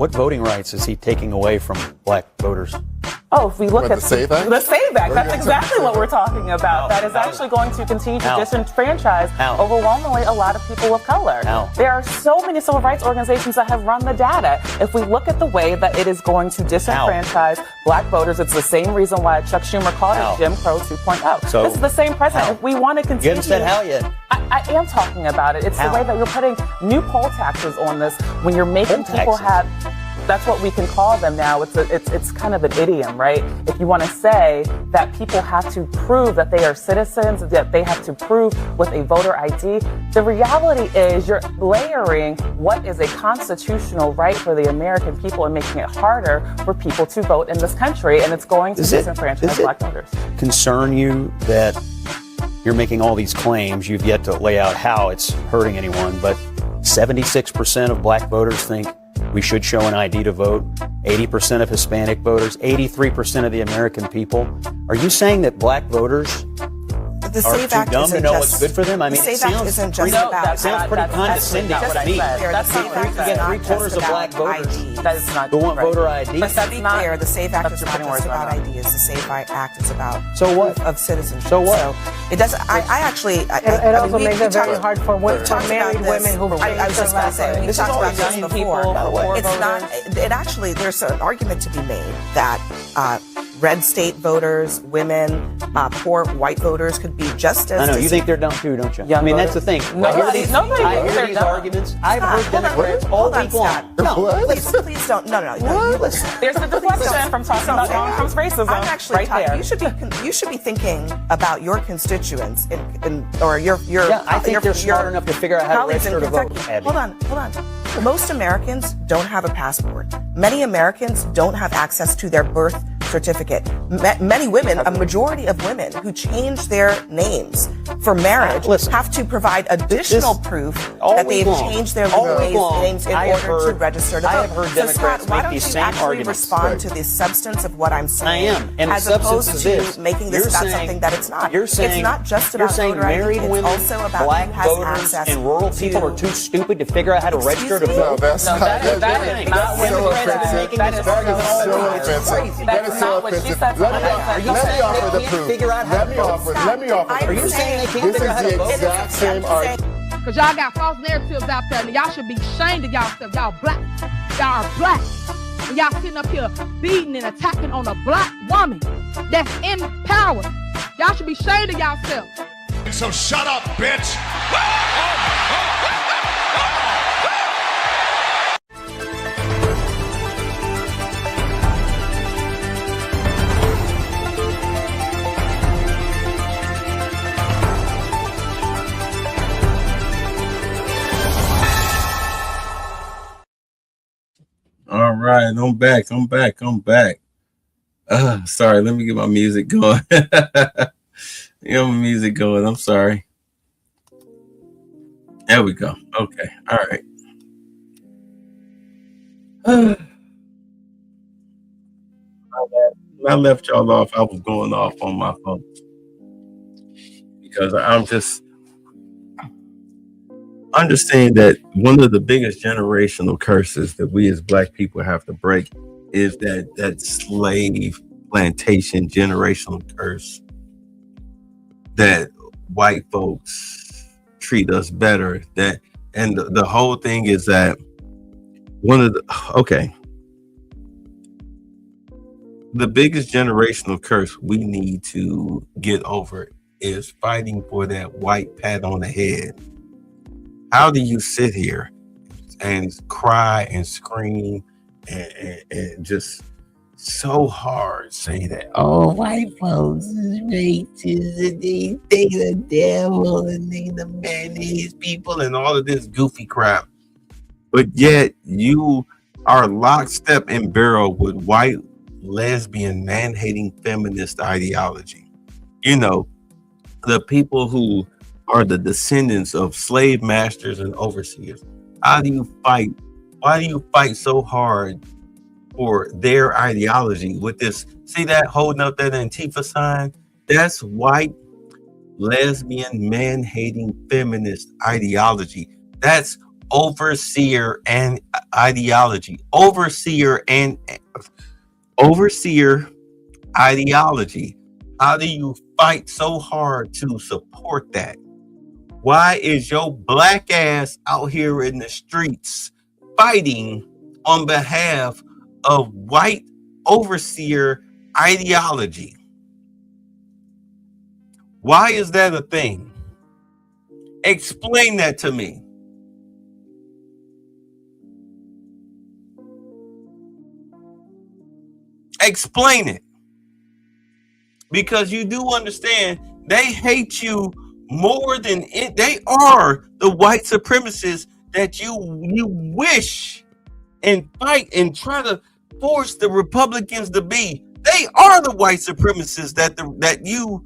What voting rights is he taking away from black voters? Oh, if we look at the SAVE Act? The SAVE Act, that's exactly what we're talking about. That is actually going to continue to disenfranchise overwhelmingly a lot of people of color. There are so many civil rights organizations that have run the data. If we look at the way that it is going to disenfranchise black voters, it's the same reason why Chuck Schumer called it Jim Crow 2.0. So, this is the same president. If we want to continue... You haven't said how yet. I am talking about it. It's the way that you're putting new poll taxes on this when you're making people have... That's what we can call them now. It's kind of an idiom, right? If you want to say that people have to prove that they are citizens, that they have to prove with a voter ID, the reality is you're layering what is a constitutional right for the American people and making it harder for people to vote in this country, and it's going to disenfranchise black voters. Concern you that you're making all these claims? You've yet to lay out how it's hurting anyone, but 76% of black voters think we should show an ID to vote. 80% of Hispanic voters, 83% of the American people. Are you saying that black voters The are SAVE too Act dumb to isn't know just, what's good for them? I mean, the it SAVE Act sounds isn't just pretty, about... sounds pretty condescending to me. The SAVE Act You get 3/4 of black voters who want voter ID. But to be clear, the SAVE Act is not just about ideas. The SAVE Act is about what? Of citizenship. So what? So it doesn't. I actually. It also makes it very hard for married women who. I was just going to say, we talked about this before. It's not. It actually, there's an argument to be made that red state voters, women, poor white voters could be just as. I know you think they're dumb too, don't you? I mean, that's the thing. I hear these arguments. I've heard Democrats all week long. No, please don't. No. You listen. There's a deflection from talking about Donald Trump's racism. I'm actually right there. You should be thinking about your constituents or your. Yeah, I think they're smart enough to figure out how to register to vote. Abby. Hold on. Most Americans don't have a passport. Many Americans don't have access to their birth certificate. Many women, a majority of women who change their names for marriage have to provide additional proof that they've changed their names in order to register to vote. I have heard Democrats make these same arguments. Respond to the substance of what I'm saying. I am. And as the opposed substance to is this. making this about something that it's not. You're saying, it's not just about voter ID. married women, also about black who has voters, access and rural people are too stupid to figure out how to register to vote. That's so offensive. That's not what she said. Let me offer the proof. Let me offer. Are you saying they can't figure out how to vote? This is the exact same argument. Because y'all got false narratives out there, and y'all should be ashamed of y'allself. Y'all black. Y'all are black. And y'all sitting up here beating and attacking on a black woman that's in power. Y'all should be ashamed of y'allself. So shut up, bitch. All right, I'm back. Sorry, let me get my music going. Get my music going. I'm sorry. There we go. Okay. All right. I left y'all off. I was going off on my phone because I'm just understand that one of the biggest generational curses that we as black people have to break is that slave plantation generational curse that white folks treat us better. And the whole thing is that the biggest generational curse we need to get over is fighting for that white pat on the head. How do you sit here and cry and scream and just so hard say that, oh, white folks is racist and they the devil and they the mayonnaise people and all of this goofy crap. But yet you are lockstep and barrel with white, lesbian, man-hating feminist ideology. You know, the people who are the descendants of slave masters and overseers. How do you fight? Why do you fight so hard for their ideology with this? See that holding up that Antifa sign? That's white, lesbian, man-hating feminist ideology. That's overseer and ideology. Overseer ideology. How do you fight so hard to support that? Why is your black ass out here in the streets fighting on behalf of white overseer ideology? Why is that a thing? Explain that to me. Explain it. Because you do understand they hate you more than it. They are the white supremacists that you wish and fight and try to force the Republicans to be. They are the white supremacists that you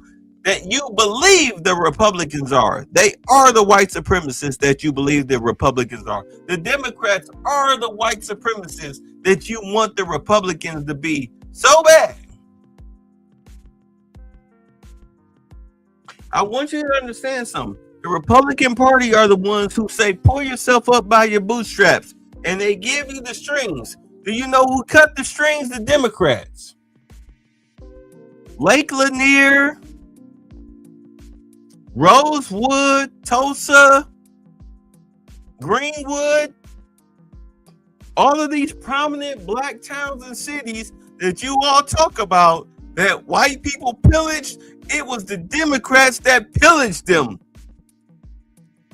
believe the Republicans are. They are the white supremacists that you believe the Republicans are. The Democrats are the white supremacists that you want the Republicans to be so bad. I want you to understand something. The Republican Party are the ones who say, pull yourself up by your bootstraps, and they give you the strings. Do you know who cut the strings? The Democrats. Lake Lanier, Rosewood, Tulsa, Greenwood, all of these prominent black towns and cities that you all talk about that white people pillaged, it was the Democrats that pillaged them,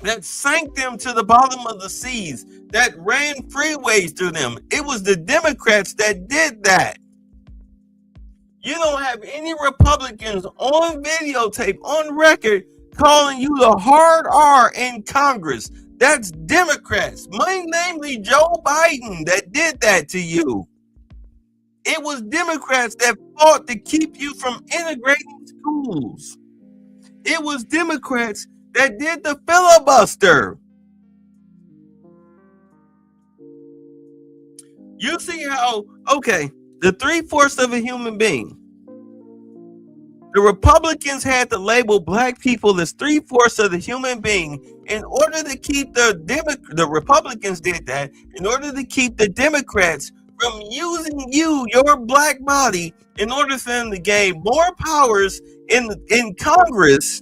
that sank them to the bottom of the seas, that ran freeways through them. It was the Democrats that did that. You don't have any Republicans on videotape, on record, calling you the hard R in Congress. That's Democrats, namely Joe Biden, that did that to you. It was Democrats that fought to keep you from integrating schools. It was Democrats that did the filibuster. You see how, okay, the 3/4 of a human being. The Republicans had to label black people as 3/4 of the human being in order to keep the Republicans did that in order to keep the Democrats from using your black body, in order for them to gain more powers in Congress,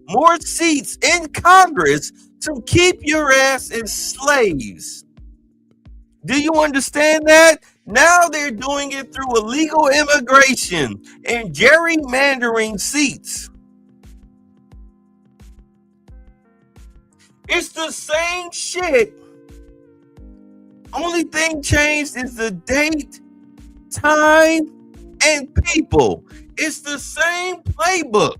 more seats in Congress to keep your ass as slaves. Do you understand that? Now they're doing it through illegal immigration and gerrymandering seats. It's the same shit. Only thing changed is the date, time, and people. It's the same playbook.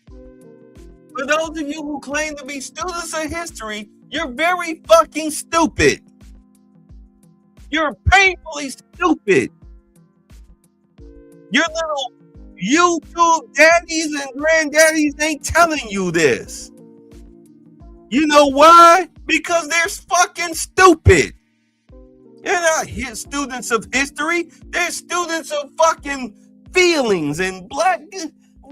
For those of you who claim to be students of history, you're very fucking stupid. You're painfully stupid. Your little YouTube daddies and granddaddies ain't telling you this. You know why? Because they're fucking stupid. They're not students of history. They're students of fucking feelings and black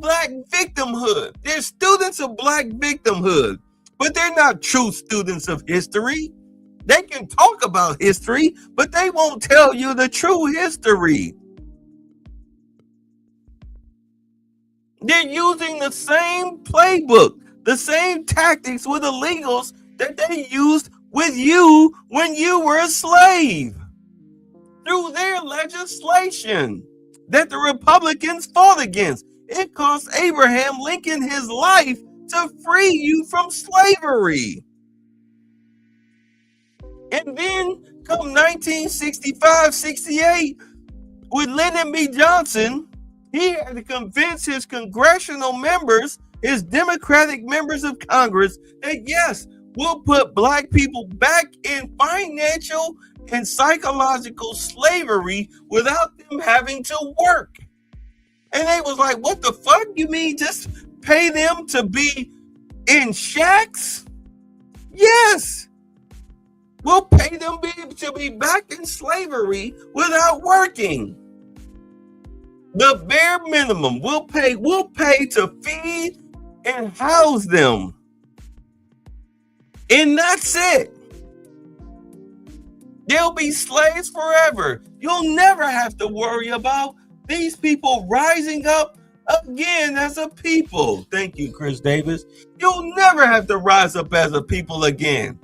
victimhood. They're students of black victimhood, but they're not true students of history. They can talk about history, but they won't tell you the true history. They're using the same playbook, the same tactics with illegals that they used with you when you were a slave. Through their legislation that the Republicans fought against. It cost Abraham Lincoln his life to free you from slavery. And then come 1965-68, with Lyndon B. Johnson, he had to convince his congressional members, his Democratic members of Congress, that yes, we'll put black people back in financial and psychological slavery without them having to work. And they was like, what the fuck? You mean just pay them to be in shacks? Yes. We'll pay them to be back in slavery without working. The bare minimum we'll pay to feed and house them. And that's it. They'll be slaves forever. You'll never have to worry about these people rising up again as a people. Thank you, Chris Davis. You'll never have to rise up as a people again.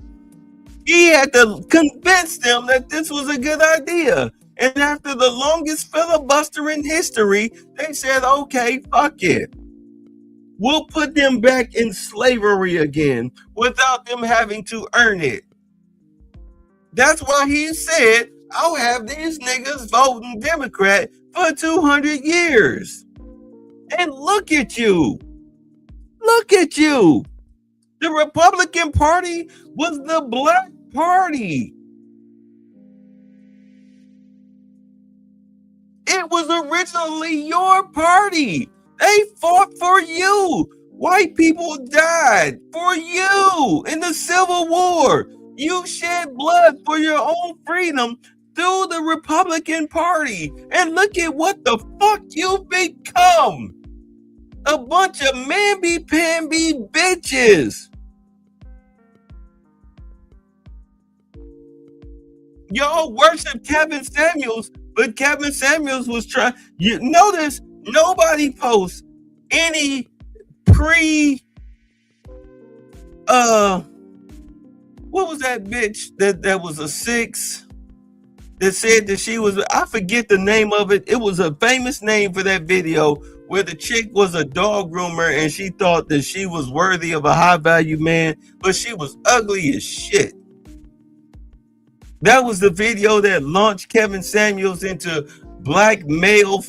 He had to convince them that this was a good idea. And after the longest filibuster in history, they said, okay, fuck it. We'll put them back in slavery again without them having to earn it. That's why he said, I'll have these niggas voting Democrat for 200 years. And look at you. Look at you. The Republican Party was the Black Party. It was originally your party. They fought for you. White people died for you in the Civil War. You shed blood for your own freedom through the Republican Party. And look at what the fuck you've become. A bunch of mamby-pamby bitches. Y'all worship Kevin Samuels, but Kevin Samuels was trying. You notice nobody posts any what was that bitch that was a 6 that said that she was, I forget the name of it. It was a famous name for that video where the chick was a dog groomer and she thought that she was worthy of a high value man, but she was ugly as shit. That was the video that launched Kevin Samuels into black male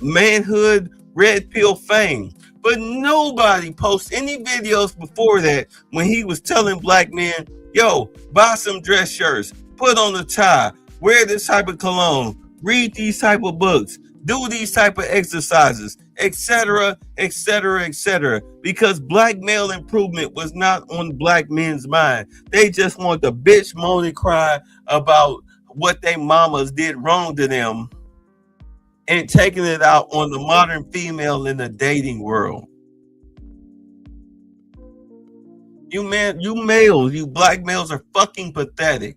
manhood red pill fame. But nobody posts any videos before that when he was telling black men, yo, buy some dress shirts, put on a tie, wear this type of cologne, read these type of books, do these type of exercises, etc., etc., etc. Because black male improvement was not on black men's mind. They just want to bitch, moan, and cry about what they mamas did wrong to them and taking it out on the modern female in the dating world. You males, you black males are fucking pathetic.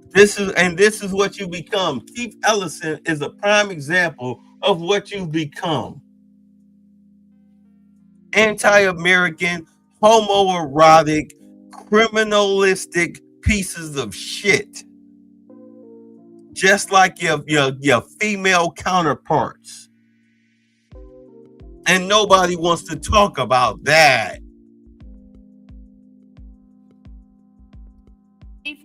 This is what you become. Keith Ellison is a prime example of what you've become. Anti-American, homoerotic, criminalistic pieces of shit. Just like your female counterparts. And nobody wants to talk about that.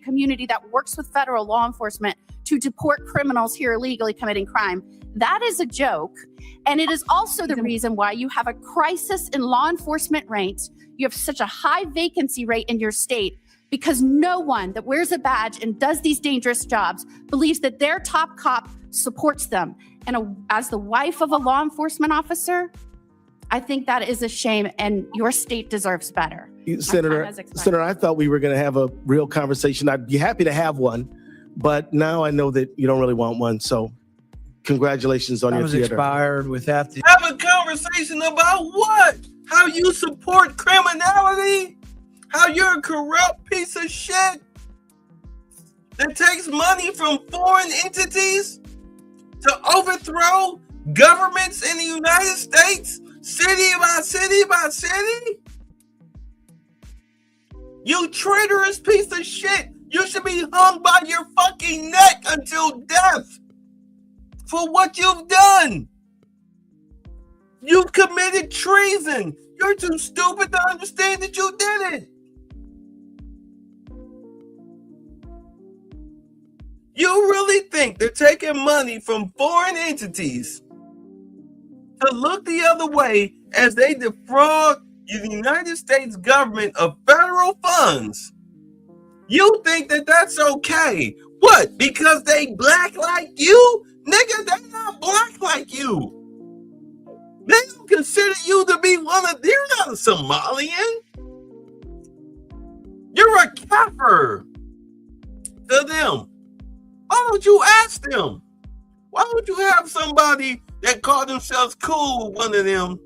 Community that works with federal law enforcement to deport criminals here illegally committing crime. That is a joke. And it is also the reason why you have a crisis in law enforcement rates. You have such a high vacancy rate in your state because no one that wears a badge and does these dangerous jobs believes that their top cop supports them. And as the wife of a law enforcement officer, I think that is a shame, and your state deserves better. Senator, I thought we were going to have a real conversation. I'd be happy to have one, but now I know that you don't really want one. So, congratulations on your theater. Expired without the. Have a conversation about what? How you support criminality? How you're a corrupt piece of shit that takes money from foreign entities to overthrow governments in the United States? City by city by city? You traitorous piece of shit. You should be hung by your fucking neck until death for what you've done. You've committed treason. You're too stupid to understand that you did it. You really think they're taking money from foreign entities to look the other way as they defraud the United States government of federal funds? You think that that's okay? What? Because they black like you? Nigga, they're not black like you. They don't consider you to be you're not a Somalian. You're a kafir to them. Why don't you ask them? Why don't you have somebody that call themselves cool, one of them?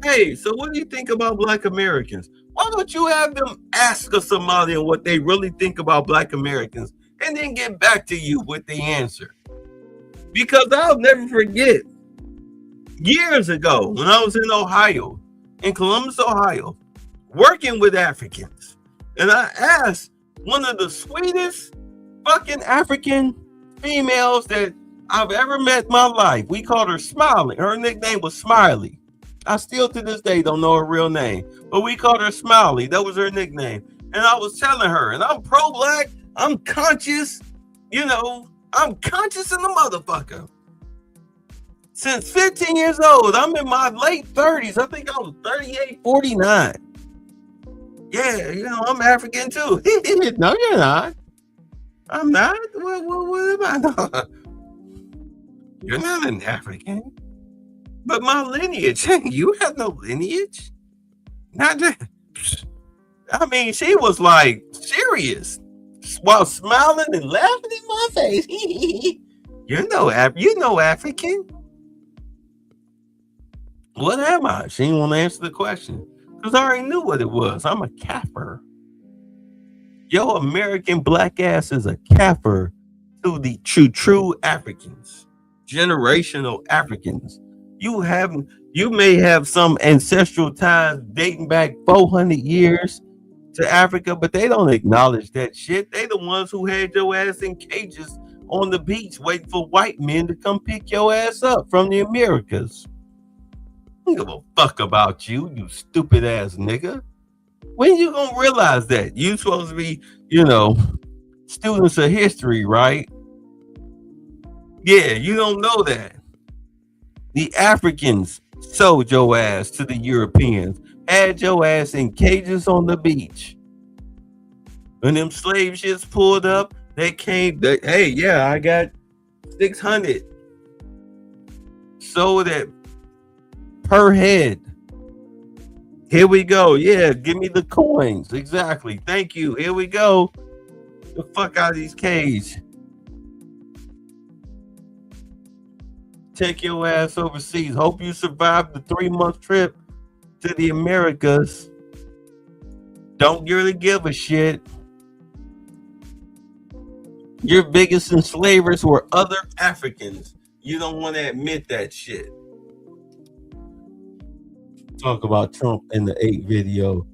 Hey, so what do you think about black Americans? Why don't you have them ask a Somalian what they really think about Black Americans and then get back to you with the answer? Because I'll never forget years ago when I was in Ohio, in Columbus, Ohio, working with Africans. And I asked one of the sweetest fucking African females that I've ever met in my life. We called her Smiley. Her nickname was Smiley. I still to this day don't know her real name, but we called her Smiley. That was her nickname. And I was telling her, and I'm pro-Black, I'm conscious, I'm conscious in the motherfucker. Since 15 years old, I'm in my late 30s. I think I was 38, 49. Yeah, I'm African too. No, you're not. I'm not. What am I? You're not an African. But my lineage, you have no lineage. Not that. I mean, she was like serious while smiling and laughing in my face. You know African. What am I? She didn't want to answer the question because I already knew what it was. I'm a Kafir. Yo, American black ass is a Kafir to the true Africans, generational Africans. You may have some ancestral ties dating back 400 years to Africa, but they don't acknowledge that shit. They the ones who had your ass in cages on the beach waiting for white men to come pick your ass up from the Americas. I don't give a fuck about you, you stupid ass nigga. When you gonna realize that? You supposed to be, students of history, right? Yeah, you don't know that. The Africans sold your ass to the Europeans, had your ass in cages on the beach. When them slave ships pulled up, I got 600. Sold it per head. Here we go. Yeah, give me the coins. Exactly. Thank you. Here we go. The fuck out of these cages. Take your ass overseas. Hope you survive the 3-month trip to the Americas. Don't really give a shit. Your biggest enslavers were other Africans. You don't want to admit that shit. Talk about Trump in the 8 video.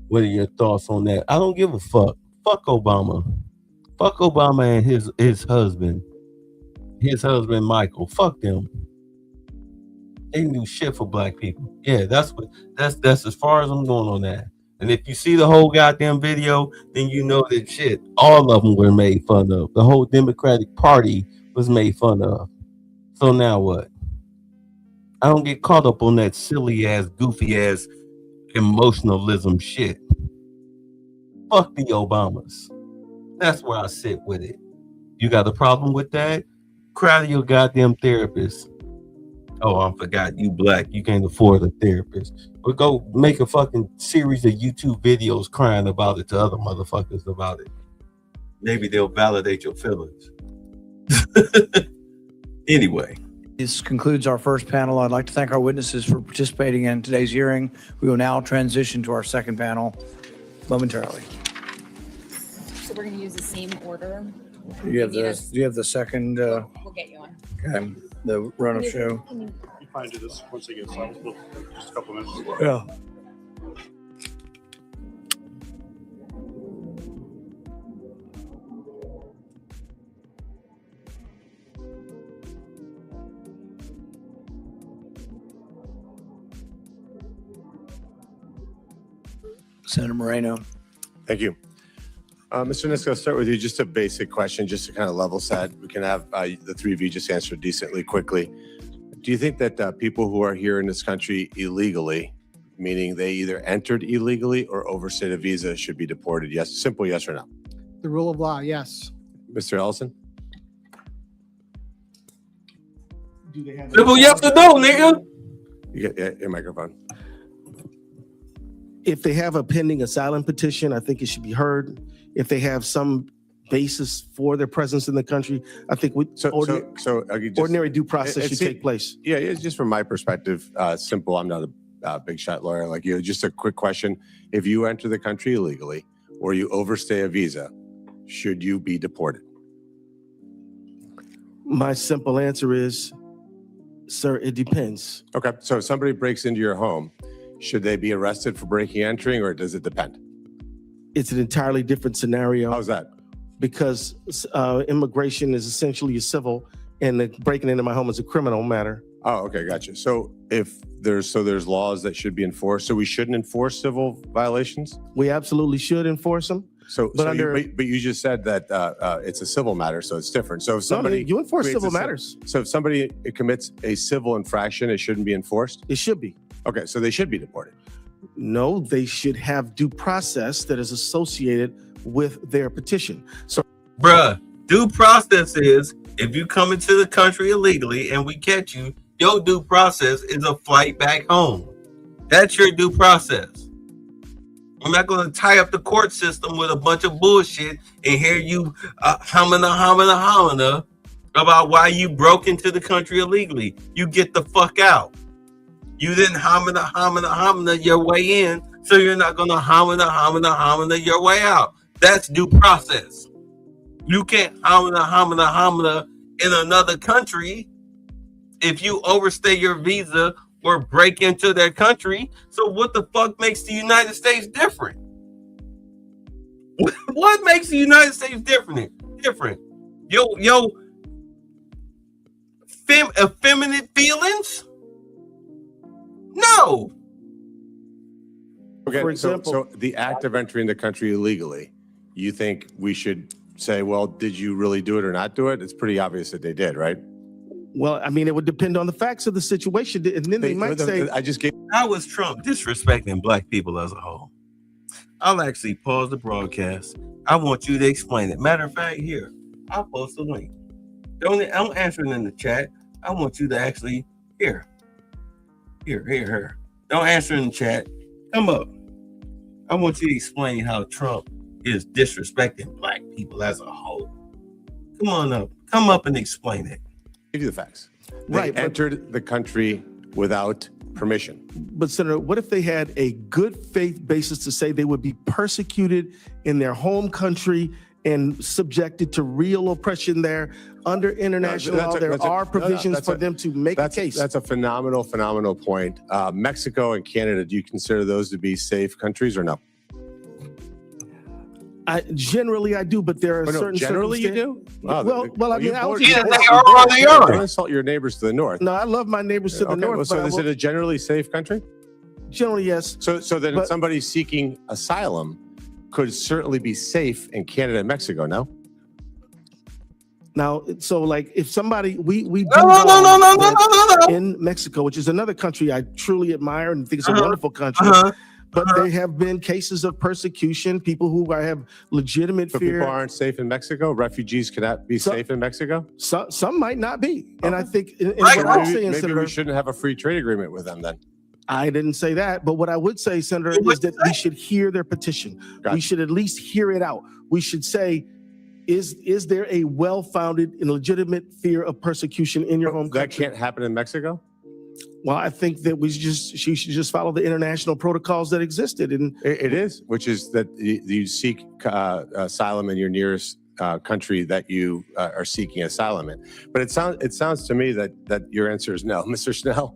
What are your thoughts on that? I don't give a fuck. Fuck Obama. Fuck Obama and his husband. His husband Michael. Fuck them. They knew shit for black people. Yeah, that's as far as I'm going on that. And if you see the whole goddamn video, then you know that shit, all of them were made fun of. The whole Democratic Party was made fun of. So now what? I don't get caught up on that silly ass, goofy ass emotionalism shit. Fuck the Obamas. That's where I sit with it. You got a problem with that? Cry to your goddamn therapist. Oh, I forgot you black. You can't afford a therapist. But go make a fucking series of YouTube videos crying about it to other motherfuckers about it. Maybe they'll validate your feelings. Anyway. This concludes our first panel. I'd like to thank our witnesses for participating in today's hearing. We will now transition to our second panel momentarily. So we're going to use the same order. Do you have the second? We'll get you on. Okay, the run of show. You fine do this once they get settled. Just a couple minutes. Yeah. Senator Moreno. Thank you. Mr. Niska, I'll start with you. Just a basic question, just to kind of level set. We can have the three of you just answer decently quickly. Do you think that people who are here in this country illegally, meaning they either entered illegally or overstayed a visa, should be deported? Yes, simple yes or no. The rule of law, yes. Mr. Ellison? Do they have Simple yes or no, nigga. You get your microphone. If they have a pending asylum petition, I think it should be heard. If they have some basis for their presence in the country, I think ordinary due process should take place. Yeah, it's just from my perspective, simple. I'm not a big shot lawyer like you. Just a quick question. If you enter the country illegally or you overstay a visa, should you be deported? My simple answer is, sir, it depends. Okay. So if somebody breaks into your home, should they be arrested for breaking and entering, or does it depend? It's an entirely different scenario. How's that? Because immigration is essentially a civil, and the breaking into my home is a criminal matter. Oh, okay, gotcha. So there's laws that should be enforced. So we shouldn't enforce civil violations? We absolutely should enforce them. But you just said that it's a civil matter, so it's different. So if somebody you enforce commits civil matters. So if somebody commits a civil infraction, it shouldn't be enforced? It should be. Okay, so they should be deported. No, they should have due process that is associated with their petition. So, bruh, due process is if you come into the country illegally and we catch you, your due process is a flight back home. That's your due process. I'm not going to tie up the court system with a bunch of bullshit and hear you hamina about why you broke into the country illegally. You get the fuck out. You didn't hamina your way in, so you're not going to hamina your way out. That's due process. You can't hamina in another country if you overstay your visa or break into their country. So what the fuck makes the United States different? What makes the United States different? Yo, effeminate feelings? No. Okay, for example, so the act of entering the country illegally, you think we should say, well, did you really do it or not do it? It's pretty obvious that they did, right? well, I mean, it would depend on the facts of the situation. And then they might say, how was Trump disrespecting black people as a whole? I'll actually pause the broadcast. I want you to explain it. Matter of fact, here, I'll post the link. I'm answering in the chat. I want you to actually Here. Don't answer in the chat. Come up. I want you to explain how Trump is disrespecting black people as a whole. Come on up. Come up and explain it. Give you the facts. They entered the country without permission. But Senator, what if they had a good faith basis to say they would be persecuted in their home country and subjected to real oppression there under international law? There are provisions for them to make a case. That's a phenomenal point. Mexico and Canada, do you consider those to be safe countries or no? Generally, I do, but there are certain generally you do? Well, I mean, I was either they are or they aren't. Don't insult your neighbors to the north. No, I love my neighbors to the north. Well, so is it a generally safe country? Generally, yes. So then somebody seeking asylum could certainly be safe in Canada and Mexico, no? Now, so like if somebody we No. in Mexico, which is another country I truly admire and think it's a wonderful country. But there have been cases of persecution, people who have legitimate fear. People aren't safe in Mexico? Refugees cannot be safe in Mexico? Some might not be. And I think Maybe we shouldn't have a free trade agreement with them then. I didn't say that. But what I would say, Senator, is that we should hear their petition. Gotcha. We should at least hear it out. We should say, is there a well-founded and legitimate fear of persecution in your home country? That can't happen in Mexico? Well, I think that she should just follow the international protocols that existed. And it is, which is that you seek asylum in your nearest country that you are seeking asylum in. But it sounds to me that your answer is no. Mr. Schnell?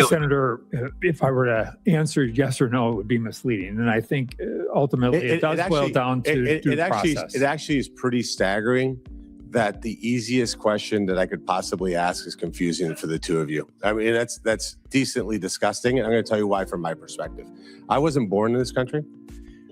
Senator, if I were to answer yes or no, it would be misleading. And I think ultimately it does boil down to due process. It actually is pretty staggering that the easiest question that I could possibly ask is confusing for the two of you. I mean, that's decently disgusting. And I'm going to tell you why from my perspective. I wasn't born in this country.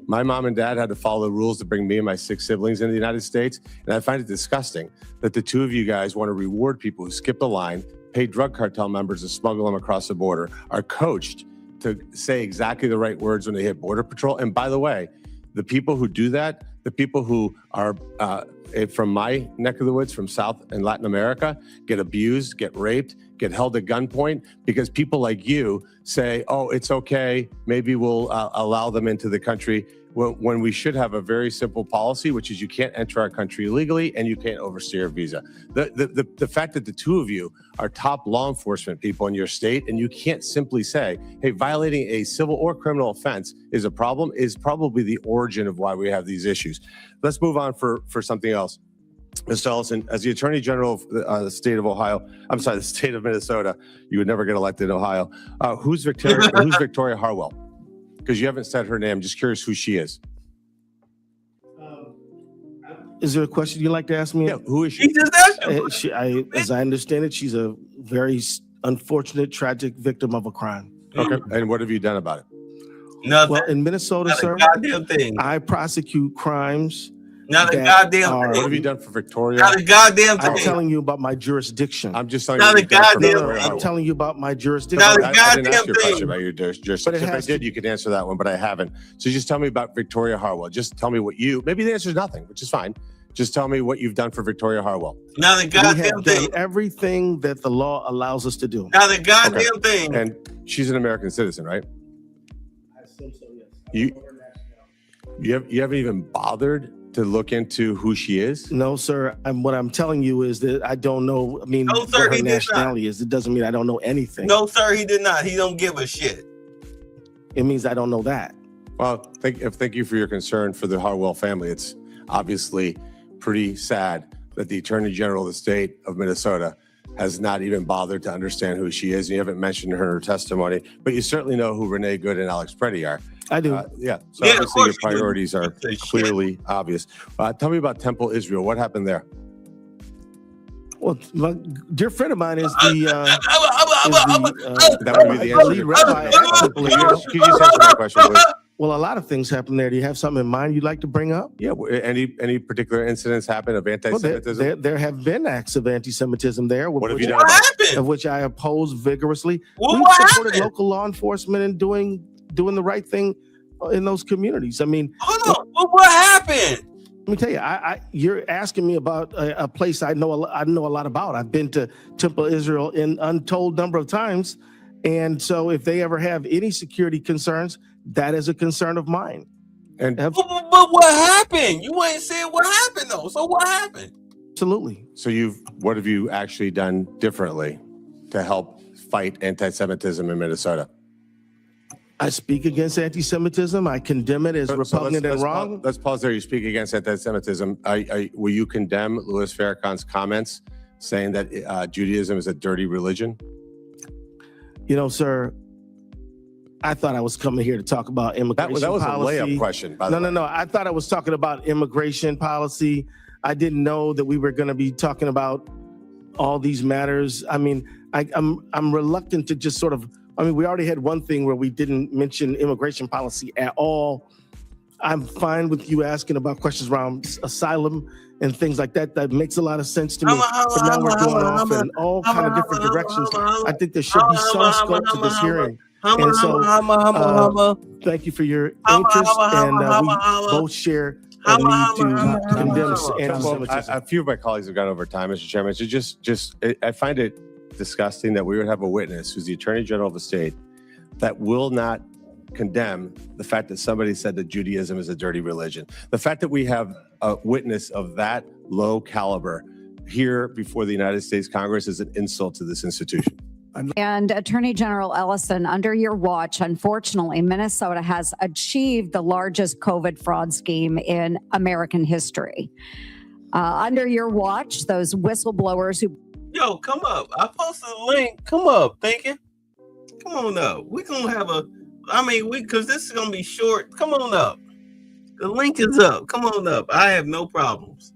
My mom and dad had to follow the rules to bring me and my 6 siblings into the United States. And I find it disgusting that the two of you guys want to reward people who skip the line, pay drug cartel members to smuggle them across the border, are coached to say exactly the right words when they hit Border Patrol. And by the way, the people who do that, the people who are from my neck of the woods, from South and Latin America, get abused, get raped, get held at gunpoint because people like you say, oh, it's okay, maybe we'll allow them into the country when we should have a very simple policy, which is you can't enter our country illegally and you can't overstay your visa. The fact that the two of you are top law enforcement people in your state and you can't simply say, hey, violating a civil or criminal offense is a problem is probably the origin of why we have these issues. Let's move on for something else. Mr. Ellison, as the Attorney General of the state of Ohio, I'm sorry, the state of Minnesota, you would never get elected in Ohio. Who's Victoria Harwell? Because you haven't said her name. I'm just curious who she is. Is there a question you'd like to ask me? Yeah, who is she? As I understand it, she's a very unfortunate, tragic victim of a crime. Okay. And what have you done about it? Nothing. Well, in Minnesota, Not a sir, goddamn thing. I prosecute crimes. Not a that goddamn are- What thing. have you done for Victoria? Not a goddamn I'm thing. telling you about my jurisdiction. I'm just telling Not you. a what you've done for goddamn Victoria thing. I'm Harwell. telling you about my jurisdiction. Not a I didn't ask you a goddamn question thing. about your jurisdiction. But it If I has did, to- you could answer that one, but I haven't. So just tell me about Victoria Harwell. Just tell me what maybe the answer is nothing, which is fine. Just tell me what you've done for Victoria Harwell. Not a We goddamn have thing. done everything that the law allows us to do. Not a goddamn thing. And she's an American citizen, right? You haven't even bothered to look into who she is? No, sir. What I'm telling you is that I don't know. I mean, No, sir, what he her did not. nationality is. It doesn't mean I don't know anything. No, sir, he did not. He don't give a shit. It means I don't know that. Well, thank you for your concern for the Harwell family. It's obviously pretty sad that the Attorney General of the state of Minnesota has not even bothered to understand who she is. And you haven't mentioned her in her testimony, but you certainly know who Renee Good and Alex Preddy are. I do. Yeah. So Yeah, of obviously course your you do. priorities are Shit. clearly obvious. Tell me about Temple Israel. What happened there? Well, my dear friend of mine is That would be the lead answer. rabbi at Temple Can you Israel. just answer my question, please? Well, a lot of things happen there. Do you have something in mind you'd like to bring up? Yeah. Any particular incidents happen of Well, anti-Semitism? there have been acts of anti-Semitism there, What have which you What done? happened? of which I oppose vigorously. Well, We've what supported happened? local law enforcement in doing the right thing in those communities. I mean, Hold on. Well, what happened? let me tell you, you're asking me about a place I know a lot about. I've been to Temple Israel an untold number of times, and so if they ever have any security concerns, that is a concern of mine. And But what happened? You ain't said what happened though. So what happened? Absolutely. So what have you actually done differently to help fight anti-Semitism in Minnesota? I speak against anti-Semitism. I condemn it as repugnant and wrong. Let's pause there. You speak against anti-Semitism. Will you condemn Louis Farrakhan's comments saying that Judaism is a dirty religion? You know, sir, I thought I was coming here to talk about immigration That was policy. a layup question, by the way. No. I thought I was talking about immigration policy. I didn't know that we were going to be talking about all these matters. I mean, I'm reluctant to just sort of. I mean, we already had one thing where we didn't mention immigration policy at all. I'm fine with you asking about questions around asylum and things like that. That makes a lot of sense to me. But now we're going off in all kind of different directions. I think there should be some scope to this hearing. And so, thank you for your interest, and we both share a need to condemn anti-Semitism. A few of my colleagues have gone over time, Mr. Chairman. So I find it disgusting that we would have a witness who's the Attorney General of the state that will not condemn the fact that somebody said that Judaism is a dirty religion. The fact that we have a witness of that low caliber here before the United States Congress is an insult to this institution. And Attorney General Ellison, under your watch, unfortunately, Minnesota has achieved the largest COVID fraud scheme in American history. Under your watch, those whistleblowers who... Yo, come up. I posted a link. Come up, thinking. Come on up. We're going to have because this is going to be short. Come on up. The link is up. Come on up. I have no problems.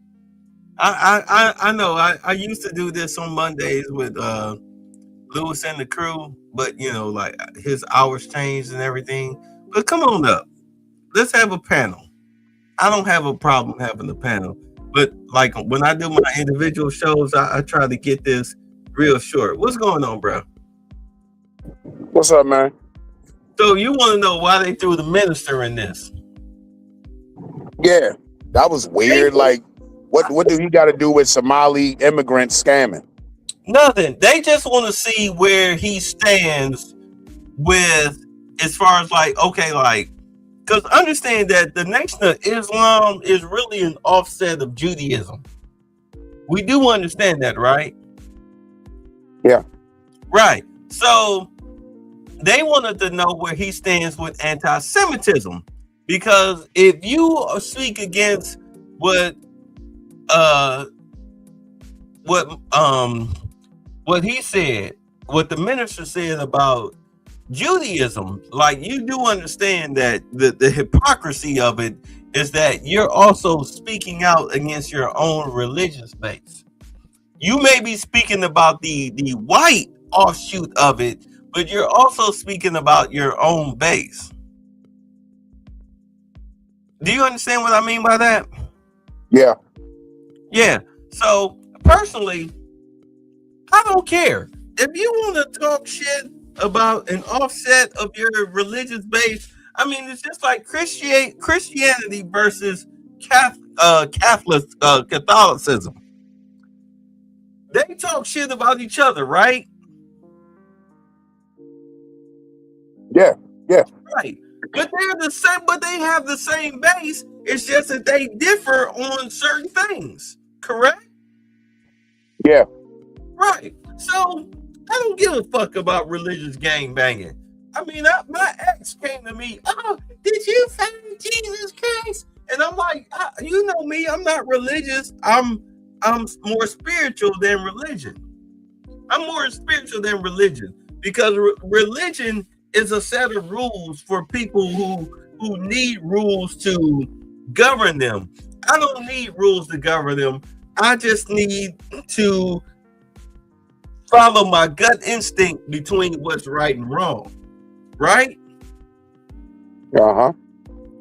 I know. I used to do this on Mondays with Lewis and the crew, but like his hours changed and everything. But come on up. Let's have a panel. I don't have a problem having a panel, but like when I do my individual shows, I try to get this real short. What's going on, bro? What's up, man? So you want to know why they threw the minister in this? Yeah, that was weird. Like, what do he got to do with Somali immigrants scamming? Nothing. They just want to see where he stands with, as far as like, okay, like Because understand that the Nation of Islam is really an offset of Judaism. We do understand that, right? Yeah. Right. So they wanted to know where he stands with anti-Semitism. Because if you speak against what he said, what the minister said about Judaism, like, you do understand that the hypocrisy of it is that you're also speaking out against your own religious base. You may be speaking about the white offshoot of it, but you're also speaking about your own base. Do you understand what I mean by that? Yeah. Yeah. So personally, I don't care. If you want to talk shit about an offset of your religious base, I mean, it's just like Christianity versus Catholicism. They talk shit about each other, right? Yeah, yeah. Right. But they're the same, but they have the same base. It's just that they differ on certain things, correct? Yeah. Right. So I don't give a fuck about religious gangbanging. I mean, my ex came to me, oh, did you find Jesus Christ? And I'm like, you know me, I'm not religious. I'm more spiritual than religion. I'm more spiritual than religion because religion is a set of rules for people who need rules to govern them. I don't need rules to govern them. I just need to follow my gut instinct between what's right and wrong. Right? Uh-huh.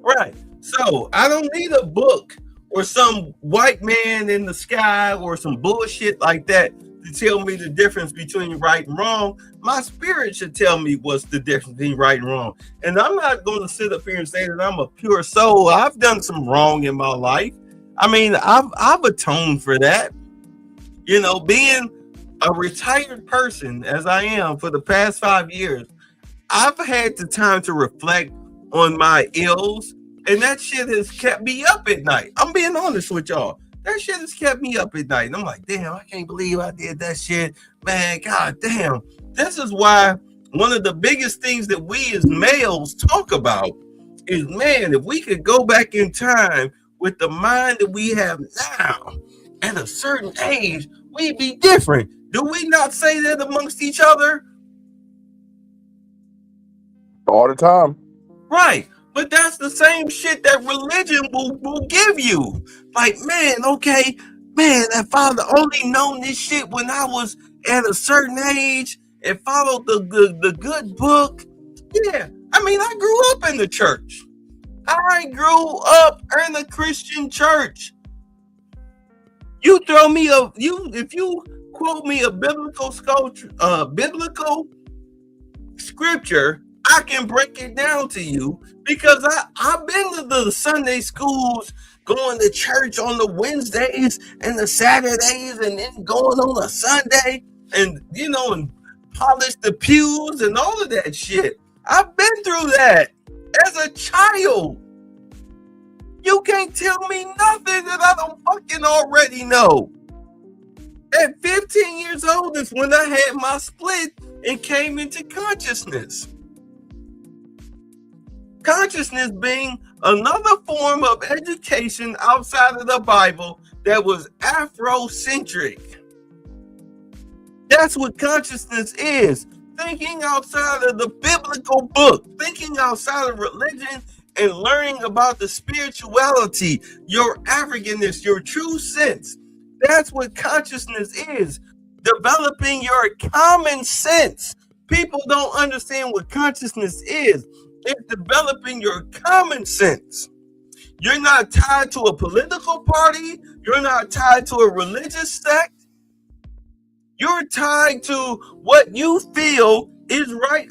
Right. So I don't need a book or some white man in the sky or some bullshit like that to tell me the difference between right and wrong. My spirit should tell me what's the difference between right and wrong. And I'm not going to sit up here and say that I'm a pure soul. I've done some wrong in my life. I mean, I've atoned for that. You know, being a retired person as I am for the past 5 years, I've had the time to reflect on my ills, and that shit has kept me up at night. I'm being honest with y'all. That shit has kept me up at night. And I'm like, damn, I can't believe I did that shit. Man, god damn. This is why one of the biggest things that we as males talk about is, man, if we could go back in time with the mind that we have now at a certain age, we'd be different. Do we not say that amongst each other? All the time. Right. But that's the same shit that religion will give you. Like, man, okay, man, if I'd only known this shit when I was at a certain age and followed the good book. Yeah. I mean, I grew up in the church. I grew up in a Christian church. You throw me if you quote me a biblical scripture, I can break it down to you because I've been to the Sunday schools, going to church on the Wednesdays and the Saturdays, and then going on a Sunday, and you know, and polish the pews and all of that shit. I've been through that as a child. You can't tell me nothing that I don't fucking already know. At 15 years old is when I had my split and came into consciousness. Consciousness being another form of education outside of the Bible that was Afrocentric. That's what consciousness is. Thinking outside of the biblical book, thinking outside of religion, and learning about the spirituality, your Africanness, your true sense. That's what consciousness is. Developing your common sense. People don't understand what consciousness is. It's developing your common sense. You're not tied to a political party. You're not tied to a religious sect. You're tied to what you feel is right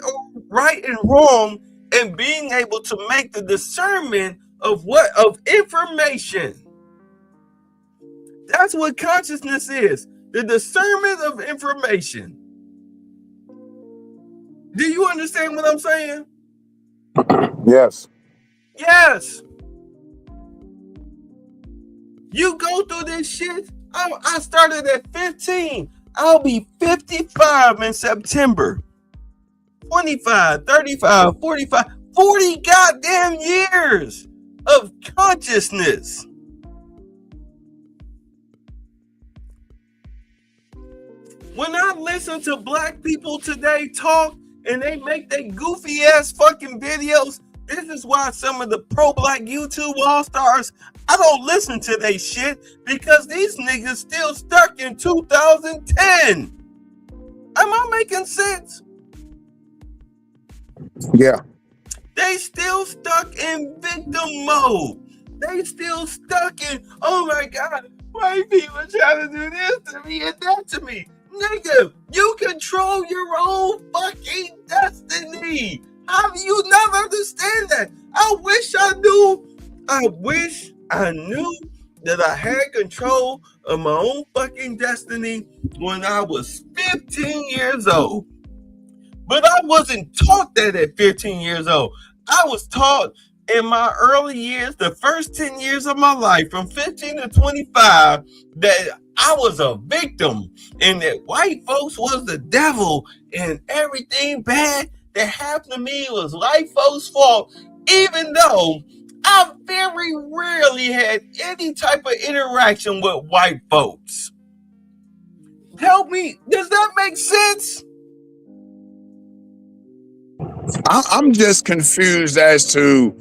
and wrong, and being able to make the discernment of information. That's what consciousness is. The discernment of information. Do you understand what I'm saying? Yes. Yes. You go through this shit. I started at 15. I'll be 55 in September. 25, 35, 45, 40 goddamn years of consciousness. When I listen to black people today talk and they make their goofy ass fucking videos, this is why some of the pro-black YouTube all-stars, I don't listen to they shit because these niggas still stuck in 2010. Am I making sense? Yeah. They still stuck in victim mode. They still stuck in, oh my God, white people trying to do this to me and that to me. Nigga, you control your own fucking destiny. How do you not understand that? I wish I knew that I had control of my own fucking destiny when I was 15 years old. But I wasn't taught that at 15 years old. I was taught in my early years, the first 10 years of my life, from 15 to 25, that I was a victim and that white folks was the devil and everything bad that happened to me was white folks' fault, even though I very rarely had any type of interaction with white folks. Help me, does that make sense? I'm just confused as to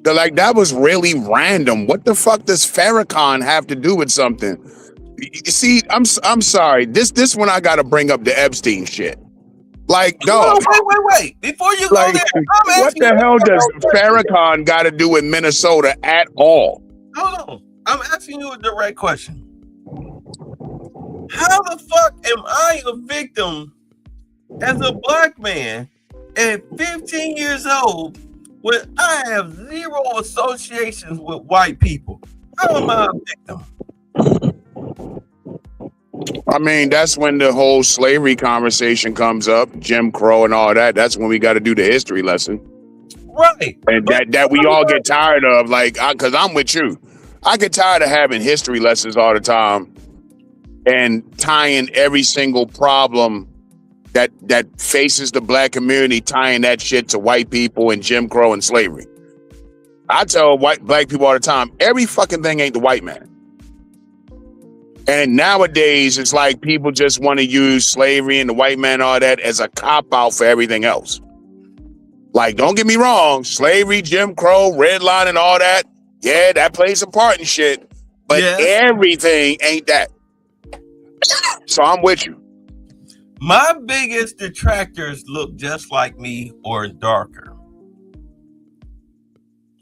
that was really random. What the fuck does Farrakhan have to do with something? You see, I'm sorry. This one I gotta bring up the Epstein shit. Like, no. Wait. Before you go there, what the hell does Farrakhan got to do with Minnesota at all? Hold on. I'm asking you a direct question. How the fuck am I a victim as a black man at 15 years old when I have zero associations with white people? How am I a victim? I mean, that's when the whole slavery conversation comes up, Jim Crow and all that. That's when we got to do the history lesson. Right. And that we all get tired of, because I'm with you. I get tired of having history lessons all the time and tying every single problem that faces the black community, tying that shit to white people and Jim Crow and slavery. I tell black people all the time, every fucking thing ain't the white man. And nowadays, it's like people just want to use slavery and the white man, all that, as a cop-out for everything else. Like, don't get me wrong, slavery, Jim Crow, redlining, and all that, yeah, that plays a part in shit. But everything ain't that. So I'm with you. My biggest detractors look just like me or darker.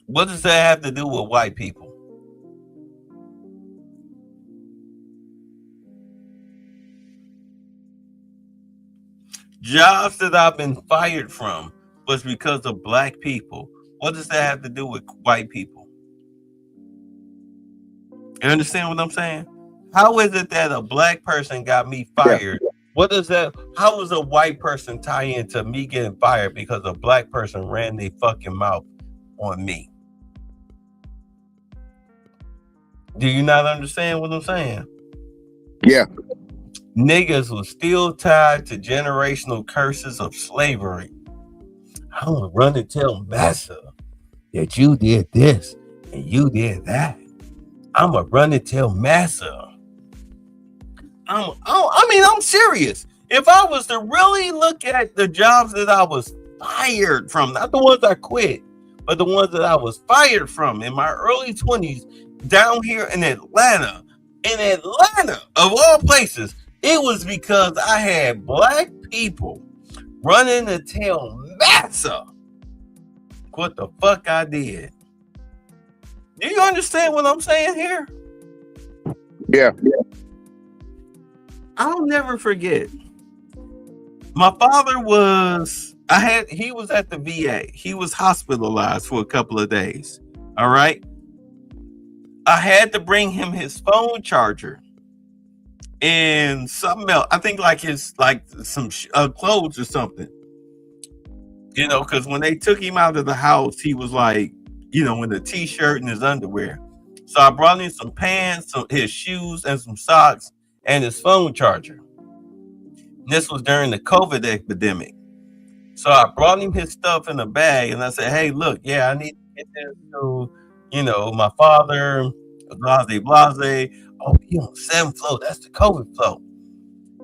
What does that have to do with white people? Jobs that I've been fired from was because of black people. What does that have to do with white people? You understand what I'm saying? How is it that a black person got me fired? Yeah. What is that? How does a white person tie into me getting fired because a black person ran their fucking mouth on me? Do you not understand what I'm saying? Yeah. Niggas was still tied to generational curses of slavery. I'm gonna run and tell Massa that you did this and you did that. I'm gonna run and tell Massa. I'm serious. If I was to really look at the jobs that I was fired from, not the ones I quit, but the ones that I was fired from in my early 20s down here in Atlanta, of all places, it was because I had black people running to tell Massa what the fuck I did. Do you understand what I'm saying here? Yeah. I'll never forget. My father was at the VA. He was hospitalized for a couple of days. All right. I had to bring him his phone charger and something else. I think some clothes or something. You know, because when they took him out of the house, he was like in the t-shirt and his underwear. So I brought him some pants, his shoes, and some socks, and his phone charger. This was during the COVID epidemic. So I brought him his stuff in a bag, and I said, hey, look, I need to get this to, my father, blase. Oh, he on 7th floor. That's the COVID floor.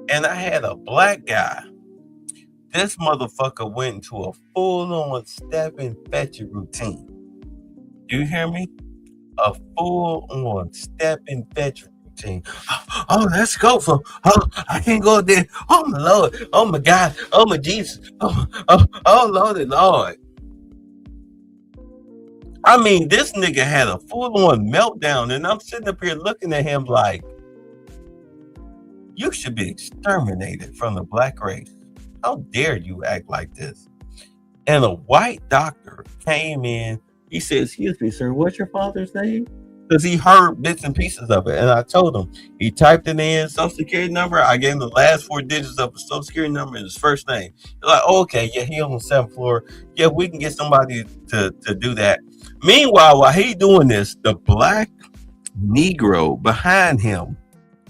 And I had a black guy. This motherfucker went into a full-on step and fetch it routine. Do you hear me? A full-on step and fetch routine. Oh, let's go for. Oh, I can't go there. Oh my Lord. Oh my God. Oh my Jesus. Oh Lord and Lord. I mean, this nigga had a full-on meltdown, and I'm sitting up here looking at him like, you should be exterminated from the black race. How dare you act like this? And a white doctor came in. He said, excuse me, sir, what's your father's name? Because he heard bits and pieces of it. And I told him, he typed it in, social security number. I gave him the last 4 digits of his social security number and his first name. They're like, oh, okay, he on the 7th floor. Yeah, we can get somebody to do that. Meanwhile, while he doing this, the black Negro behind him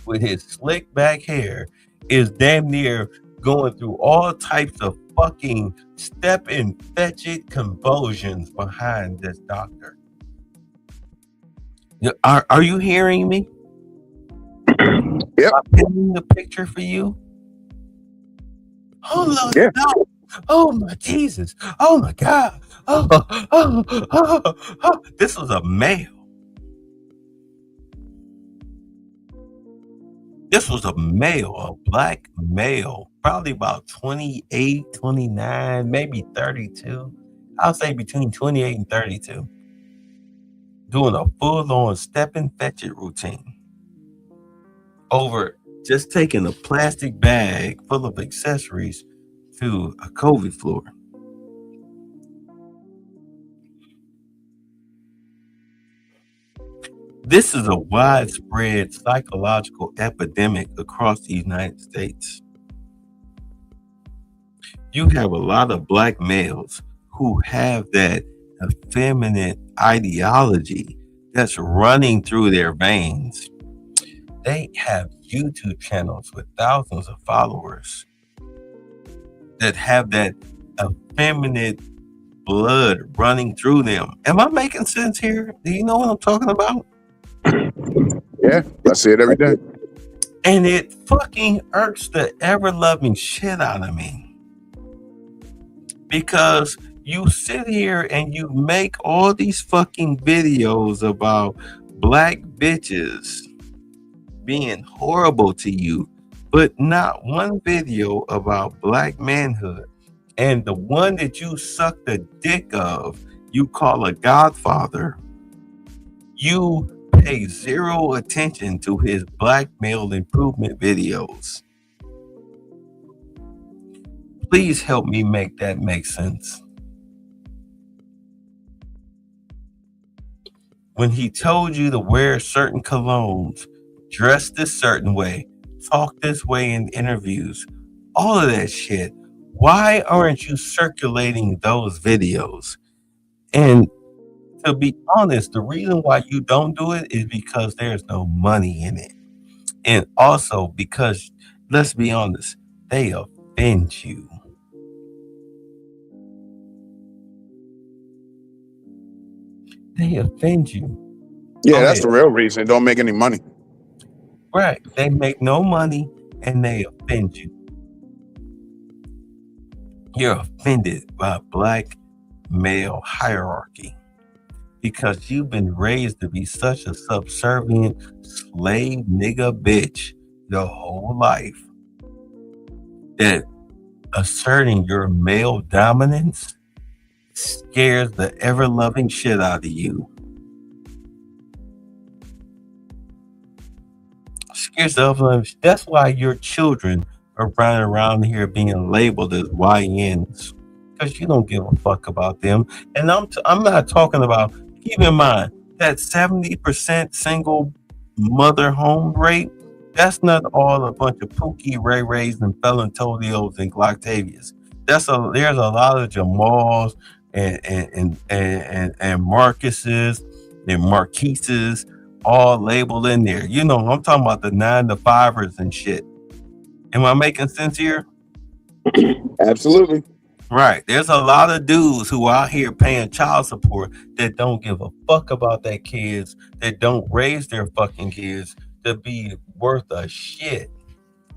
with his slick back hair is damn near going through all types of fucking step and fetch it convulsions behind this doctor. Are you hearing me? Yep. I'm painting the picture for you. Oh Lord, no. Oh my Jesus. Oh my God. Oh. This was a male. This was a male, a black male, probably about 28, 29, maybe 32. I'll say between 28 and 32. Doing a full-on step and fetch it routine over just taking a plastic bag full of accessories to a COVID floor. This is a widespread psychological epidemic across the United States. You have a lot of black males who have that effeminate ideology that's running through their veins. They have YouTube channels with thousands of followers that have that effeminate blood running through them. Am I making sense here? Do you know what I'm talking about? Yeah, I see it every day. And it fucking irks the ever-loving shit out of me. Because you sit here and you make all these fucking videos about black bitches being horrible to you, but not one video about black manhood. And the one that you suck the dick of, you call a godfather, you pay zero attention to his black male improvement videos. Please help me make that make sense. When he told you to wear certain colognes, dress this certain way, talk this way in interviews, all of that shit, why aren't you circulating those videos? And to be honest, the reason why you don't do it is because there's no money in it. And also because, let's be honest, they offend you. They offend you. Yeah, that's the real reason. It don't make any money. Right. They make no money and they offend you. You're offended by black male hierarchy because you've been raised to be such a subservient slave nigga bitch your whole life that asserting your male dominance scares the ever-loving shit out of you. Scares the ever-loving. That's why your children are running around here being labeled as YNs, because you don't give a fuck about them. And I'm not talking about, keep in mind, that 70% single mother home rate, that's not all a bunch of Pookie, Ray Rays, and Felantolios and Glocktavias. There's a lot of Jamals, and Marcuses and Marquises all labeled in there. You know, I'm talking about the 9 to 5ers and shit. Am I making sense here? Absolutely. Right. There's a lot of dudes who out here paying child support that don't give a fuck about their kids, that don't raise their fucking kids to be worth a shit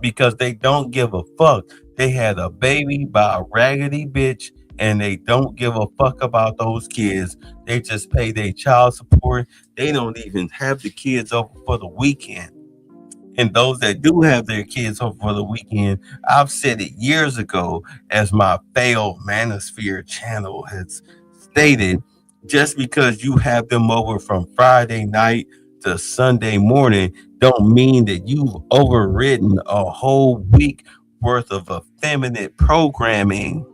because they don't give a fuck. They had a baby by a raggedy bitch and they don't give a fuck about those kids. They just pay their child support. They don't even have the kids over for the weekend. And those that do have their kids over for the weekend, I've said it years ago, as my failed Manosphere channel has stated, just because you have them over from Friday night to Sunday morning don't mean that you've overridden a whole week worth of effeminate programming.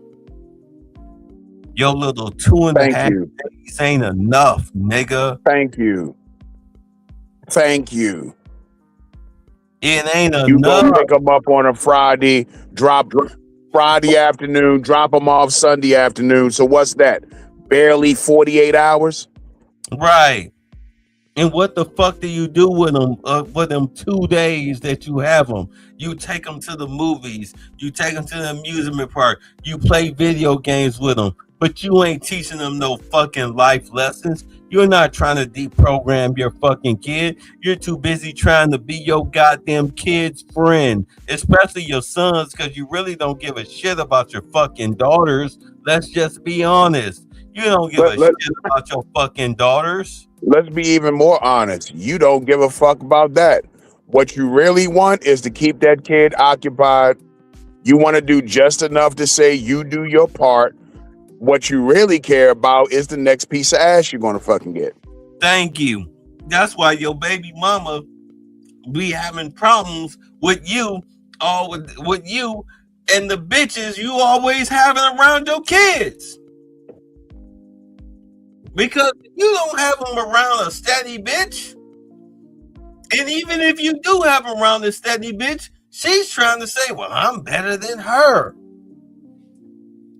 Your little 2.5 days ain't enough, nigga. Thank you. Thank you. It ain't enough. You gonna pick them up on a Friday, drop Friday afternoon, drop them off Sunday afternoon. So what's that? Barely 48 hours? Right. And what the fuck do you do with them 2 days that you have them? You take them to the movies. You take them to the amusement park. You play video games with them. But you ain't teaching them no fucking life lessons. You're not trying to deprogram your fucking kid. You're too busy trying to be your goddamn kid's friend, especially your sons, because you really don't give a shit about your fucking daughters. Let's just be honest. You don't give a shit about your fucking daughters. Let's be even more honest. You don't give a fuck about that. What you really want is to keep that kid occupied. You want to do just enough to say you do your part. What you really care about is the next piece of ass you're going to fucking get. Thank you. That's why your baby mama be having problems with you, with you and the bitches you always having around your kids. Because you don't have them around a steady bitch. And even if you do have them around a steady bitch, she's trying to say, well, I'm better than her.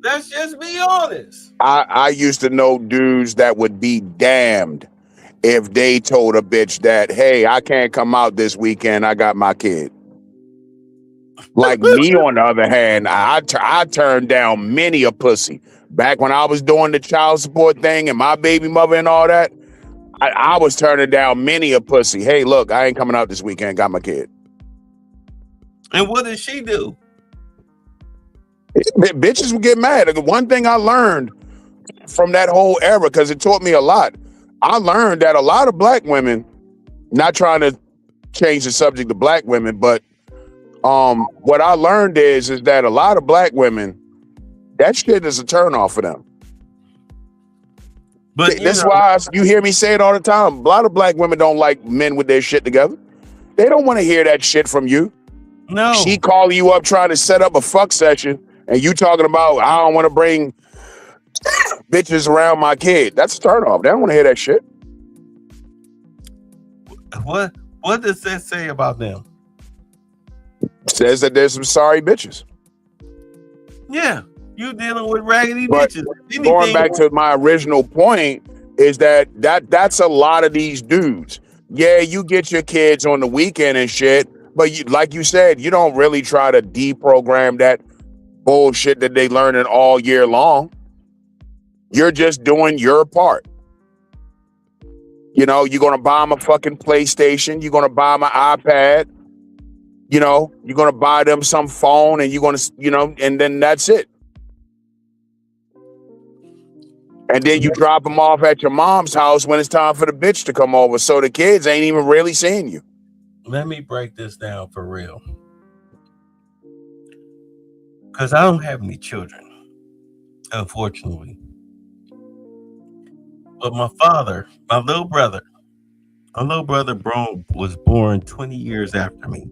Let's just be honest. I used to know dudes that would be damned if they told a bitch that, hey, I can't come out this weekend. I got my kid. Like me, on the other hand, I turned down many a pussy. Back when I was doing the child support thing and my baby mother and all that, I was turning down many a pussy. Hey, look, I ain't coming out this weekend. Got my kid. And what did she do? Bitches would get mad. The one thing I learned from that whole era, because it taught me a lot, I learned that a lot of black women, not trying to change the subject of black women, but what I learned is that a lot of black women, that shit is a turnoff for them. But that's why you hear me say it all the time. A lot of black women don't like men with their shit together. They don't want to hear that shit from you. No. She calling you up trying to set up a fuck session and you talking about, I don't want to bring bitches around my kid. That's a turnoff. They don't want to hear that shit. What does that say about them? Says that there's some sorry bitches. Yeah. You dealing with raggedy bitches. Going back to my original point is that's a lot of these dudes. Yeah, you get your kids on the weekend and shit, but you, like you said, you don't really try to deprogram that bullshit that they learning all year long. You're just doing your part. You know, you're going to buy them a fucking PlayStation. You're going to buy them an iPad. You know, you're going to buy them some phone and you're going to, you know, and then that's it. And then you drop them off at your mom's house when it's time for the bitch to come over. So the kids ain't even really seeing you. Let me break this down for real. Because I don't have any children, unfortunately. But my father, my little brother was born 20 years after me.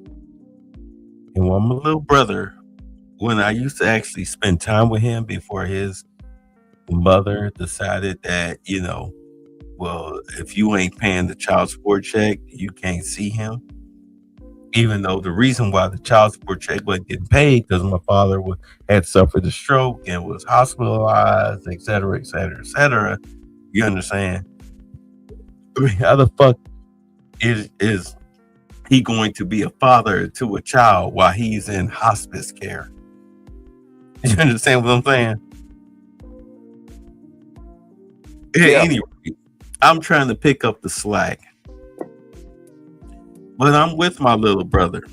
And when my little brother, when I used to actually spend time with him before his mother decided that, you know, well, if you ain't paying the child support check, you can't see him. even though the reason why the child support check wasn't getting paid because my father had suffered a stroke and was hospitalized, et cetera, et cetera, et cetera. You understand? I mean, how the fuck is he going to be a father to a child while he's in hospice care? You understand what I'm saying? Yeah. Anyway, I'm trying to pick up the slack. But I'm with my little brother.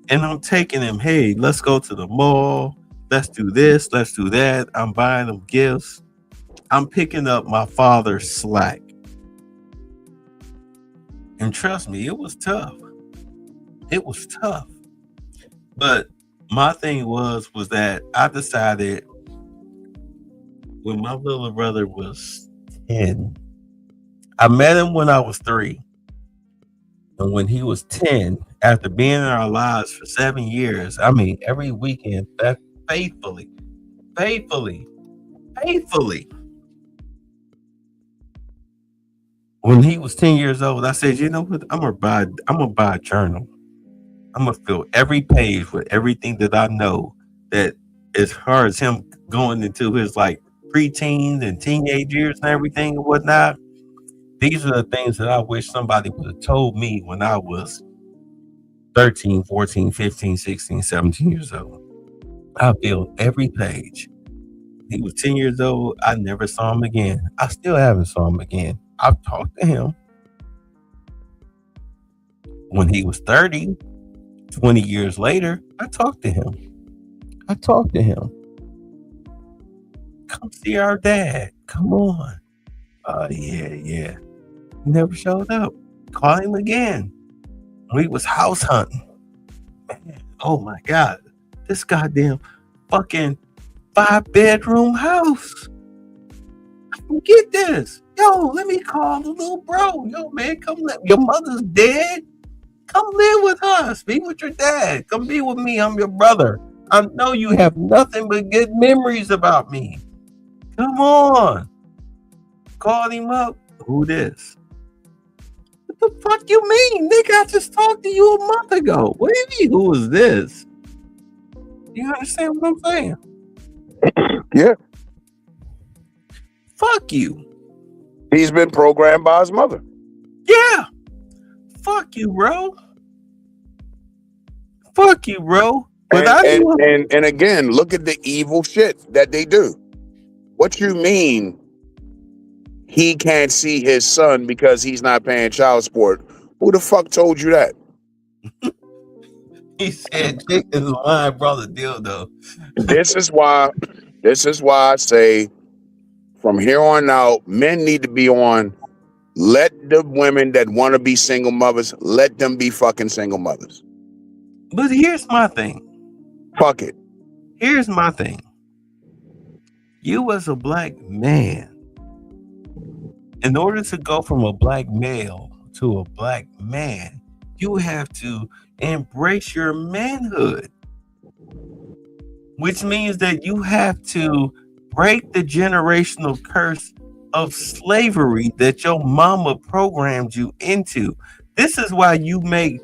And I'm taking him, hey, let's go to the mall. Let's do this. Let's do that. I'm buying them gifts. I'm picking up my father's slack. And trust me, it was tough. It was tough. But my thing was that I decided when my little brother was 10, I met him when I was 3. And when he was 10, after being in our lives for 7 years, I mean, every weekend, faithfully. When he was 10 years old, I said, you know what? I'm gonna buy a journal. I'm gonna fill every page with everything that I know, that as far as him going into his like preteens and teenage years and everything and whatnot. These are the things that I wish somebody would have told me when I was 13, 14, 15, 16, 17 years old. I filled every page. He was 10 years old. I never saw him again. I still haven't saw him again. I've talked to him. When he was 30, 20 years later, I talked to him. Come see our dad. Come on. Yeah. He never showed up. Call him again. We was house hunting. Man, oh my God. This goddamn fucking 5-bedroom house. I don't get this. Yo, let me call the little bro. Yo, man, come live. Your mother's dead. Come live with us. Be with your dad. Come be with me. I'm your brother. I know you have nothing but good memories about me. Come on. Called him up. Who this? What the fuck you mean? Nigga, I just talked to you a month ago. What do you mean, who is this? You understand what I'm saying? Yeah. Fuck you. He's been programmed by his mother. Yeah. Fuck you, bro. But and again, look at the evil shit that they do. What you mean he can't see his son because he's not paying child support? Who the fuck told you that? He said Dick is lying, brother dildo. This is why I say from here on out, men need to be on. Let the women that want to be single mothers, let them be fucking single mothers. But here's my thing. Fuck it. Here's my thing. You as a black man, in order to go from a black male to a black man, you have to embrace your manhood, which means that you have to break the generational curse of slavery that your mama programmed you into. This is why you make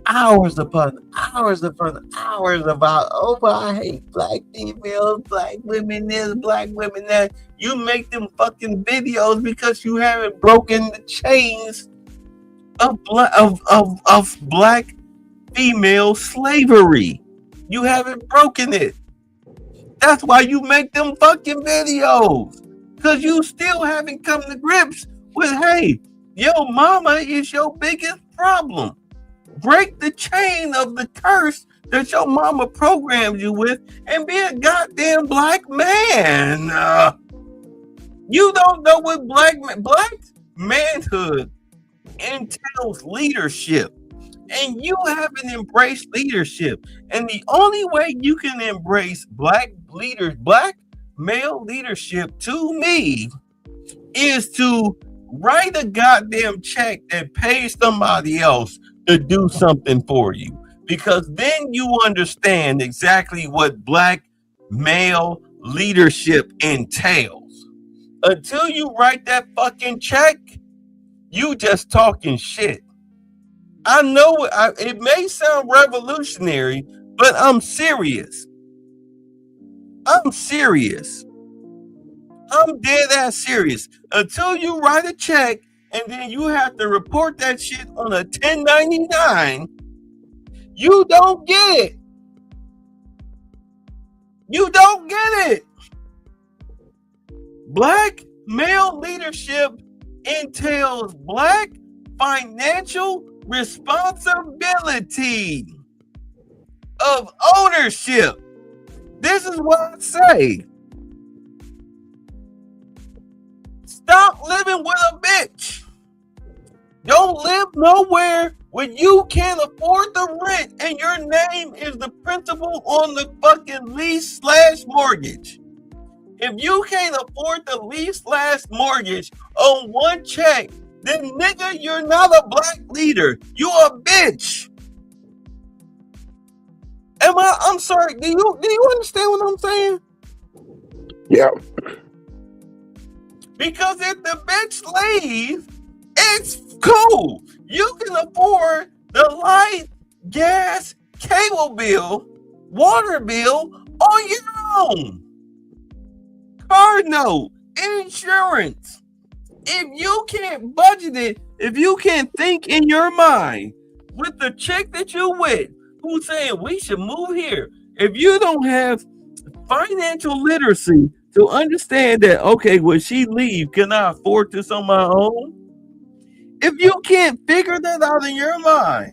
hours upon hours about, oh, I hate black females, black women this, black women that. You make them fucking videos because you haven't broken the chains of black female slavery. You haven't broken it. That's why you make them fucking videos. Because you still haven't come to grips with, hey, your mama is your biggest problem. Break the chain of the curse that your mama programmed you with and be a goddamn black man. You don't know what black manhood entails leadership. And you haven't embraced leadership. And the only way you can embrace black male leadership to me is to write a goddamn check that pays somebody else to do something for you, because then you understand exactly what black male leadership entails. Until you write that fucking check, you just talking shit. I know it may sound revolutionary, but I'm serious. I'm serious. I'm dead ass serious. Until you write a check and then you have to report that shit on a 1099, you don't get it. You don't get it. Black male leadership entails black financial responsibility of ownership. This is what I say. Stop living with a bitch. Don't live nowhere when you can't afford the rent and your name is the principal on the fucking lease/mortgage. If you can't afford the lease/mortgage on one check, then nigga, you're not a black leader. You a bitch. I'm sorry. Do you understand what I'm saying? Yeah. Because if the bitch leaves, it's cool. You can afford the light, gas, cable bill, water bill on your own. Car note, insurance. If you can't budget it, if you can't think in your mind with the chick that you with, who's saying we should move here, if you don't have financial literacy to understand that, okay, when she leave, can I afford this on my own? If you can't figure that out in your mind,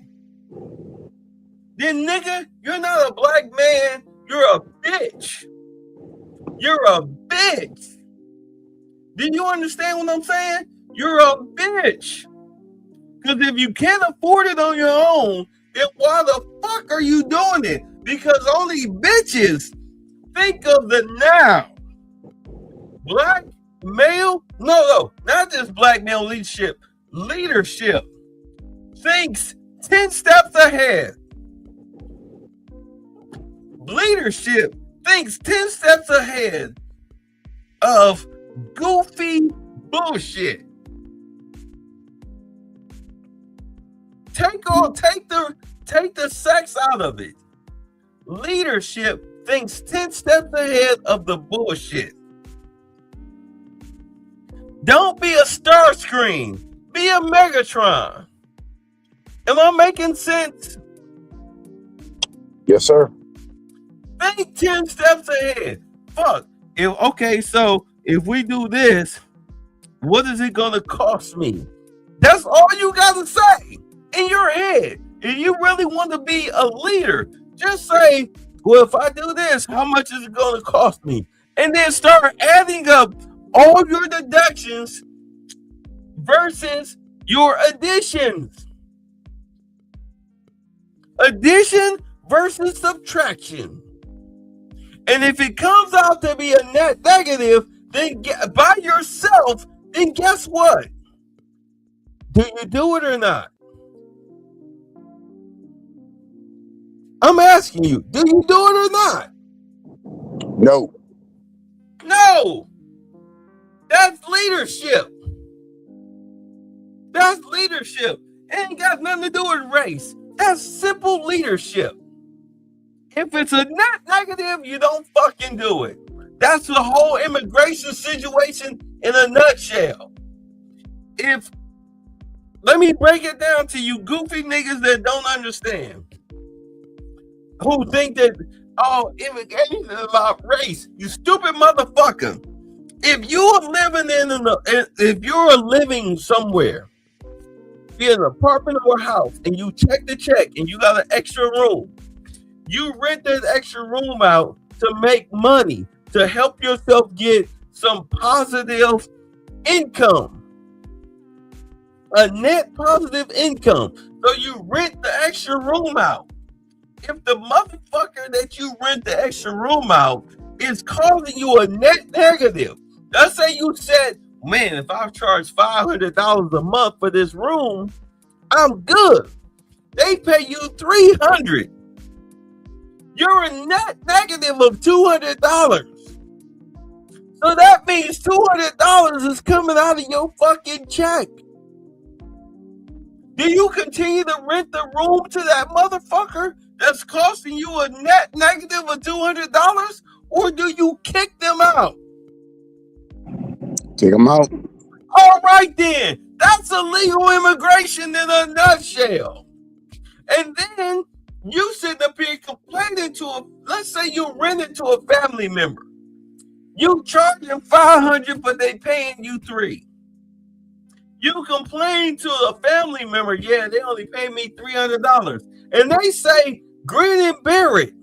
then nigga, you're not a black man, you're a bitch. You're a bitch. Do you understand what I'm saying? You're a bitch. Because if you can't afford it on your own, then why the fuck are you doing it? Because only bitches think of the now. Black male, no, not just black male leadership. Leadership thinks 10 steps ahead. Leadership thinks 10 steps ahead of goofy bullshit. Take the sex out of it. Leadership thinks 10 steps ahead of the bullshit. Don't be a Starscream. Be a Megatron. Am I making sense? Yes, sir. Think 10 steps ahead. Fuck. So if we do this, what is it gonna cost me? That's all you gotta say in your head. If you really want to be a leader, just say, well, if I do this, how much is it gonna cost me? And then start adding up all your deductions versus your additions. Addition versus subtraction. And if it comes out to be a net negative, then by yourself, then guess what? Do you do it or not? I'm asking you, do you do it or not? No. No. That's leadership. That's leadership. It ain't got nothing to do with race. That's simple leadership. If it's a net negative, you don't fucking do it. That's the whole immigration situation in a nutshell. Let me break it down to you goofy niggas that don't understand. Who think that, immigration is about race. You stupid motherfucker. If you're living somewhere, be an apartment or a house, and you check the check and you got an extra room, you rent that extra room out to make money, to help yourself get some positive income, a net positive income. So you rent the extra room out. If the motherfucker that you rent the extra room out is causing you a net negative, let's say you said, man, if I charge $500 a month for this room, I'm good. They pay you $300. You're a net negative of $200. So that means $200 is coming out of your fucking check. Do you continue to rent the room to that motherfucker that's costing you a net negative of $200, or do you kick them out? Take them out. All right then, that's illegal immigration in a nutshell. And then you sit up here complaining to let's say you rent it to a family member. You charge them $500, but they paying you $300. You complain to a family member, yeah, they only pay me $300. And they say, grin and bear it.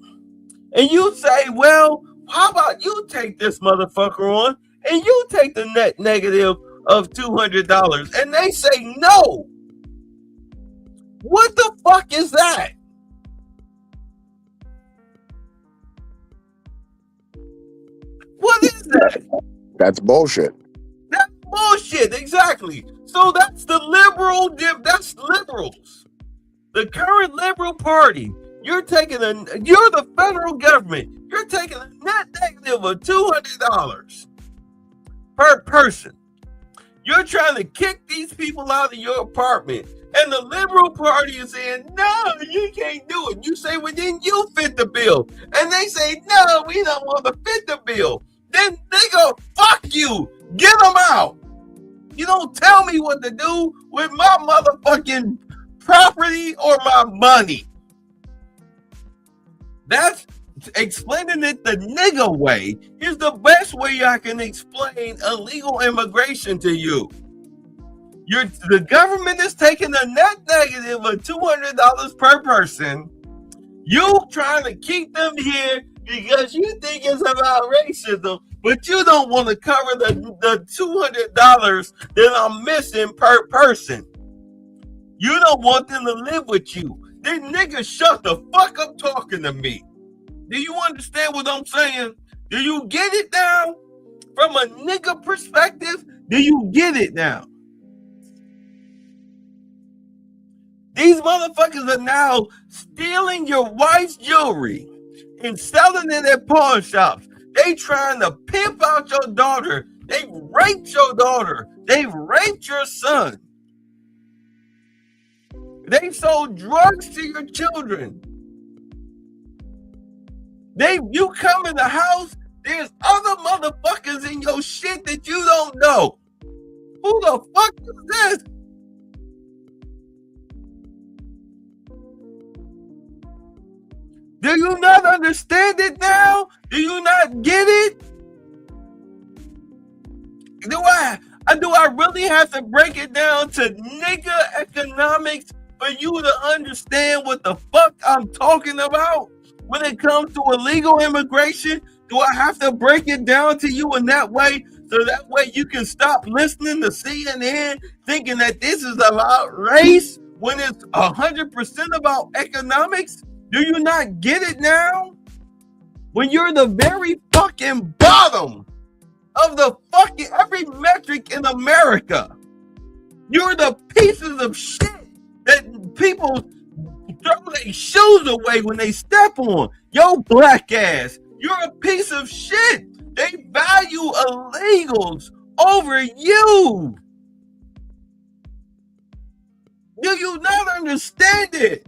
And you say, well, how about you take this motherfucker on and you take the net negative of $200? And they say, no. What the fuck is that? What is that? That's bullshit. That's bullshit, exactly. So that's the that's liberals. The current Liberal Party. You're the federal government. You're taking a net negative of $200 per person. You're trying to kick these people out of your apartment. And the Liberal Party is saying, no, you can't do it. You say, well, then you fit the bill. And they say, no, we don't want to fit the bill. Then they go, fuck you. Get them out. You don't tell me what to do with my motherfucking property or my money. That's explaining it the nigga way. Here's the best way I can explain illegal immigration to you. The government is taking a net negative of $200 per person. You trying to keep them here because you think it's about racism, but you don't want to cover the $200 that I'm missing per person. You don't want them to live with you. These niggas shut the fuck up talking to me. Do you understand what I'm saying? Do you get it now? From a nigga perspective, do you get it now? These motherfuckers are now stealing your wife's jewelry and selling it at pawn shops. They trying to pimp out your daughter. They raped your daughter. They raped your son. They sold drugs to your children. You come in the house, there's other motherfuckers in your shit that you don't know. Who the fuck is this? Do you not understand it now? Do you not get it? Do I really have to break it down to nigga economics for you to understand what the fuck I'm talking about? When it comes to illegal immigration, do I have to break it down to you in that way so that way you can stop listening to CNN thinking that this is about race when it's 100% about economics? Do you not get it now? When you're the very fucking bottom of the fucking every metric in America. You're the pieces of shit that people throw their shoes away when they step on. Yo, black ass, you're a piece of shit. They value illegals over you. Do you not understand it?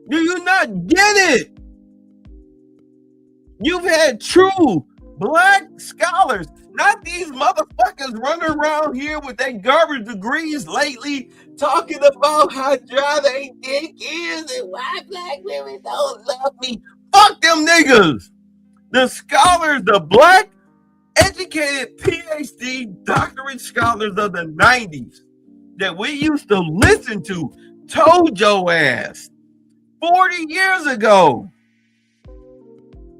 Do you not get it? You've had true black scholars, not these motherfuckers running around here with their garbage degrees lately talking about how dry they dick is and why black women don't love me. Fuck them niggas. The scholars, the black educated PhD doctorate scholars of the 90s that we used to listen to told your ass 40 years ago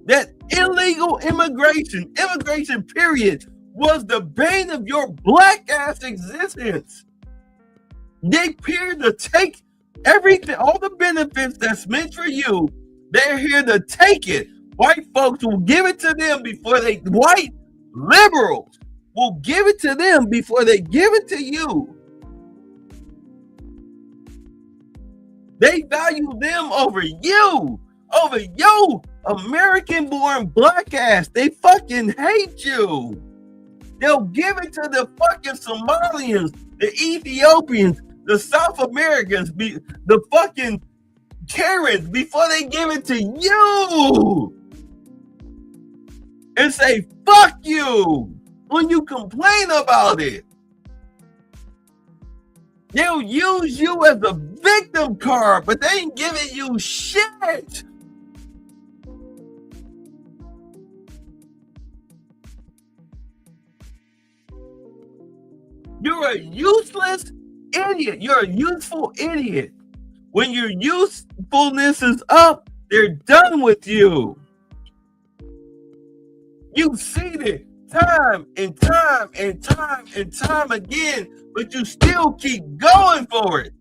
that illegal immigration period, was the bane of your black ass existence. They appear to take everything, all the benefits that's meant for you. They're here to take it. White folks will give it to them white liberals will give it to them before they give it to you. They value them over you, over your American-born black ass. They fucking hate you. They'll give it to the fucking Somalians, the Ethiopians, the South Americans, the fucking Karens, before they give it to you and say, fuck you, when you complain about it. They'll use you as a victim card, but they ain't giving you shit. You're a useless idiot. You're a useful idiot. When your usefulness is up, they're done with you. You've seen it time and time and time and time again, but you still keep going for it.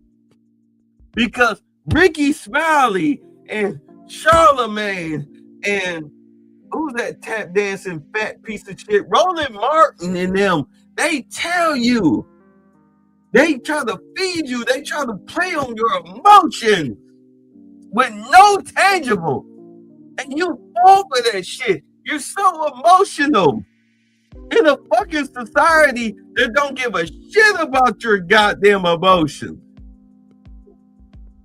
Because Ricky Smiley and Charlemagne and who's that tap dancing fat piece of shit, Roland Martin and them, they tell you, they try to feed you, they try to play on your emotions with no tangible. And you fall for that shit. You're so emotional. In a fucking society that don't give a shit about your goddamn emotions.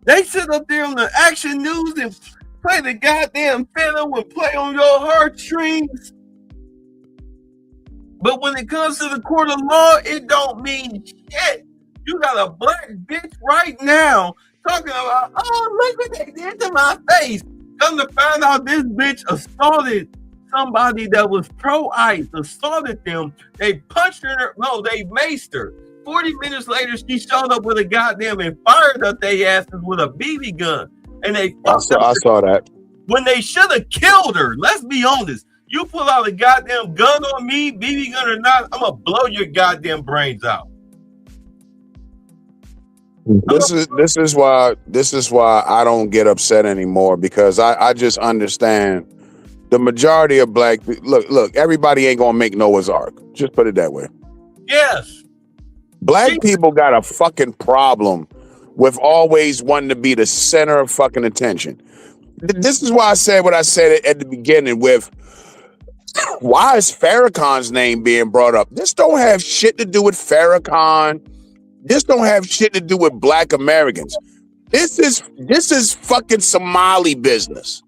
They sit up there on the Action News and play the goddamn fiddle and play on your heartstrings. But when it comes to the court of law, it don't mean shit. You got a black bitch right now talking about, oh, look what they did to my face. Come to find out this bitch assaulted somebody that was pro-ICE, assaulted them. They punched her. No, they maced her. 40 minutes later, she showed up with a goddamn and fired up their asses with a BB gun. And they I saw that. When they should have killed her. Let's be honest. You pull out a goddamn gun on me, BB gun or not, I'm gonna blow your goddamn brains out. This is why I don't get upset anymore, because I just understand the majority of black people. Look, everybody ain't gonna make Noah's Ark. Just put it that way. Yes. Black people got a fucking problem with always wanting to be the center of fucking attention. This is why I said what I said at the beginning with, why is Farrakhan's name being brought up? This don't have shit to do with Farrakhan. This don't have shit to do with black Americans. This is fucking Somali business.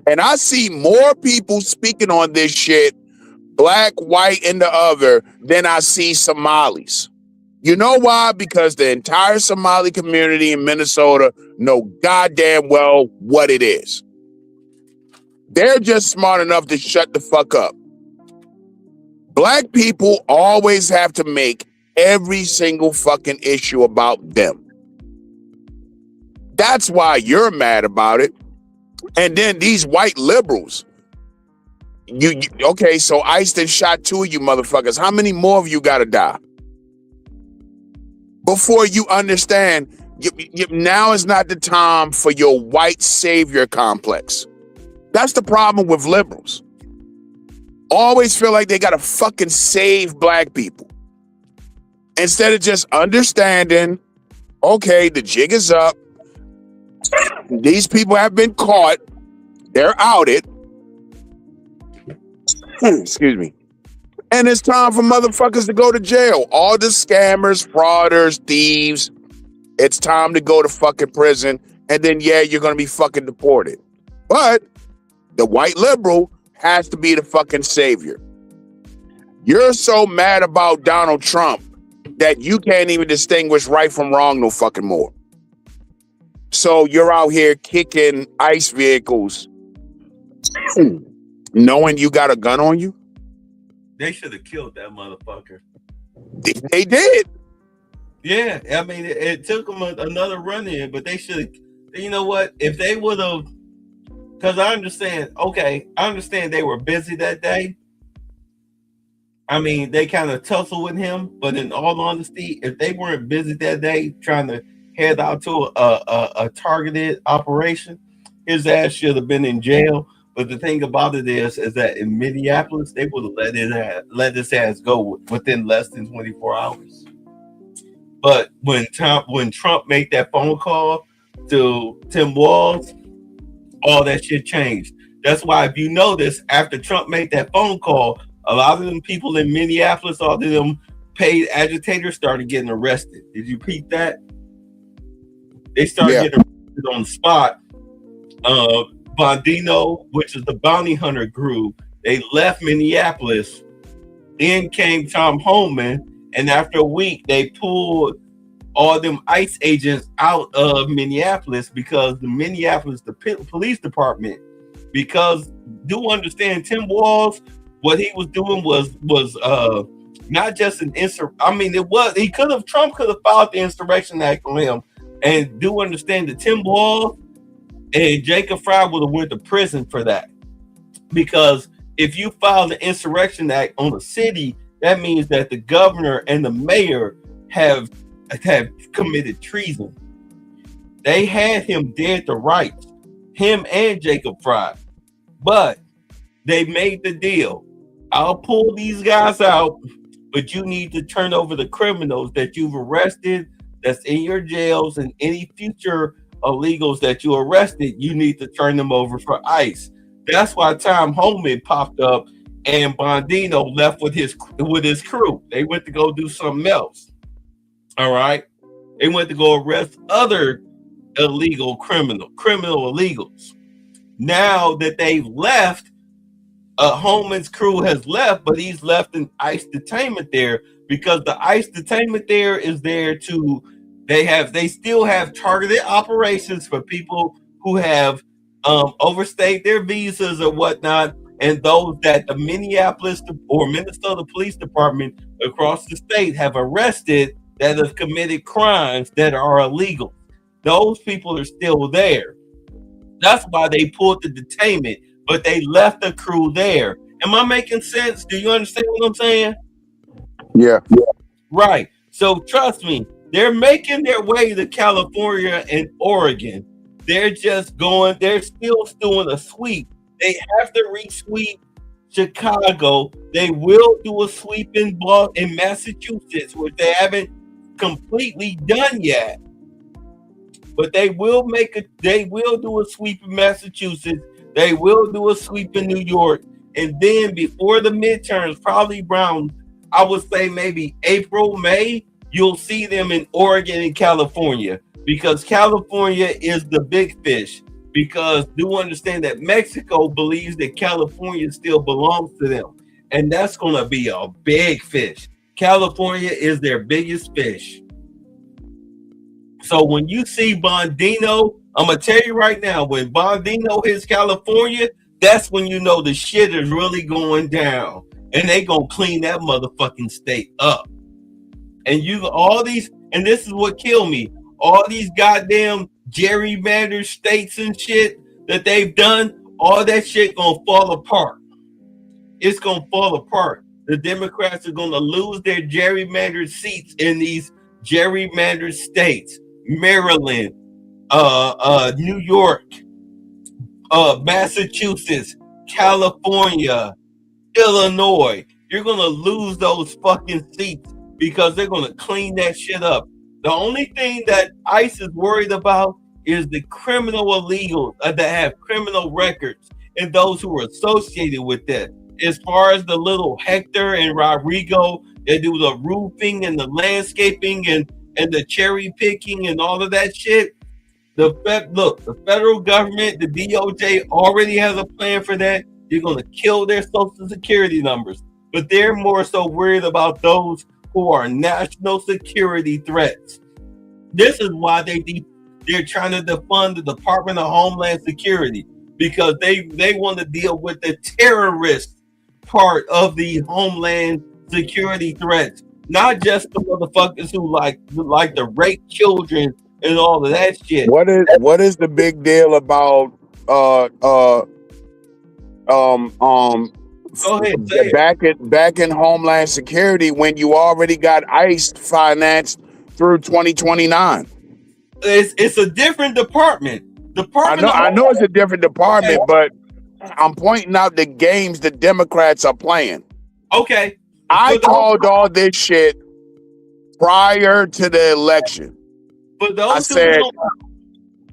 And I see more people speaking on this shit, black, white, and the other, than I see Somalis. You know why? Because the entire Somali community in Minnesota know goddamn well what it is. They're just smart enough to shut the fuck up. Black people always have to make every single fucking issue about them. That's why you're mad about it. And then these white liberals, okay, so ICE done shot 2 of you motherfuckers. How many more of you gotta die before you understand now is not the time for your white savior complex? That's the problem with liberals. Always feel like they gotta fucking save black people instead of just understanding, okay, the jig is up. These people have been caught. They're outed. Excuse me. And it's time for motherfuckers to go to jail. All the scammers, frauders, thieves. It's time to go to fucking prison. And then, yeah, you're going to be fucking deported. But the white liberal has to be the fucking savior. You're so mad about Donald Trump that you can't even distinguish right from wrong no fucking more. So you're out here kicking ICE vehicles knowing you got a gun on you? They should have killed that motherfucker. They did. Yeah, I mean, it took them another run in, but they should have. You know what? If they would have, because I understand they were busy that day. I mean, they kind of tussled with him, but in all honesty, if they weren't busy that day trying to head out to a targeted operation, his ass should have been in jail. But the thing about it is that in Minneapolis, they would have let his ass go within less than 24 hours. But when Trump made that phone call to Tim Walz, all that shit changed. That's why, if you notice, after Trump made that phone call, a lot of them people in Minneapolis, all of them paid agitators started getting arrested. Did you read that? They started getting arrested on the spot. Bondino, which is the bounty hunter group, they left Minneapolis. Then came Tom Homan, and after a week, they pulled all them ICE agents out of Minneapolis because the Minneapolis police department, because do understand Tim Walz, what he was doing was not just an Trump could have filed the Insurrection Act on him, and do understand that Tim Walz and Jacob Frey would have went to prison for that, because if you file the Insurrection Act on a city, that means that the governor and the mayor have committed treason. They had him dead to rights, him and Jacob Frey, but they made the deal. I'll pull these guys out, but you need to turn over the criminals that you've arrested, that's in your jails, and any future illegals that you arrested, you need to turn them over for ICE. That's why Tom Homan popped up and Bondino left with his crew. They went to go do something else. All right. They went to go arrest other illegal criminal illegals. Now that they've left, Homan's crew has left, but he's left an ICE detainment there, because the ICE detainment there is there to, they still have targeted operations for people who have overstayed their visas or whatnot, and those that the Minneapolis or Minnesota Police Department across the state have arrested that have committed crimes that are illegal. Those people are still there. That's why they pulled the detainment, but they left the crew there. Am I making sense? Do you understand what I'm saying? Yeah. Right. So trust me, they're making their way to California and Oregon. They're still doing a sweep. They have to re-sweep Chicago. They will do a sweep in Massachusetts, which they haven't completely done yet. But they will do a sweep in Massachusetts. They will do a sweep in New York. And then before the midterms, probably around, I would say maybe April, May, you'll see them in Oregon and California, because California is the big fish. Because do understand that Mexico believes that California still belongs to them. And that's going to be a big fish. California is their biggest fish. So when you see Bondino, I'm going to tell you right now, when Bondino hits California, that's when you know the shit is really going down. And they going to clean that motherfucking state up. And and this is what killed me. All these goddamn gerrymandered states and shit that they've done, all that shit gonna fall apart. It's gonna fall apart. The Democrats are gonna lose their gerrymandered seats in these gerrymandered states. Maryland, New York, Massachusetts, California, Illinois. You're gonna lose those fucking seats because they're gonna clean that shit up. The only thing that ICE is worried about is the criminal illegals that have criminal records and those who are associated with that. As far as the little Hector and Rodrigo that do the roofing and the landscaping and the cherry picking and all of that shit, the federal government, the DOJ already has a plan for that. You're going to kill their social security numbers, but they're more so worried about those who are national security threats. This is why they're trying to defund the Department of Homeland Security, because they want to deal with the terrorist part of the Homeland Security threats, not just the motherfuckers who like to rape children and all of that shit. What is the big deal about Go ahead, back in Homeland Security when you already got ICE financed through 2029? It's a different department. I know it's a different department, but I'm pointing out the games the Democrats are playing. Okay. I called all this shit prior to the election. For those I said,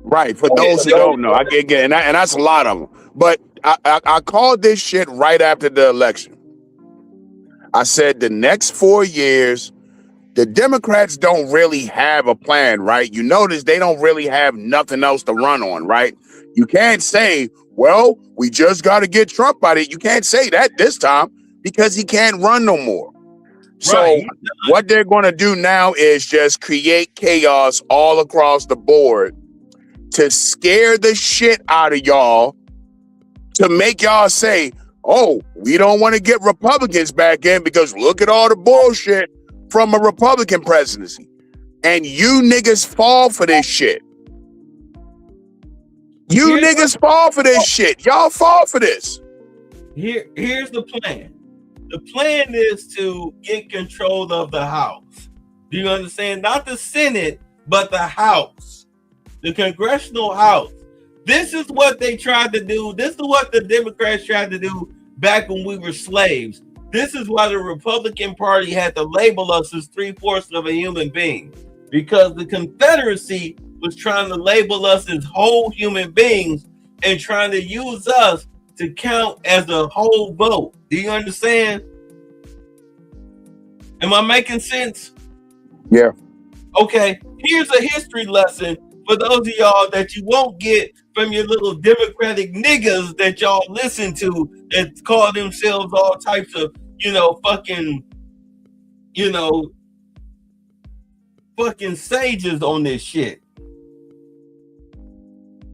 right, for those who don't know, I get and that's a lot of them. But I called this shit right after the election. I said the next 4 years the Democrats don't really have a plan, right? You notice they don't really have nothing else to run on, right? You can't say, well, we just got to get Trump out of it. You can't say that this time because he can't run no more. So what they're going to do now is just create chaos all across the board to scare the shit out of y'all, to make y'all say, oh, we don't want to get Republicans back in because look at all the bullshit from a Republican presidency. And you niggas fall for this shit. You niggas fall for this shit. Y'all fall for this. Here's the plan. The plan is to get control of the House. Do you understand? Not the Senate, but the House. The Congressional House. This is what they tried to do. This is what the Democrats tried to do back when we were slaves. This is why the Republican Party had to label us as 3/4 of a human being. Because the Confederacy was trying to label us as whole human beings and trying to use us to count as a whole vote. Do you understand? Am I making sense? Yeah. Okay, here's a history lesson for those of y'all that you won't get from your little Democratic niggas that y'all listen to that call themselves all types of, fucking sages on this shit.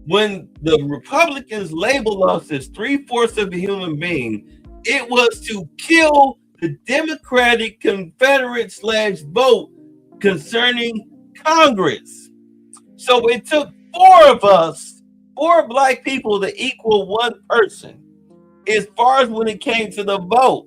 When the Republicans label us as 3/4 of a human being, it was to kill the Democratic Confederate / vote concerning Congress. So it took 4 of us, 4 black people to equal 1 person as far as when it came to the vote.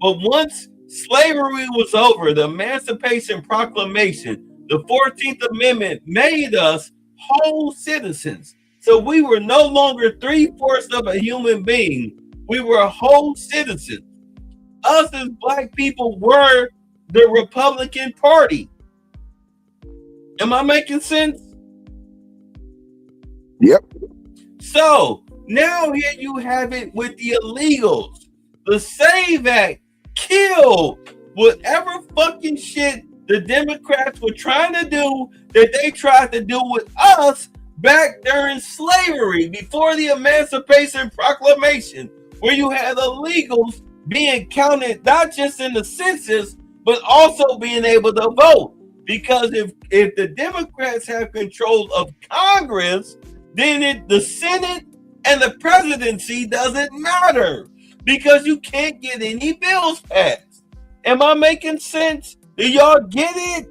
But once slavery was over, the Emancipation Proclamation, the 14th Amendment made us whole citizens. So we were no longer 3/4 of a human being. We were whole citizens. Us as black people were the Republican Party. Am I making sense? Yep. So now here you have it with the illegals. The SAVE Act killed whatever fucking shit the Democrats were trying to do that they tried to do with us back during slavery, before the Emancipation Proclamation, where you had illegals being counted not just in the census, but also being able to vote. Because if the Democrats have control of Congress, then the Senate and the presidency doesn't matter, because you can't get any bills passed. Am I making sense? Do y'all get it?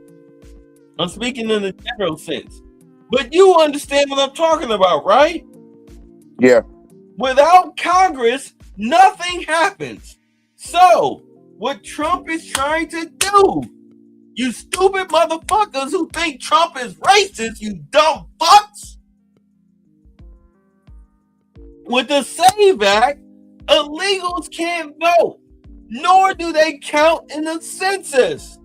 I'm speaking in a general sense. But you understand what I'm talking about, right? Yeah. Without Congress, nothing happens. So, what Trump is trying to do, you stupid motherfuckers who think Trump is racist, you dumb fucks. With the SAVE Act, illegals can't vote, nor do they count in the census.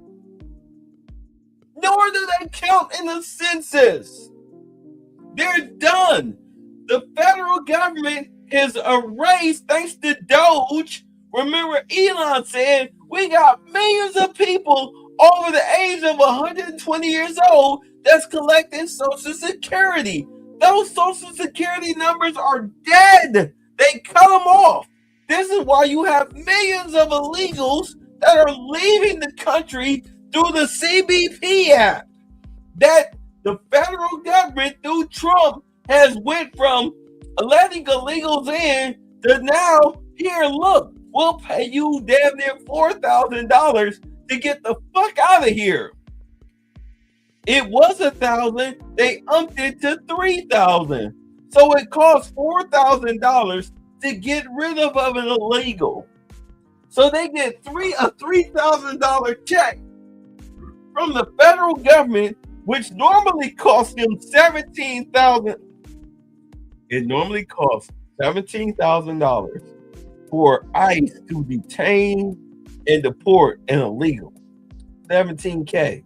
Nor do they count in the census. They're done. The federal government is erased thanks to Doge. Remember, Elon said we got millions of people over the age of 120 years old that's collecting Social Security. Those Social Security numbers are dead. They cut them off. This is why you have millions of illegals that are leaving the country through the CBP Act. That the federal government, through Trump, has went from letting illegals in to now, here, look, we'll pay you damn near $4,000 to get the fuck out of here. It was $1,000, they upped it to $3,000. So it costs $4,000 to get rid of an illegal. So they get a $3,000 check from the federal government, which normally costs them $17,000. It normally costs $17,000 for ICE to detain and deport an illegal. $17K.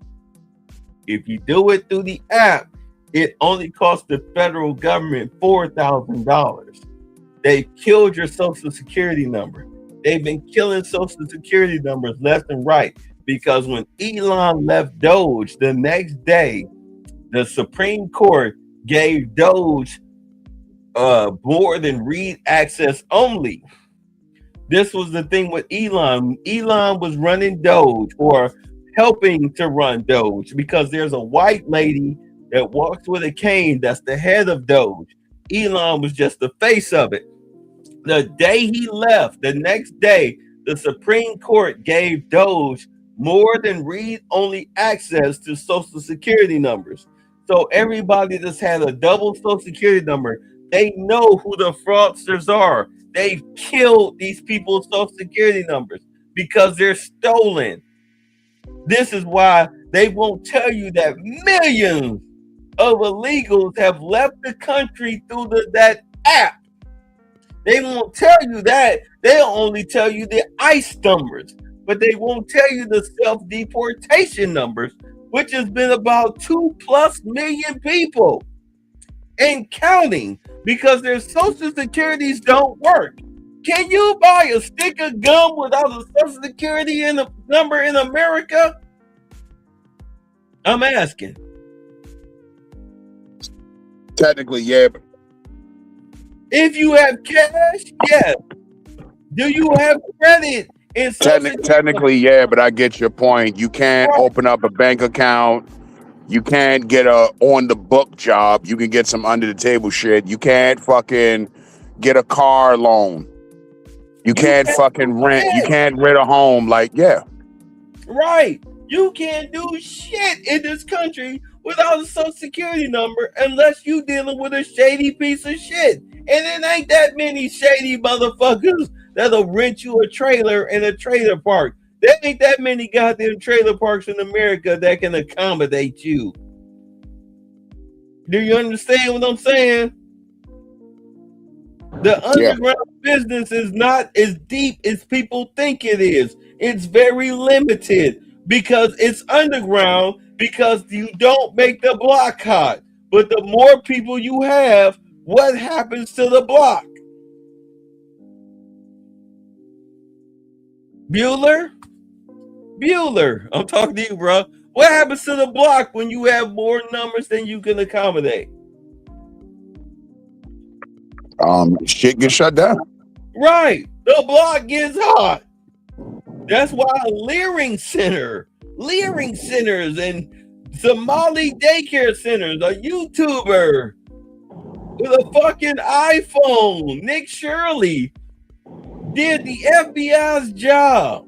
If you do it through the app, it only costs the federal government $4,000. They've killed your Social Security number. They've been killing Social Security numbers left and right. because when Elon left Doge, the next day, the Supreme Court gave Doge more than read access only. This was the thing with Elon. Elon was running Doge or helping to run Doge because there's a white lady that walks with a cane that's the head of Doge. Elon was just the face of it. The day he left, the next day, the Supreme Court gave Doge more than read-only access to Social Security numbers. So everybody that's had a double Social Security number, they know who the fraudsters are. They've killed these people's Social Security numbers because they're stolen. This is why they won't tell you that millions of illegals have left the country through that app. They won't tell you that. They'll only tell you the ICE numbers, but they won't tell you the self-deportation numbers, which has been about 2+ million people and counting because their Social Securities don't work. Can you buy a stick of gum without a Social Security number in America? I'm asking. Technically, yeah. If you have cash, yes. Do you have credit? Technically, yeah, but I get your point. You can't open up a bank account. You can't get a on-the-book job. You can get some under-the-table shit. You can't fucking get a car loan. You can't fucking rent. You can't rent a home. Like, yeah. Right. You can't do shit in this country without a Social Security number unless you dealing with a shady piece of shit. And it ain't that many shady motherfuckers that'll rent you a trailer in a trailer park. There ain't that many goddamn trailer parks in America that can accommodate you. Do you understand what I'm saying? The underground business is not as deep as people think it is. It's very limited because it's underground because you don't make the block hot. But the more people you have, what happens to the block? Bueller, I'm talking to you, bro. What happens to the block when you have more numbers than you can accommodate? Shit gets shut down. Right. The block gets hot. That's why Leering centers and Somali daycare centers, a YouTuber with a fucking iPhone, Nick Shirley, did the FBI's job.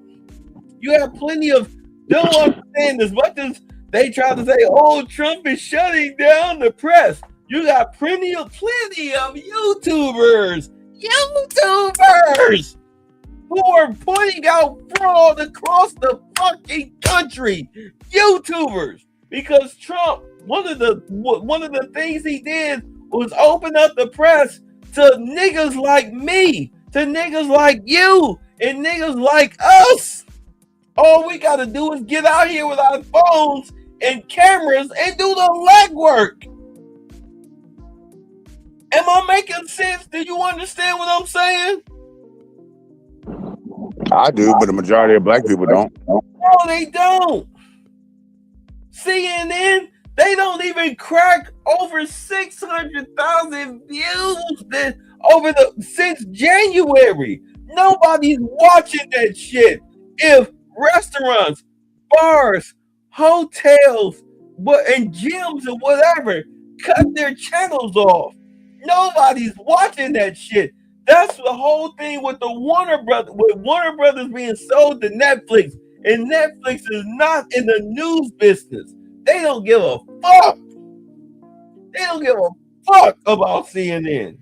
You have plenty of, don't understand as much as they try to say, oh, Trump is shutting down the press. You got plenty of YouTubers who are pointing out fraud across the fucking country. YouTubers, because Trump, one of the things he did was open up the press to niggas like me, to niggas like you, and niggas like us. All we gotta do is get out here with our phones and cameras and do the legwork. Am I making sense? Do you understand what I'm saying? I do, but the majority of black people don't. No, they don't. CNN, they don't even crack over 600,000 views since January. Nobody's watching that shit. If restaurants, bars, hotels, and gyms and whatever cut their channels off, nobody's watching that shit. That's the whole thing with Warner Brothers being sold to Netflix, and Netflix is not in the news business. They don't give a fuck. They don't give a fuck about CNN.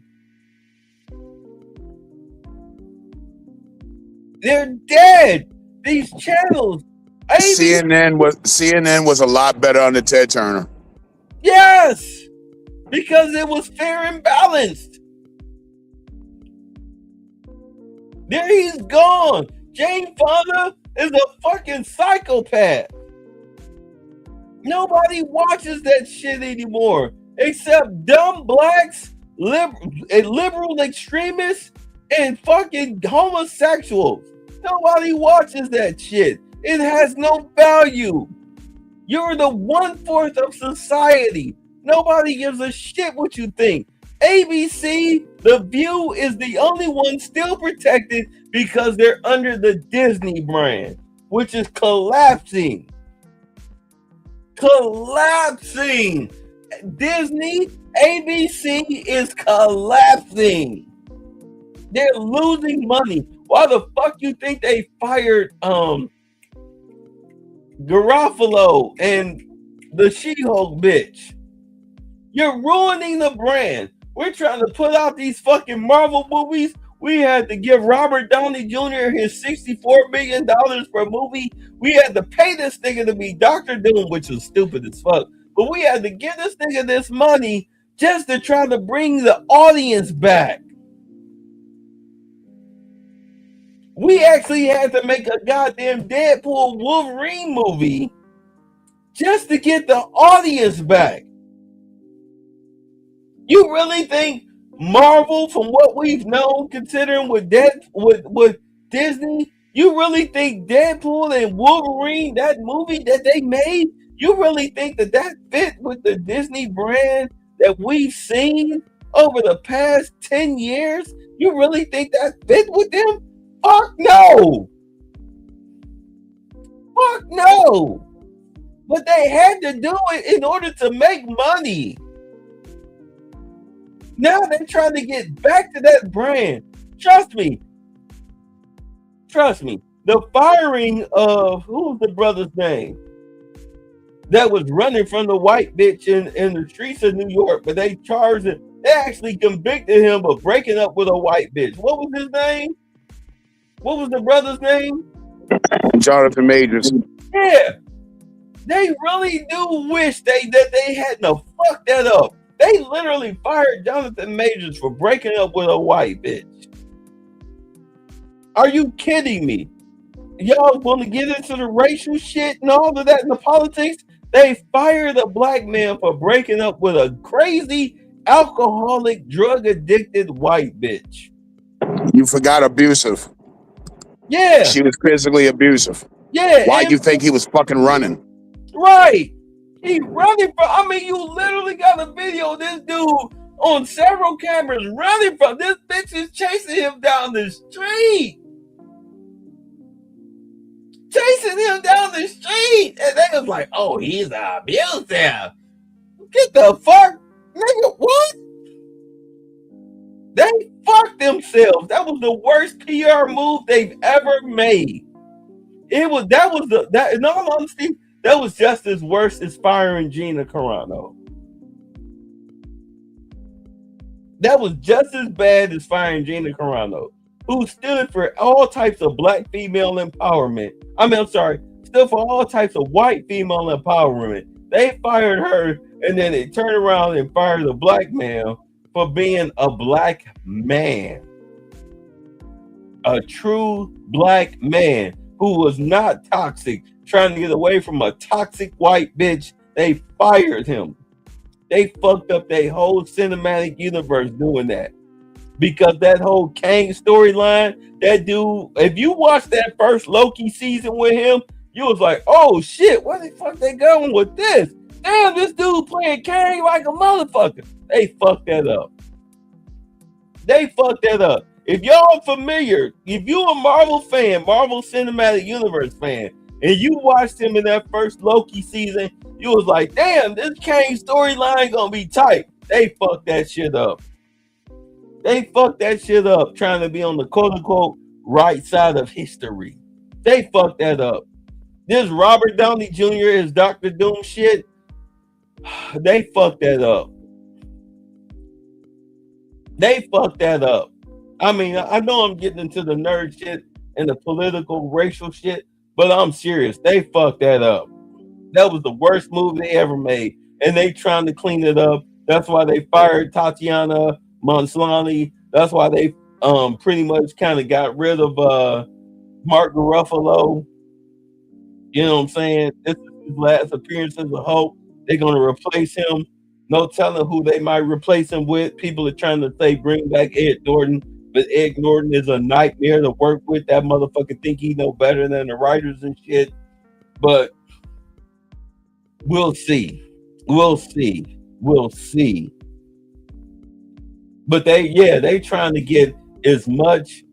They're dead. These channels. CNN was a lot better under Ted Turner. Yes, because it was fair and balanced. There he's gone. Jane Fonda is a fucking psychopath. Nobody watches that shit anymore except dumb blacks, liberal extremists, and fucking homosexuals. Nobody watches that shit. It has no value. You're the 1/4 of society. Nobody gives a shit what you think. ABC, The View is the only one still protected because they're under the Disney brand, which is collapsing. Collapsing. Disney, ABC is collapsing. They're losing money. Why the fuck you think they fired Garofalo and the She-Hulk bitch? You're ruining the brand. We're trying to put out these fucking Marvel movies. We had to give Robert Downey Jr. his $64 million per movie. We had to pay this nigga to be Dr. Doom, which was stupid as fuck. But we had to give this nigga this money just to try to bring the audience back. We actually had to make a goddamn Deadpool Wolverine movie just to get the audience back. You really think Marvel, from what we've known, considering with Disney, you really think Deadpool and Wolverine, that movie that they made, you really think that fit with the Disney brand that we've seen over the past 10 years? You really think that fit with them? Fuck no! Fuck no! But they had to do it in order to make money. Now they're trying to get back to that brand. Trust me. The firing of, who was the brother's name that was running from the white bitch in the streets of New York, but they charged him. They actually convicted him of breaking up with a white bitch. What was his name? What was the brother's name? Jonathan Majors. Yeah. They really do wish that they hadn't fucked that up. They literally fired Jonathan Majors for breaking up with a white bitch. Are you kidding me? Y'all want to get into the racial shit and all of that in the politics? They fired a black man for breaking up with a crazy, alcoholic, drug-addicted white bitch. You forgot abusive. Yeah. She was physically abusive. Yeah. Why you think he was fucking running? Right. He running from, I mean, you literally got a video of this dude on several cameras running from, this bitch is chasing him down the street. Chasing him down the street. And they was like, oh, he's abusive. Get the fuck, nigga, what? They fucked themselves. That was the worst PR move they've ever made. In all honesty, that was just as worse as firing Gina Carano. That was just as bad as firing Gina Carano, who stood for all types of black female empowerment. Stood for all types of white female empowerment. They fired her, and then they turned around and fired a black man for being a black man. A true black man who was not toxic, trying to get away from a toxic white bitch. They fired him. They fucked up their whole cinematic universe doing that. Because that whole Kang storyline, that dude, if you watch that first Loki season with him, you was like, oh shit, where the fuck they going with this? Damn, this dude playing Kang like a motherfucker. They fucked that up. If y'all familiar, if you a Marvel fan, Marvel Cinematic Universe fan, and you watched him in that first Loki season, you was like, damn, this Kang storyline gonna be tight. They fucked that shit up. Trying to be on the quote-unquote right side of history. They fucked that up. This Robert Downey Jr. is Dr. Doom shit. They fucked that up. I mean, I know I'm getting into the nerd shit and the political, racial shit, but I'm serious. They fucked that up. That was the worst move they ever made, and they trying to clean it up. That's why they fired Tatiana Maslany. That's why they pretty much kind of got rid of Mark Ruffalo. You know what I'm saying? This is his last appearance as a Hulk. They're going to replace him. No telling who they might replace him with. People are trying to say bring back Ed Norton. But Ed Norton is a nightmare to work with. That motherfucker think he know better than the writers and shit. But we'll see. We'll see. We'll see. But they trying to get as much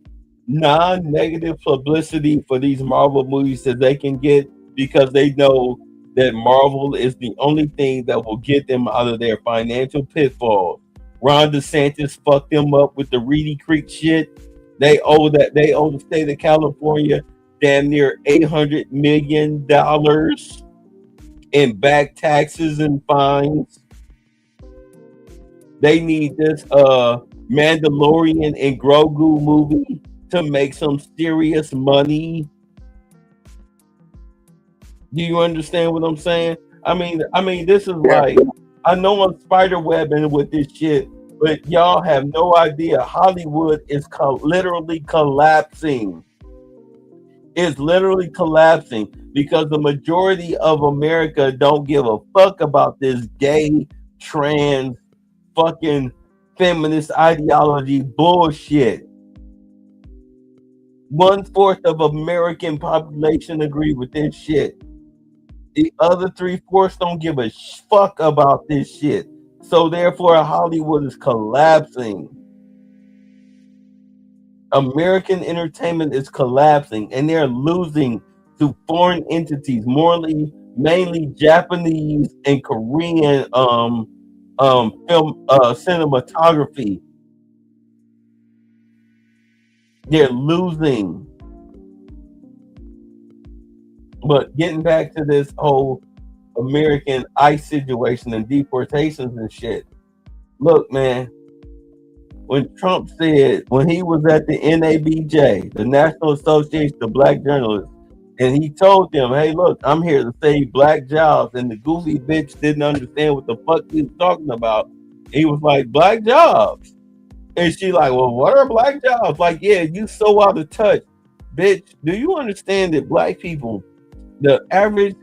non-negative publicity for these Marvel movies as they can get, because they know that Marvel is the only thing that will get them out of their financial pitfalls. Ron DeSantis fucked them up with the Reedy Creek shit. They owe the state of California damn near $800 million in back taxes and fines. They need this Mandalorian and Grogu movie to make some serious money. Do you understand what I'm saying? I mean, this is like, I know I'm spiderwebbing with this shit, but y'all have no idea. Hollywood is literally collapsing. It's literally collapsing because the majority of America don't give a fuck about this gay, trans, fucking feminist ideology bullshit. 1/4 of American population agree with this shit. The other 3/4 don't give a fuck about this shit. So therefore, Hollywood is collapsing. American entertainment is collapsing, and they're losing to foreign entities, mainly Japanese and Korean film cinematography. They're losing. But getting back to this whole American ICE situation and deportations and shit. Look, man, when Trump said, when he was at the NABJ, the National Association of Black Journalists, and he told them, hey, look, I'm here to save black jobs. And the goofy bitch didn't understand what the fuck he was talking about. He was like, black jobs. And she like, well, what are black jobs? Like, yeah, you so out of touch. Bitch, do you understand that black people, the average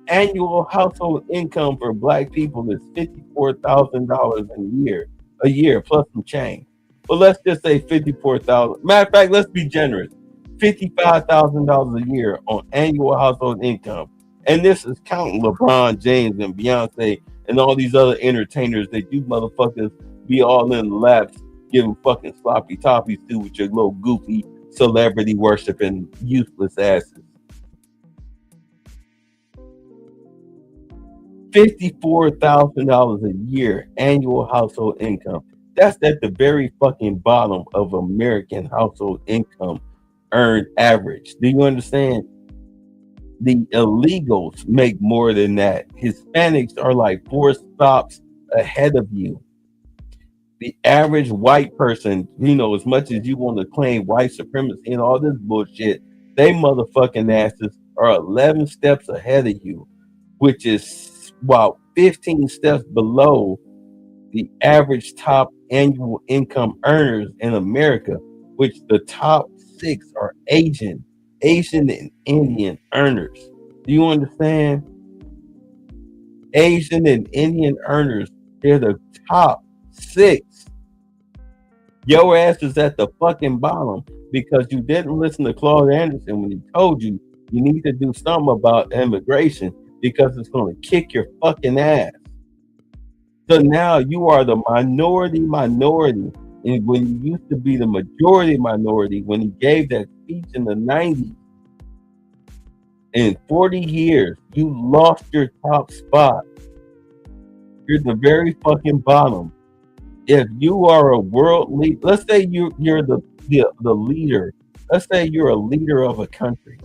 annual household income for black people is $54,000 a year plus some change. But let's just say $54,000. Matter of fact, let's be generous. $55,000 a year on annual household income. And this is counting LeBron James and Beyonce and all these other entertainers that you motherfuckers be all in the laps giving fucking sloppy topies to with your little goofy celebrity worshiping useless asses. $54,000 a year annual household income. That's at the very fucking bottom of American household income earned average. Do you understand? The illegals make more than that. Hispanics are like 4 stops ahead of you. The average white person, you know, as much as you want to claim white supremacy and all this bullshit, they motherfucking asses are 11 steps ahead of you, which is about 15 steps below the average top annual income earners in America, which the top 6 are Asian and Indian earners. Do you understand? Asian and Indian earners, they're the top 6. Your ass is at the fucking bottom because you didn't listen to Claude Anderson when he told you you need to do something about immigration because it's going to kick your fucking ass. So now you are the minority, and when you used to be the majority minority, when he gave that speech in the 90s, in 40 years, you lost your top spot. You're the very fucking bottom. If you are a world leader, let's say you're the leader. Let's say you're a leader of a country.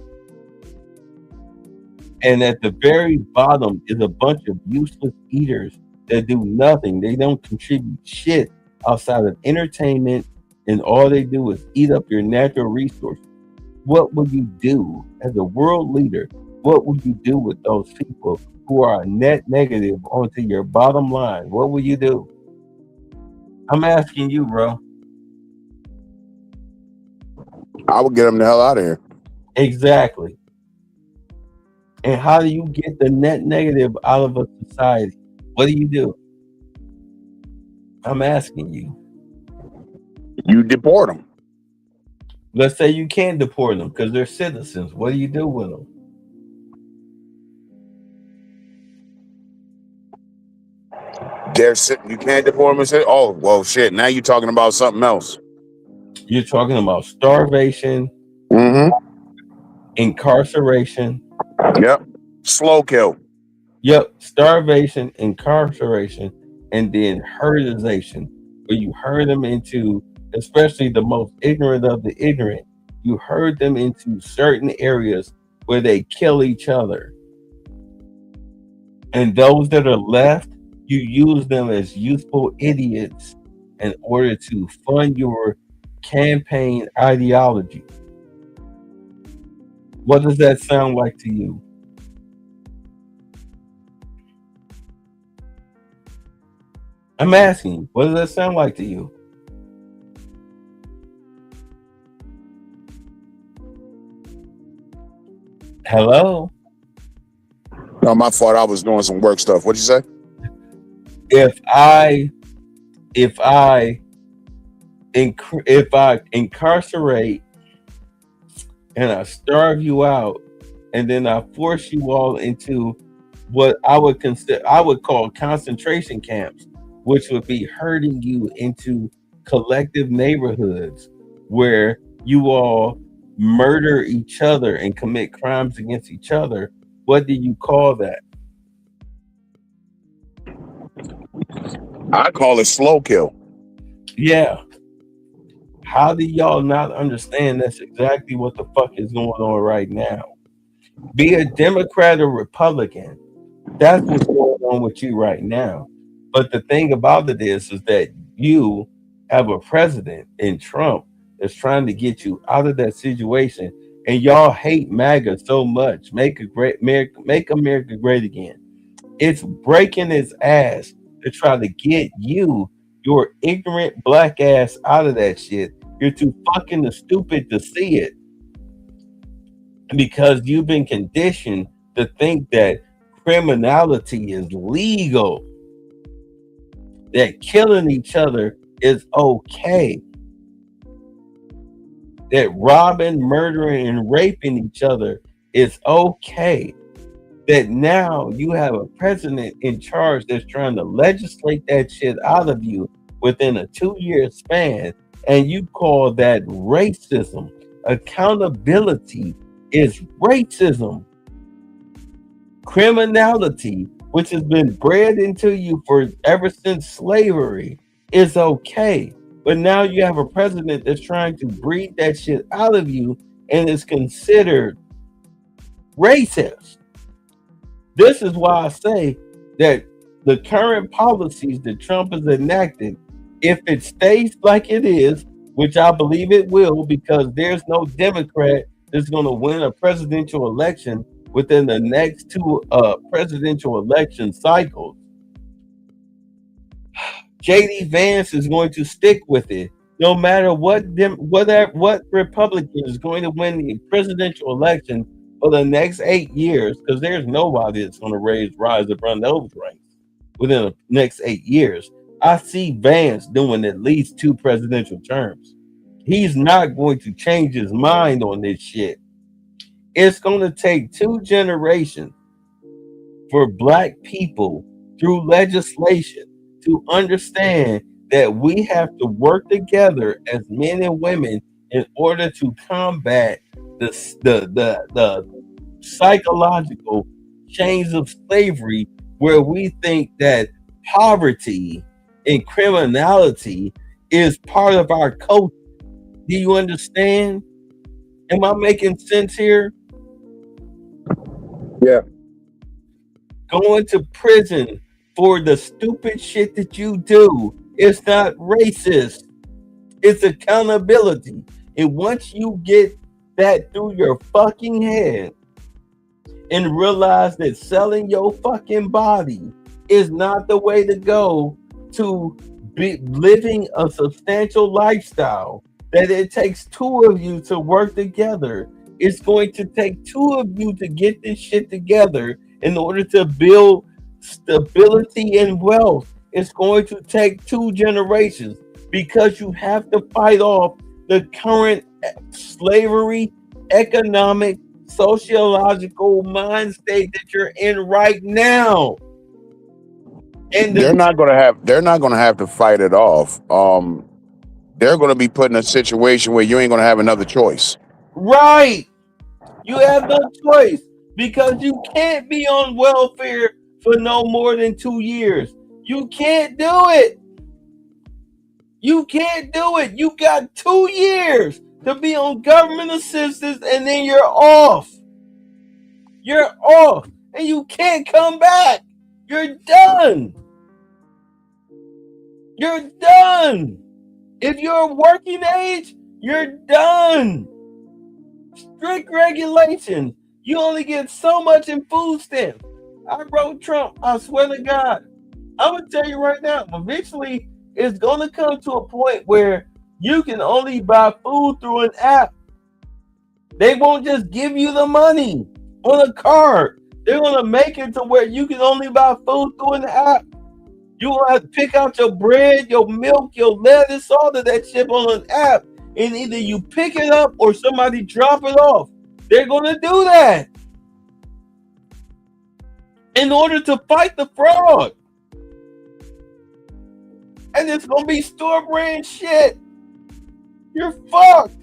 And at the very bottom is a bunch of useless eaters that do nothing. They don't contribute shit outside of entertainment, and all they do is eat up your natural resources. What would you do as a world leader? What would you do with those people who are a net negative onto your bottom line? What would you do? I'm asking you, bro. I would get them the hell out of here. Exactly. And how do you get the net negative out of a society? What do you do? I'm asking you. You deport them. Let's say you can't deport them because they're citizens. What do you do with them? You can't deport them and say, oh, well, shit, now you're talking about something else. You're talking about starvation, incarceration. Yep. Slow kill. Yep. Starvation, incarceration, and then herdization, where you herd them into, especially the most ignorant of the ignorant, you herd them into certain areas where they kill each other. And those that are left, you use them as useful idiots in order to fund your campaign ideology. What does that sound like to you? I'm asking you, what does that sound like to you? Hello? No, my fault. I was doing some work stuff. What'd you say? If I incarcerate and I starve you out, and then I force you all into what I would call concentration camps, which would be herding you into collective neighborhoods where you all murder each other and commit crimes against each other. What do you call that? I call it slow kill. Yeah. How do y'all not understand that's exactly what the fuck is going on right now? Be a Democrat or Republican, that's what's going on with you right now. But the thing about it is that you have a president in Trump that's trying to get you out of that situation, and y'all hate MAGA so much. Make America great again. It's breaking its ass to try to get you, your ignorant black ass, out of that shit. You're too fucking stupid to see it because you've been conditioned to think that criminality is legal, that killing each other is okay, that robbing, murdering, and raping each other is okay. That now you have a president in charge that's trying to legislate that shit out of you within a 2-year span, and you call that racism. Accountability is racism. Criminality, which has been bred into you for ever since slavery, is okay. But now you have a president that's trying to breed that shit out of you and is considered racist. This is why I say that the current policies that Trump has enacted, if it stays like it is, which I believe it will, because there's no Democrat that's going to win a presidential election within the next 2 presidential election cycles, J.D. Vance is going to stick with it. No matter what Republican is going to win the presidential election for the next 8 years, because there's nobody that's going to rise up run those ranks within the next 8 years. I see Vance doing at least 2 presidential terms. He's not going to change his mind on this shit. It's going to take 2 generations for black people through legislation to understand that we have to work together as men and women in order to combat the psychological chains of slavery, where we think that poverty and criminality is part of our culture. Do you understand? Am I making sense here? Yeah. Going to prison for the stupid shit that you do is not racist. It's accountability. And once you get that through your fucking head and realize that selling your fucking body is not the way to go to be living a substantial lifestyle, that it takes 2 of you to work together. It's going to take 2 of you to get this shit together in order to build stability and wealth. It's going to take 2 generations. because you have to fight off the current slavery, economic, sociological mind state that you're in right now. And they're not gonna have to fight it off. They're gonna be put in a situation where you ain't gonna have another choice. Right. You have no choice because you can't be on welfare for no more than 2 years. You can't do it. You can't do it. You got 2 years to be on government assistance and then you're off. You're off and you can't come back. You're done. You're done. If you're working age, you're done. Strict regulations. You only get so much in food stamps. I wrote Trump. I swear to God. I'm going to tell you right now, eventually it's going to come to a point where you can only buy food through an app. They won't just give you the money on a card. They're going to make it to where you can only buy food through an app. You will have to pick out your bread, your milk, your lettuce, all of that shit on an app. And either you pick it up or somebody drop it off. They're going to do that in order to fight the fraud. And it's going to be store brand shit. You're fucked.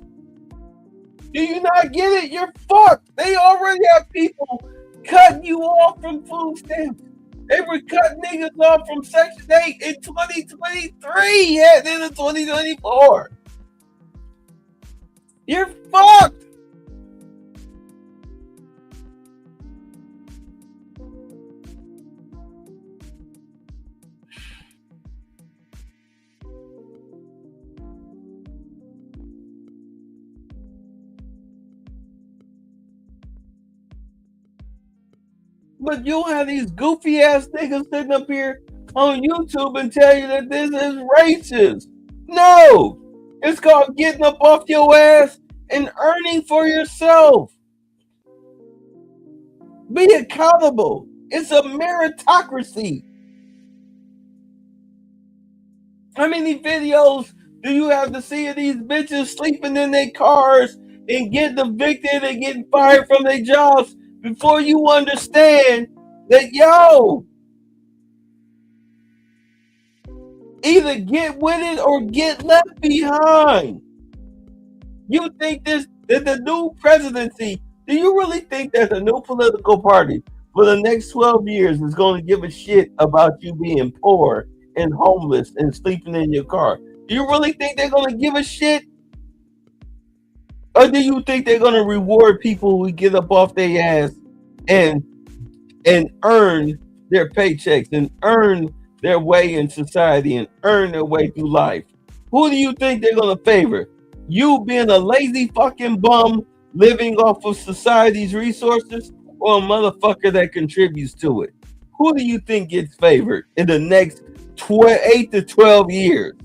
Do you not get it? You're fucked. They already have people cutting you off from food stamps. They were cutting niggas off from Section 8 in 2023, yeah, then in 2024. You're fucked. But you'll have these goofy ass niggas sitting up here on YouTube and tell you that this is racist. No, it's called getting up off your ass and earning for yourself. Be accountable. It's a meritocracy. How many videos do you have to see of these bitches sleeping in their cars and getting evicted and getting fired from their jobs before you understand that, yo, either get with it or get left behind? You think that the new presidency, do you really think that the new political party for the next 12 years is going to give a shit about you being poor and homeless and sleeping in your car? Do you really think they're going to give a shit? Or do you think they're going to reward people who get up off their ass and earn their paychecks and earn their way in society and earn their way through life? Who do you think they're going to favor? You being a lazy fucking bum living off of society's resources, or a motherfucker that contributes to it? Who do you think gets favored in the next 8 to 12 years?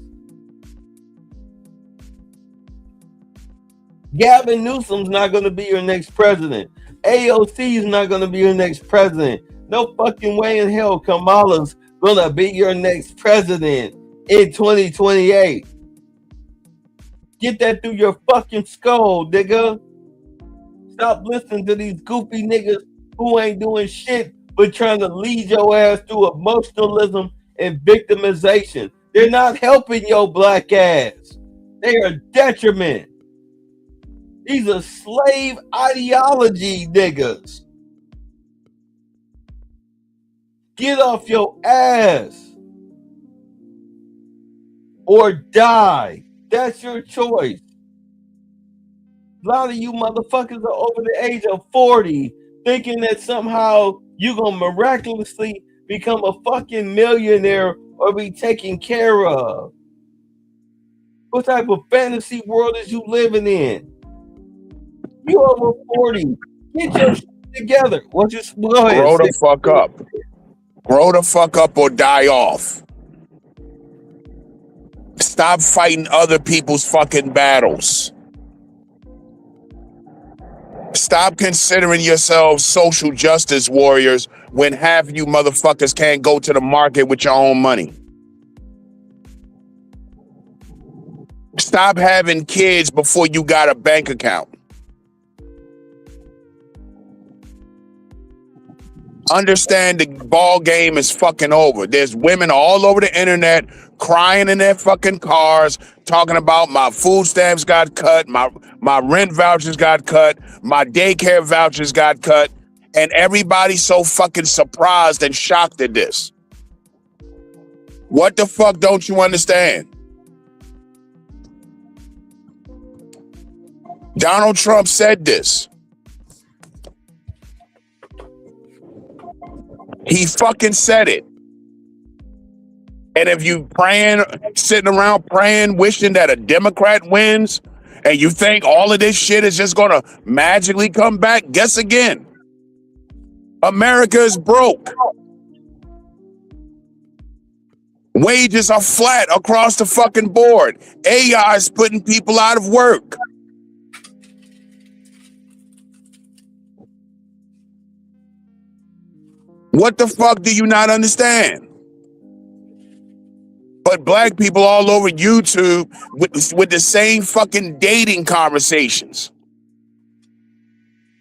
Gavin Newsom's not going to be your next president. AOC is not going to be your next president. No fucking way in hell Kamala's going to be your next president in 2028. Get that through your fucking skull, nigga. Stop listening to these goofy niggas who ain't doing shit but trying to lead your ass through emotionalism and victimization. They're not helping your black ass. They are detriment. These are slave ideology niggas. Get off your ass or die. That's your choice. A lot of you motherfuckers are over the age of 40 thinking that somehow you're going to miraculously become a fucking millionaire or be taken care of. What type of fantasy world is you living in? You over 40. Get your shit together. Go ahead. Grow the fuck up. Grow the fuck up or die off. Stop fighting other people's fucking battles. Stop considering yourselves social justice warriors when half of you motherfuckers can't go to the market with your own money. Stop having kids before you got a bank account. Understand the ball game is fucking over. There's women all over the internet crying in their fucking cars, talking about my food stamps got cut, my rent vouchers got cut, my daycare vouchers got cut, and everybody's so fucking surprised and shocked at this. What the fuck don't you understand? Donald Trump said this. He fucking said it. And if you sitting around praying, wishing that a Democrat wins, and you think all of this shit is just gonna magically come back, guess again. America is broke. Wages are flat across the fucking board. AI is putting people out of work. What the fuck do you not understand? But black people all over YouTube with the same fucking dating conversations.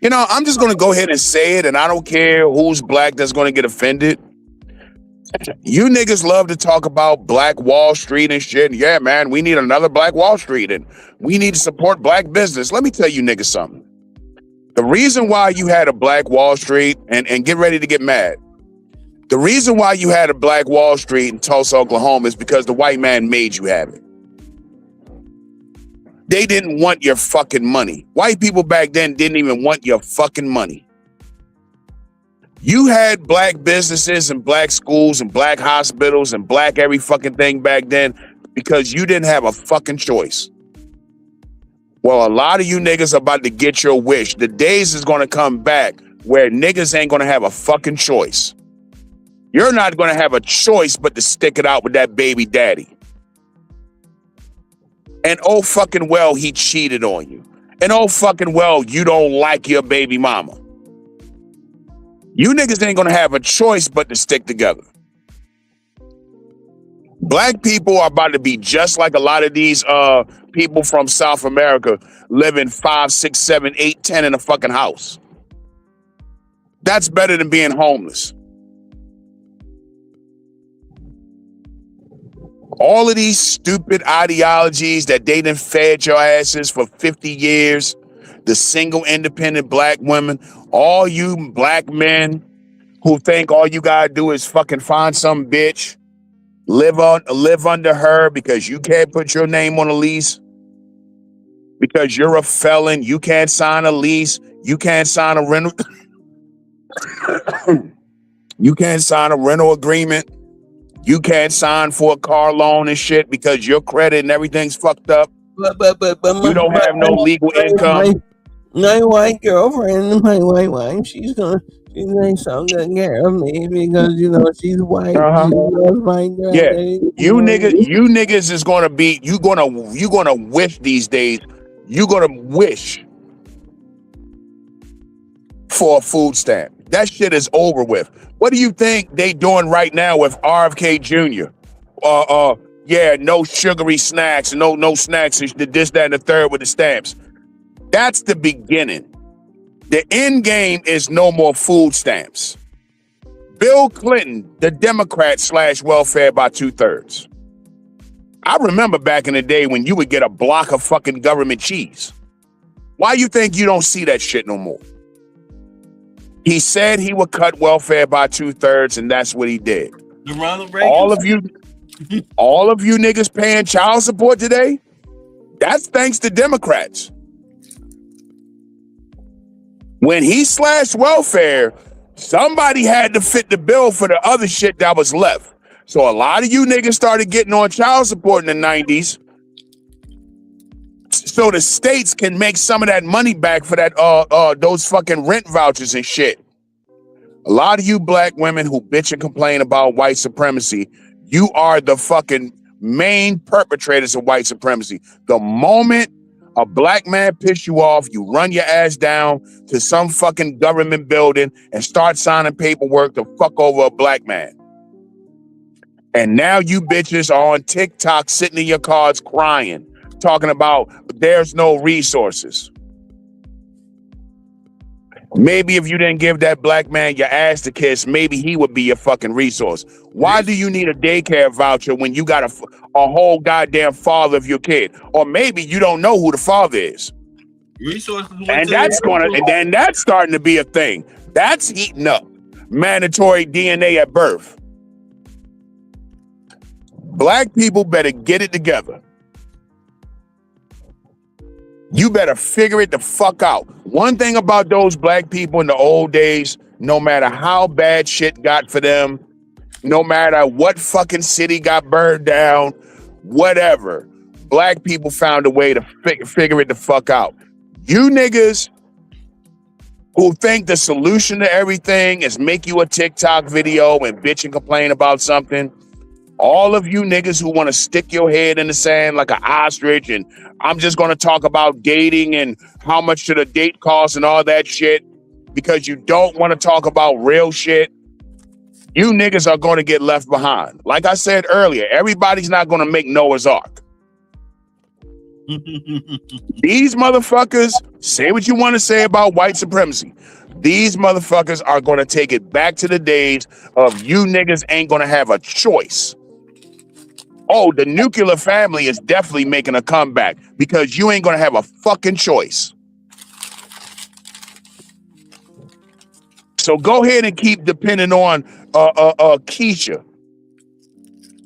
You know, I'm just going to go ahead and say it, and I don't care who's black that's going to get offended. You niggas love to talk about Black Wall Street and shit. And yeah, man, we need another Black Wall Street, and we need to support black business. Let me tell you niggas something. The reason why you had a Black Wall Street, and get ready to get mad. The reason why you had a Black Wall Street in Tulsa, Oklahoma is because the white man made you have it. They didn't want your fucking money. White people back then didn't even want your fucking money. You had black businesses and black schools and black hospitals and black every fucking thing back then because you didn't have a fucking choice. Well, a lot of you niggas are about to get your wish. The days is going to come back where niggas ain't going to have a fucking choice. You're not going to have a choice but to stick it out with that baby daddy. And oh fucking well, he cheated on you. And oh fucking well, you don't like your baby mama. You niggas ain't going to have a choice but to stick together. Black people are about to be just like a lot of these people from South America living 5, 6, 7, 8, 10 in a fucking house. That's better than being homeless. All of these stupid ideologies that they done fed your asses for 50 years, the single independent black women, all you black men who think all you gotta do is fucking find some bitch, live under her because you can't put your name on a lease, because you're a felon, you can't sign a lease, you can't sign a rental, you can't sign a rental agreement. You can't sign for a car loan and shit because your credit and everything's fucked up. But you don't have no legal income. My white girlfriend, my white wife, she's gonna so good care of me because she's white. Yeah, you niggas is gonna be you gonna wish these days. You gonna wish for a food stamp. That shit is over with. What do you think they doing right now with RFK Jr.? Yeah, no sugary snacks, no snacks, this, that, and the third with the stamps. That's the beginning. The end game is no more food stamps. Bill Clinton, the Democrat, slashed welfare by 2/3. I remember back in the day when you would get a block of fucking government cheese. Why you think you don't see that shit no more? He said he would cut welfare by 2/3, and that's what he did. Ronald Reagan. All of you niggas paying child support today, that's thanks to Democrats. When he slashed welfare, somebody had to fit the bill for the other shit that was left. So a lot of you niggas started getting on child support in the 90s. So the states can make some of that money back for that those fucking rent vouchers and shit. A lot of you black women who bitch and complain about white supremacy, you are the fucking main perpetrators of white supremacy. The moment a black man piss you off, you run your ass down to some fucking government building and start signing paperwork to fuck over a black man. And now you bitches are on TikTok sitting in your cars crying, talking about there's no resources. Maybe if you didn't give that black man your ass to kiss, maybe he would be your fucking resource. Why do you need a daycare voucher when you got a whole goddamn father of your kid? Or maybe you don't know who the father is. Resources. And that's starting to be a thing. That's heating up. Mandatory DNA at birth. Black people better get it together. You better figure it the fuck out. One thing about those black people in the old days, no matter how bad shit got for them, no matter what fucking city got burned down, whatever, black people found a way to figure it the fuck out. You niggas who think the solution to everything is make you a TikTok video and bitch and complain about something, all of you niggas who want to stick your head in the sand like an ostrich and I'm just going to talk about dating and how much should a date cost and all that shit because you don't want to talk about real shit, you niggas are going to get left behind. Like I said earlier, everybody's not going to make Noah's Ark. These motherfuckers, say what you want to say about white supremacy. These motherfuckers are going to take it back to the days of you niggas ain't going to have a choice. Oh, the nuclear family is definitely making a comeback because you ain't going to have a fucking choice. So go ahead and keep depending on Keisha.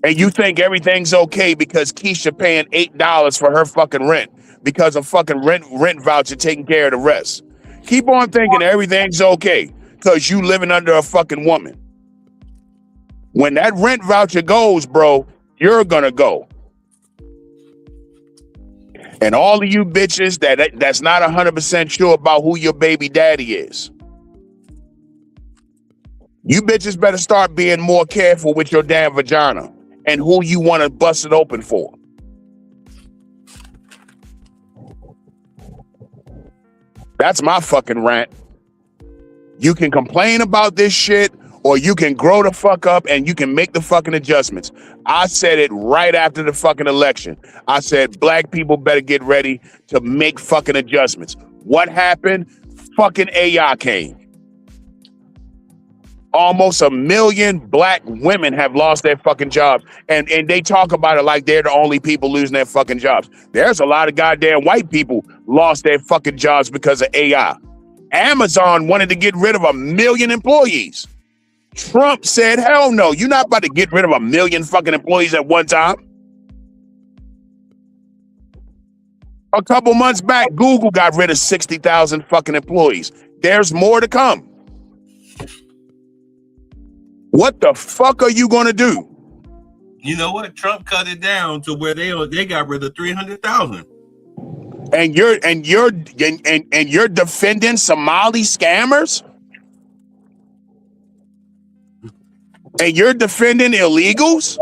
And you think everything's okay because Keisha paying $8 for her fucking rent because a fucking rent voucher taking care of the rest. Keep on thinking everything's okay because you living under a fucking woman. When that rent voucher goes, bro, you're gonna go. And all of you bitches that's not 100% sure about who your baby daddy is, you bitches better start being more careful with your damn vagina and who you want to bust it open for. That's my fucking rant. You can complain about this shit or you can grow the fuck up and you can make the fucking adjustments. I said it right after the fucking election. I said black people better get ready to make fucking adjustments. What happened? Fucking AI came. Almost 1 million black women have lost their fucking jobs. And they talk about it like they're the only people losing their fucking jobs. There's a lot of goddamn white people lost their fucking jobs because of AI. Amazon wanted to get rid of 1 million employees. Trump said, hell no, you're not about to get rid of 1 million fucking employees at one time. A couple months back, Google got rid of 60,000 fucking employees. There's more to come. What the fuck are you gonna do? You know what? Trump cut it down to where they got rid of 300,000. And you're defending Somali scammers? And you're defending illegals?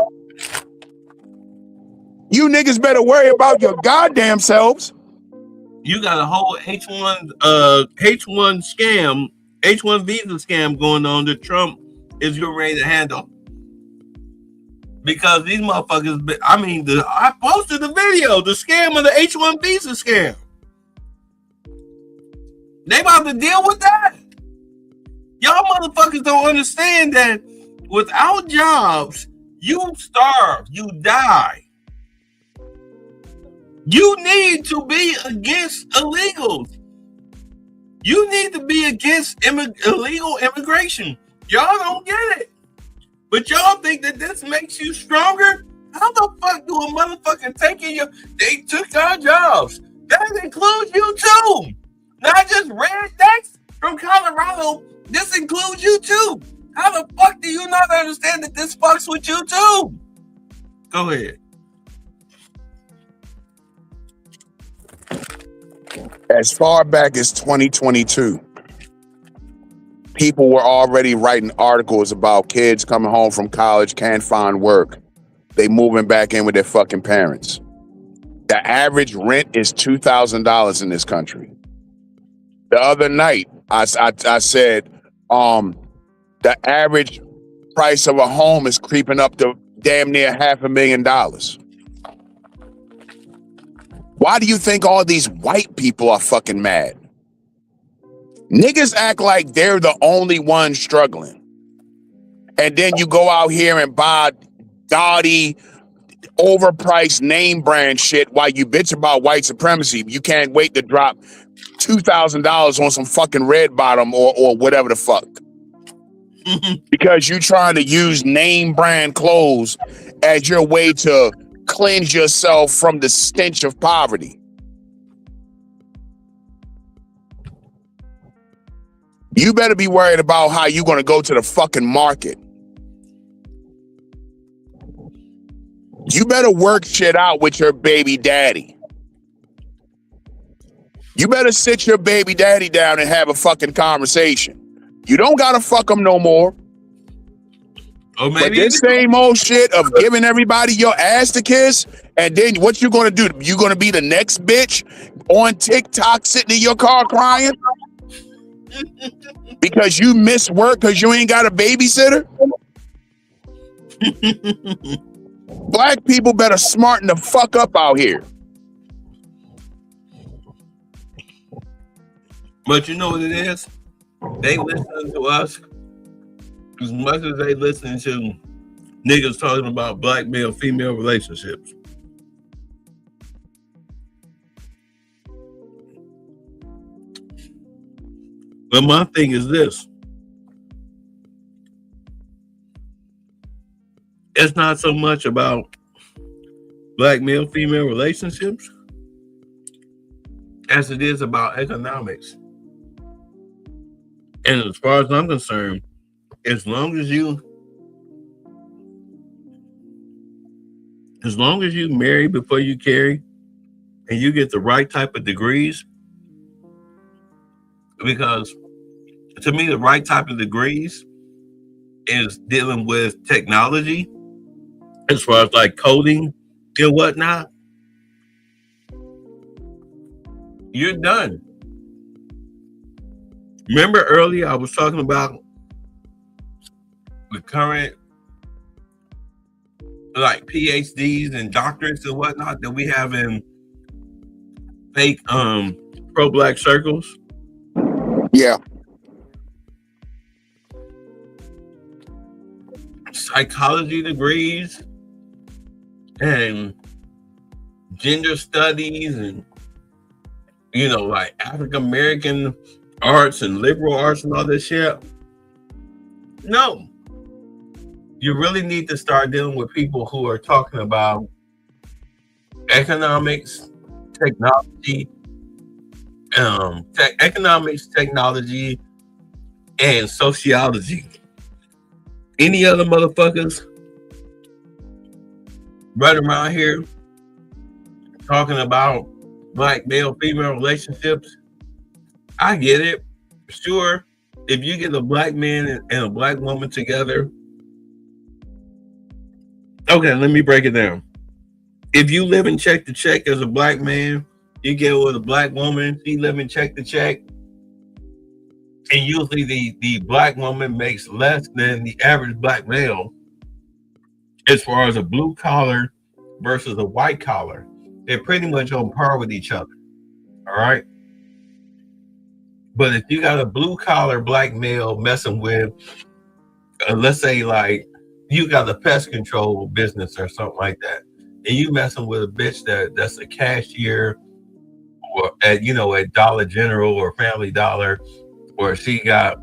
You niggas better worry about your goddamn selves. You got a whole H1 scam, H1 visa scam going on that Trump is you're ready to handle. Because these motherfuckers, I posted the video, the scam of the H1 visa scam. They about to deal with that. Y'all motherfuckers don't understand that without jobs, you starve, you die. You need to be against illegals. You need to be against illegal immigration. Y'all don't get it. But y'all think that this makes you stronger? How the fuck do a motherfucker they took our jobs? That includes you too. Not just rednecks from Colorado. This includes you too. How the fuck do you not understand that this fucks with you too? Go ahead. As far back as 2022, people were already writing articles about kids coming home from college, can't find work. They moving back in with their fucking parents. The average rent is $2,000 in this country. The other night, I said, the average price of a home is creeping up to damn near $500,000. Why do you think all these white people are fucking mad? Niggas act like they're the only ones struggling. And then you go out here and buy gaudy, overpriced name brand shit while you bitch about white supremacy. You can't wait to drop $2,000 on some fucking red bottom or whatever the fuck. Because you trying to use name brand clothes as your way to cleanse yourself from the stench of poverty. You better be worried about how you're going to go to the fucking market. You better work shit out with your baby daddy. You better sit your baby daddy down and have a fucking conversation. You don't gotta fuck him no more. Oh, but this same old shit of giving everybody your ass to kiss, and then what you gonna do? You gonna be the next bitch on TikTok sitting in your car crying because you miss work because you ain't got a babysitter? Black people better smarten the fuck up out here. But you know what it is? They listen to us as much as they listen to niggas talking about black male-female relationships. But my thing is this. It's not so much about black male-female relationships as it is about economics. And as far as I'm concerned, as long as you marry before you carry and you get the right type of degrees, because to me, the right type of degrees is dealing with technology as far as like coding and whatnot. You're done. Remember earlier I was talking about the current like PhDs and doctorates and whatnot that we have in fake pro-black circles? Yeah. Psychology degrees and gender studies and, you know, like African American arts and liberal arts and all this shit. No. You really need to start dealing with people who are talking about economics, technology, economics, technology, and sociology. Any other motherfuckers right around here talking about black male-female relationships, I get it. Sure, if you get a black man and a black woman together, okay, let me break it down. If you live in check to check as a black man, you get with a black woman, she live in check to check, and usually the black woman makes less than the average black male as far as a blue collar versus a white collar. They're pretty much on par with each other. All right. But if you got a blue collar black male messing with, let's say like you got a pest control business or something like that, and you messing with a bitch that's a cashier or at Dollar General or Family Dollar, or she got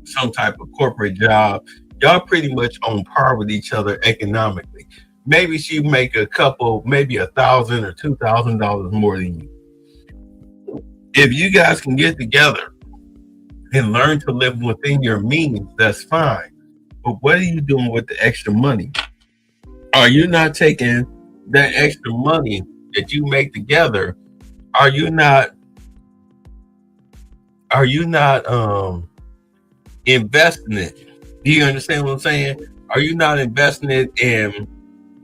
some type of corporate job, y'all pretty much on par with each other economically. Maybe she make a couple, maybe $1,000 or $2,000 more than you. If you guys can get together and learn to live within your means, that's fine. But what are you doing with the extra money? Are you not taking that extra money that you make together? Are you not investing it? Do you understand what I'm saying? Are you not investing it in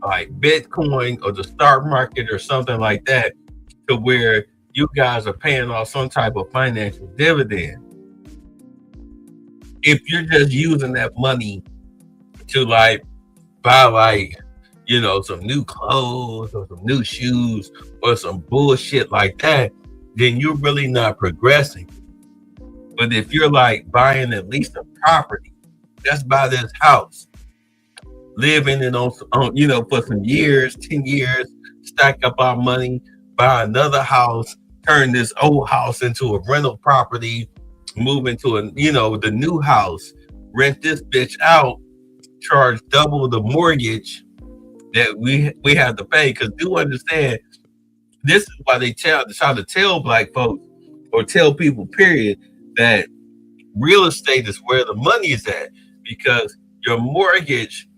like Bitcoin or the stock market or something like that, to where you guys are paying off some type of financial dividend? If you're just using that money to like buy like, some new clothes or some new shoes or some bullshit like that, then you're really not progressing. But if you're like buying at least a property, let's buy this house, live in it on for some years, 10 years, stack up our money, buy another house, turn this old house into a rental property, move into the new house, rent this bitch out, charge double the mortgage that we have to pay. Because do understand, this is why they try to tell black folks or tell people, period, that real estate is where the money is at. Because your mortgage,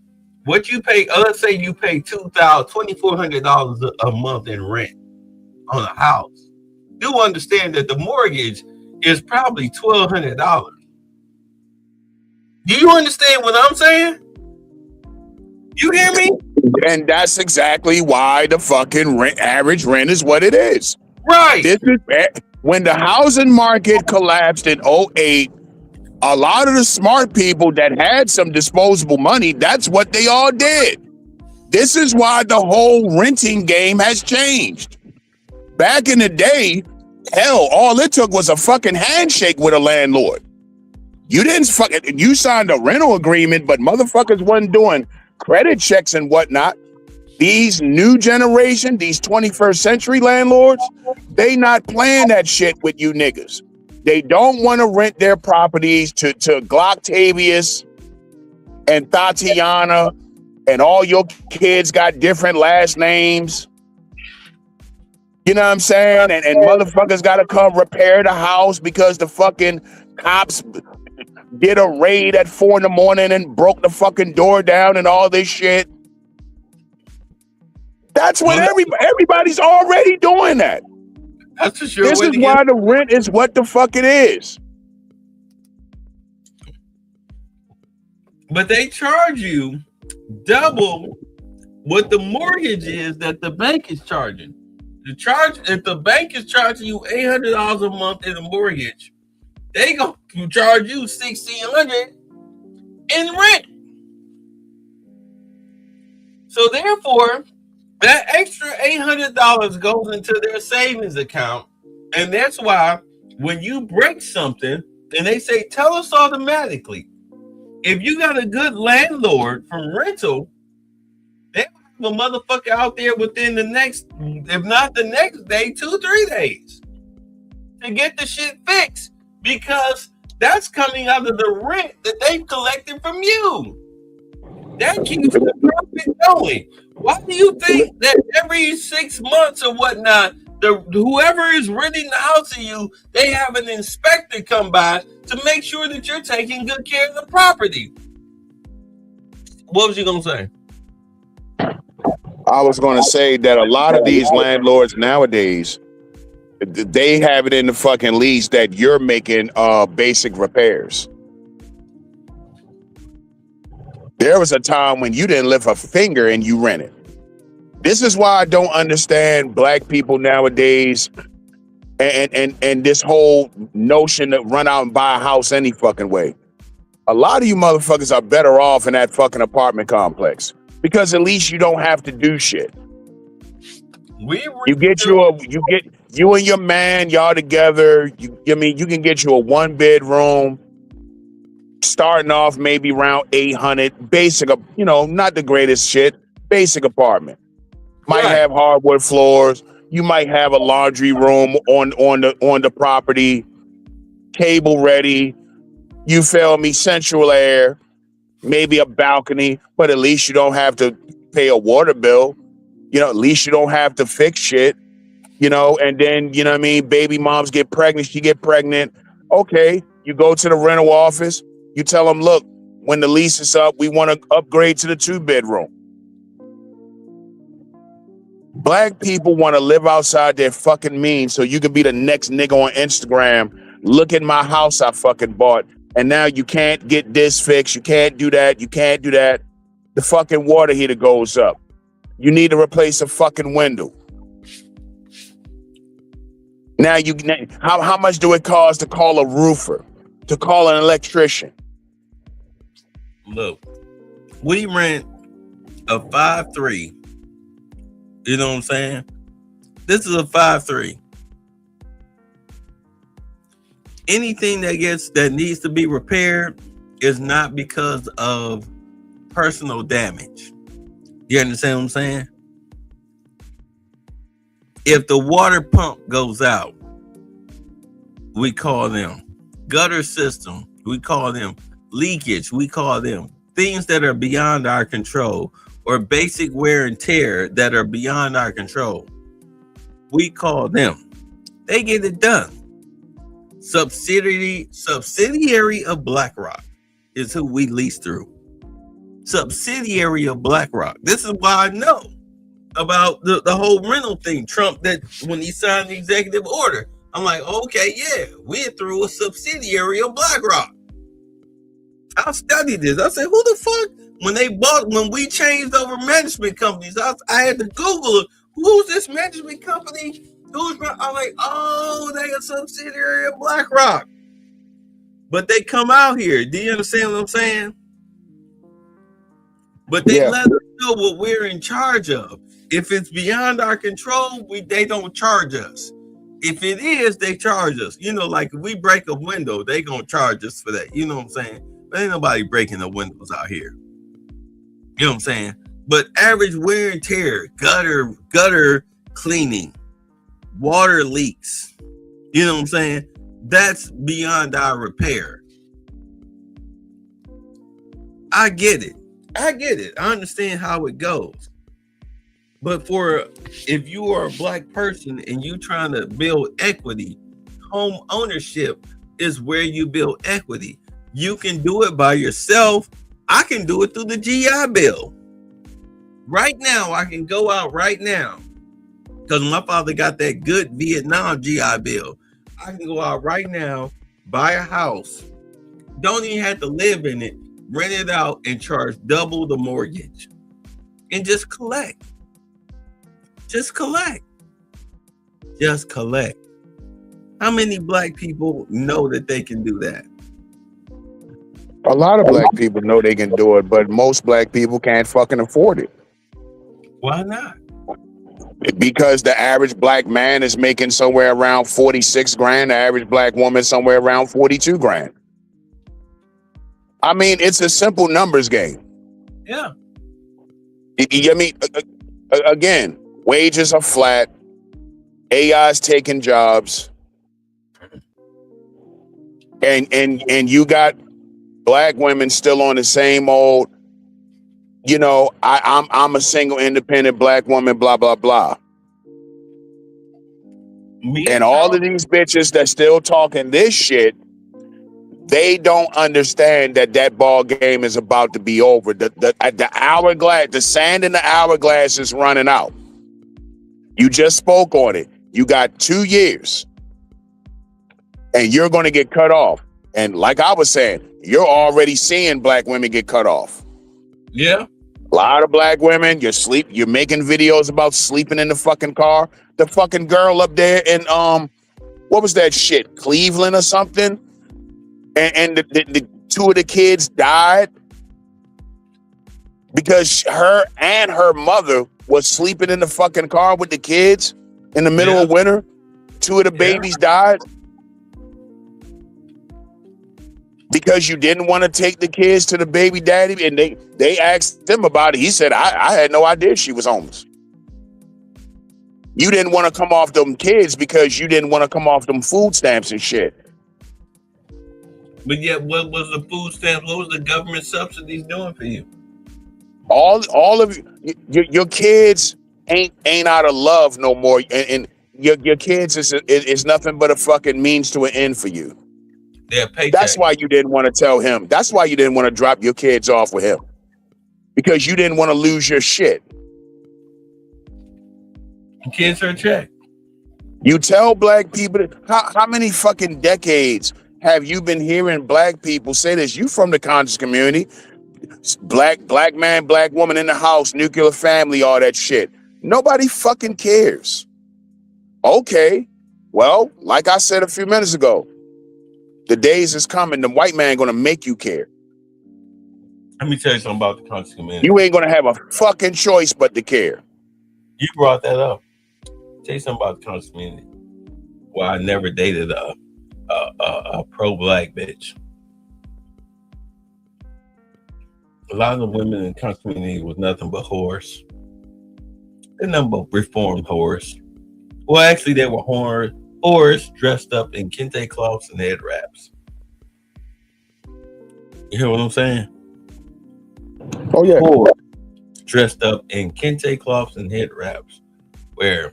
what you pay, let's say you pay $2,400 a month in rent on a house. Do understand that the mortgage is probably $1,200. Do you understand what I'm saying? You hear me? And that's exactly why the fucking average rent is what it is. Right. This is when the housing market collapsed in 2008. A lot of the smart people that had some disposable money, that's what they all did. This is why the whole renting game has changed. Back in the day, hell, all it took was a fucking handshake with a landlord. You signed a rental agreement, but motherfuckers wasn't doing credit checks and whatnot. These new generation, these 21st century landlords, they not playing that shit with you niggas. They don't want to rent their properties to Glocktavius and Tatiana, and all your kids got different last names. You know what I'm saying? And motherfuckers got to come repair the house because the fucking cops did a raid at 4 a.m. and broke the fucking door down and all this shit. That's what everybody's already doing that. That's for sure. This is why the rent is what the fuck it is. But they charge you double what the mortgage is that the bank is charging. If the bank is charging you $800 a month in a mortgage, they gonna charge you $1,600 in rent. So therefore, that extra $800 goes into their savings account, and that's why when you break something, and they say tell us automatically, if you got a good landlord from rental, they have a motherfucker out there within the next, if not the next day, 2-3 days to get the shit fixed, because that's coming out of the rent that they've collected from you. That keeps the profit going. Why do you think that every 6 months or whatnot, whoever is renting the house to you, they have an inspector come by to make sure that you're taking good care of the property? What was you gonna say? I was going to say that a lot of these landlords nowadays, they have it in the fucking lease that you're making basic repairs. There was a time when you didn't lift a finger and you rented. This is why I don't understand black people nowadays and this whole notion to run out and buy a house any fucking way. A lot of you motherfuckers are better off in that fucking apartment complex because at least you don't have to do shit. You get you and your man, y'all together. You can get you a 1-bedroom. Starting off maybe around 800, basic, not the greatest shit, basic apartment. Might have hardwood floors. You might have a laundry room on the property, cable ready. You feel me? Central air, maybe a balcony, but at least you don't have to pay a water bill. At least you don't have to fix shit. And then baby moms get pregnant. She get pregnant. Okay, you go to the rental office. You tell them, look, when the lease is up, we want to upgrade to the 2-bedroom. Black people want to live outside their fucking means so you can be the next nigga on Instagram. Look at my house I fucking bought. And now you can't get this fixed. You can't do that. You can't do that. The fucking water heater goes up. You need to replace a fucking window. Now how much do it cost to call a roofer? To call an electrician? Look, we rent a 5.3. You know what I'm saying? This is a 5-3. Anything that needs to be repaired is not because of personal damage. You understand what I'm saying? If the water pump goes out, we call them gutter system. We call them leakage. We call them things that are beyond our control, or basic wear and tear that are beyond our control. We call them. They get it done. Subsidiary of BlackRock is who we lease through. Subsidiary of BlackRock. This is why I know about the whole rental thing. Trump, that when he signed the executive order, I'm like, okay, yeah, we're through a subsidiary of BlackRock. I studied this. I said, who the fuck? When we changed over management companies, I had to Google it. Who's this management company? I'm like, oh, they a subsidiary of BlackRock. But they come out here. Do you understand what I'm saying? But they let us know what we're in charge of. If it's beyond our control, they don't charge us. If it is, they charge us. You know, like if we break a window, they gonna charge us for that. You know what I'm saying? But ain't nobody breaking the windows out here. You know what I'm saying? But average wear and tear, gutter cleaning, water leaks. You know what I'm saying? That's beyond our repair. I get it. I understand how it goes. But if you are a black person and you trying to build equity, home ownership is where you build equity. You can do it by yourself. I can do it through the GI Bill. Right now, I can go out right now because my father got that good Vietnam GI Bill. I can go out right now, buy a house, don't even have to live in it, rent it out, and charge double the mortgage, and just collect. Just collect. How many black people know that they can do that? A lot of black people know they can do it, but most black people can't fucking afford it. Why not? Because the average black man is making somewhere around 46 grand, the average black woman somewhere around 42 grand. I mean, it's a simple numbers game. Yeah. I mean, again, wages are flat. AI's taking jobs. And you got black women still on the same old, you know, I'm a single independent black woman, blah, blah, blah. And all of these bitches that still talking this shit, they don't understand that ball game is about to be over. The hourglass, the sand in the hourglass is running out. You just spoke on it. You got 2 years and you're going to get cut off. And like I was saying, you're already seeing black women get cut off. Yeah. A lot of black women, you're making videos about sleeping in the fucking car. The fucking girl up there in, what was that shit? Cleveland or something? And the two of the kids died because her and her mother was sleeping in the fucking car with the kids in the middle of winter. 2 of the babies died because you didn't want to take the kids to the baby daddy, and they asked him about it. He said, I had no idea she was homeless. You didn't want to come off them kids because you didn't want to come off them food stamps and shit. But yet, what was the food stamps? What was the government subsidies doing for you? All of your kids ain't out of love no more, and your kids is nothing but a fucking means to an end for you. That's why you didn't want to tell him. That's why you didn't want to drop your kids off with him, because you didn't want to lose your shit. Kids are a check. You tell black people how many fucking decades have you been hearing black people say this? You from the conscious community, black man, black woman in the house, nuclear family, all that shit. Nobody fucking cares. Okay, well, like I said a few minutes ago, the days is coming. The white man gonna make you care. Let me tell you something about the conscious community. You ain't gonna have a fucking choice but to care. You brought that up. Tell you something about the conscious community. Well, I never dated a pro-black bitch. A lot of the women in the conscious community was nothing but whores. They're nothing but reformed whores. Well, actually, they were whores dressed up in kente cloths and head wraps. You hear what I'm saying? Oh yeah. Whores dressed up in kente cloths and head wraps, where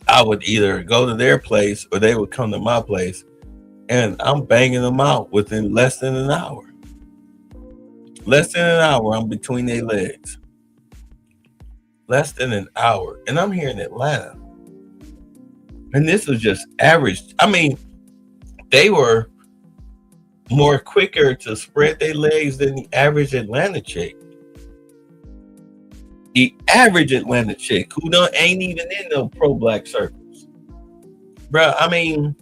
I would either go to their place or they would come to my place, and I'm banging them out within less than an hour. Less than an hour, I'm between their legs. Less than an hour. And I'm here in Atlanta. And this was just average. I mean, they were more quicker to spread their legs than the average Atlanta chick. The average Atlanta chick who ain't even in no pro-black circles. Bro, I mean,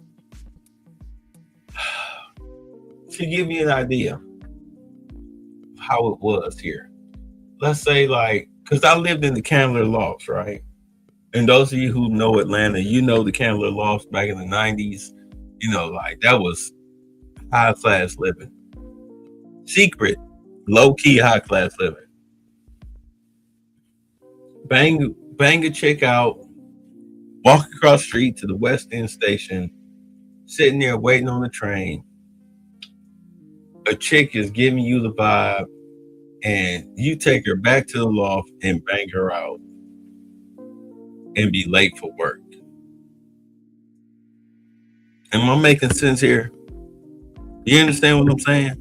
to give you an idea of how it was here. Let's say because I lived in the Candler Lofts, right? And those of you who know Atlanta, you know the Candler Lofts back in the 90s. You know, that was high class living. Secret, low key high class living. Bang a chick out, walk across the street to the West End station, sitting there waiting on the train. A chick is giving you the vibe, and you take her back to the loft and bang her out and be late for work. Am I making sense here? You understand what I'm saying?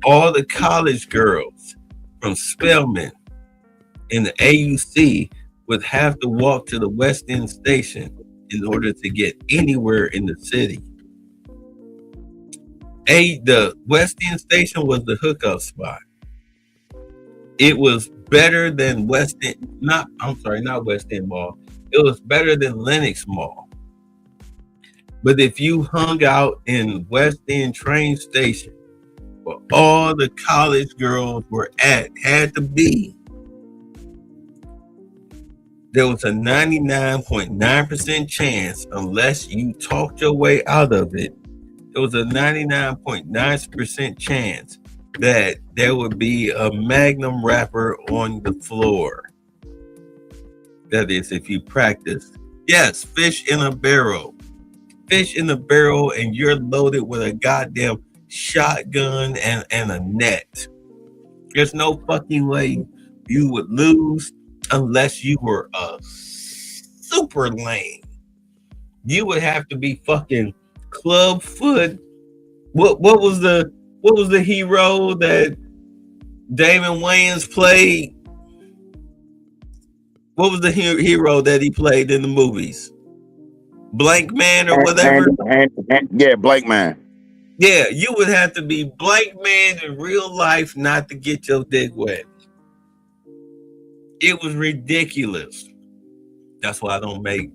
All the college girls from Spelman in the AUC would have to walk to the West End station in order to get anywhere in the city. The West End station was the hookup spot. It was better than West End, not West End Mall. It was better than Lenox Mall. But if you hung out in West End train station, where all the college girls were had to be, there was a 99.9% chance, unless you talked your way out of it, there was a 99.9% chance that there would be a Magnum wrapper on the floor. That is, if you practice. Yes, fish in a barrel. Fish in a barrel, and you're loaded with a goddamn shotgun and a net. There's no fucking way you would lose unless you were a super lame. You would have to be fucking Clubfoot. What was the hero that Damon Wayans played? What was the hero that he played in the movies? Blank Man or whatever? Yeah, Blank Man. Yeah, you would have to be Blank Man in real life not to get your dick wet. It was ridiculous. That's why I don't make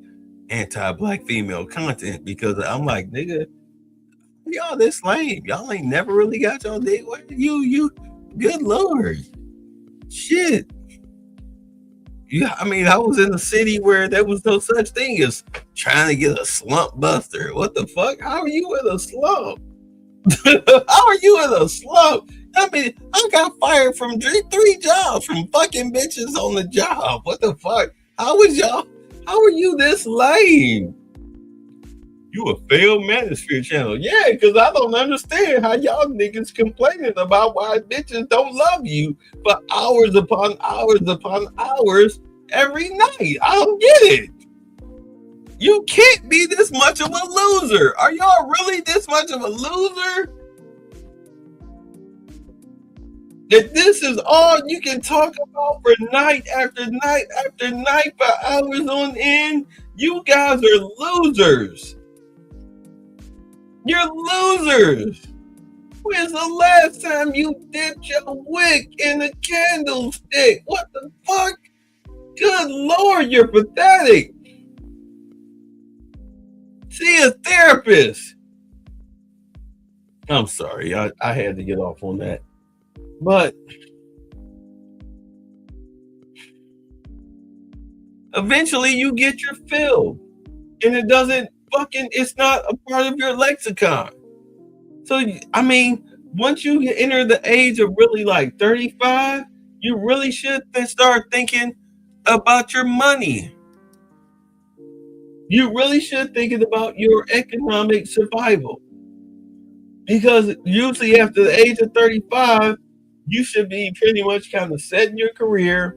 anti-black female content, because I'm like, nigga, y'all this lame. Y'all ain't never really got your dick wet. You, good Lord. Shit. Yeah, I mean, I was in a city where there was no such thing as trying to get a slump buster. What the fuck? How are you in a slump? How are you in a slump? I mean, I got fired from three jobs from fucking bitches on the job. What the fuck? How are you this lame? You a failed manosphere channel. Yeah, because I don't understand how y'all niggas complaining about why bitches don't love you for hours upon hours upon hours every night. I don't get it. You can't be this much of a loser. Are y'all really this much of a loser? That this is all you can talk about for night after night after night for hours on end? You guys are losers. You're losers. When's the last time you dipped your wick in a candlestick? What the fuck? Good Lord, you're pathetic. See a therapist. I'm sorry, I had to get off on that. But Eventually you get your fill. And it's not a part of your lexicon. So, I mean, once you enter the age of really like 35, you really should start thinking about your money. You really should thinking about your economic survival. Because usually after the age of 35, you should be pretty much kind of setting your career.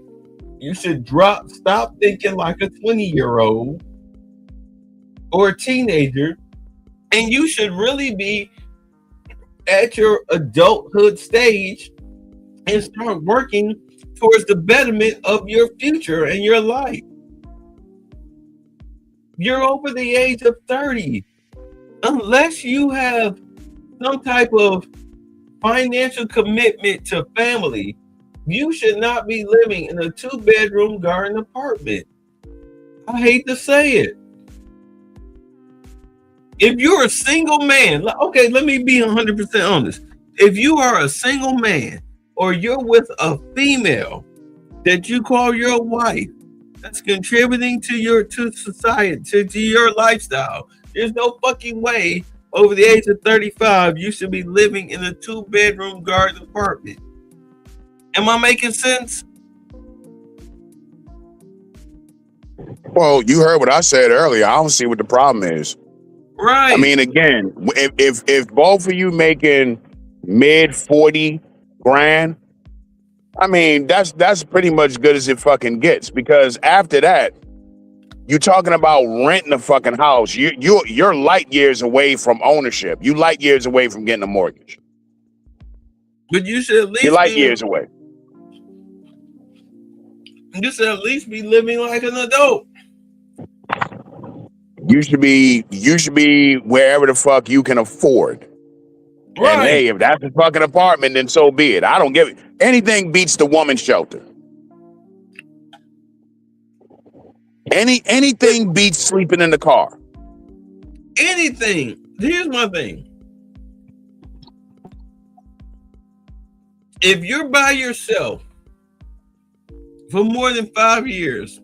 You should stop thinking like a 20-year-old or a teenager, and you should really be at your adulthood stage and start working towards the betterment of your future and your life. You're over the age of 30. Unless you have some type of financial commitment to family, you should not be living in a 2-bedroom garden apartment. I hate to say it. If you're a single man, okay, let me be 100% honest. If you are a single man or you're with a female that you call your wife, that's contributing to society, to your lifestyle, there's no fucking way over the age of 35 you should be living in a 2-bedroom garden apartment. Am I making sense? Well, you heard what I said earlier. I don't see what the problem is. Right. I mean, again, if both of you making mid 40 grand, I mean, that's pretty much good as it fucking gets, because after that, you're talking about renting a fucking house. You're light years away from ownership. You light years away from getting a mortgage. But you should at least you're light years away. You should at least be living like an adult. You should be wherever the fuck you can afford. Right. And hey, if that's a fucking apartment, then so be it. I don't give it. Anything beats the woman's shelter. Anything beats sleeping in the car. Anything. Here's my thing. If you're by yourself for more than 5 years,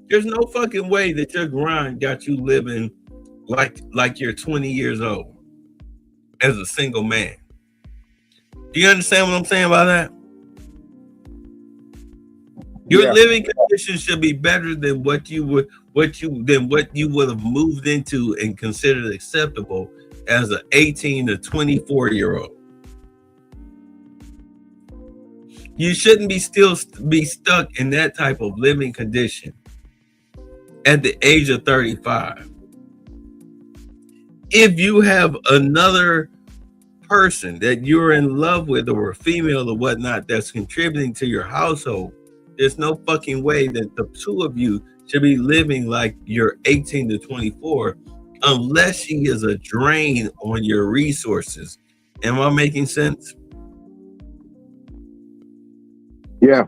there's no fucking way that your grind got you living like you're 20 years old as a single man. Do you understand what I'm saying about that? Your living conditions should be better than what you would have moved into and considered acceptable as an 18 to 24-year-old. You shouldn't be stuck in that type of living condition at the age of 35. If you have another person that you're in love with, or a female or whatnot, that's contributing to your household, there's no fucking way that the two of you should be living like you're 18 to 24 unless she is a drain on your resources. Am I making sense? Yeah.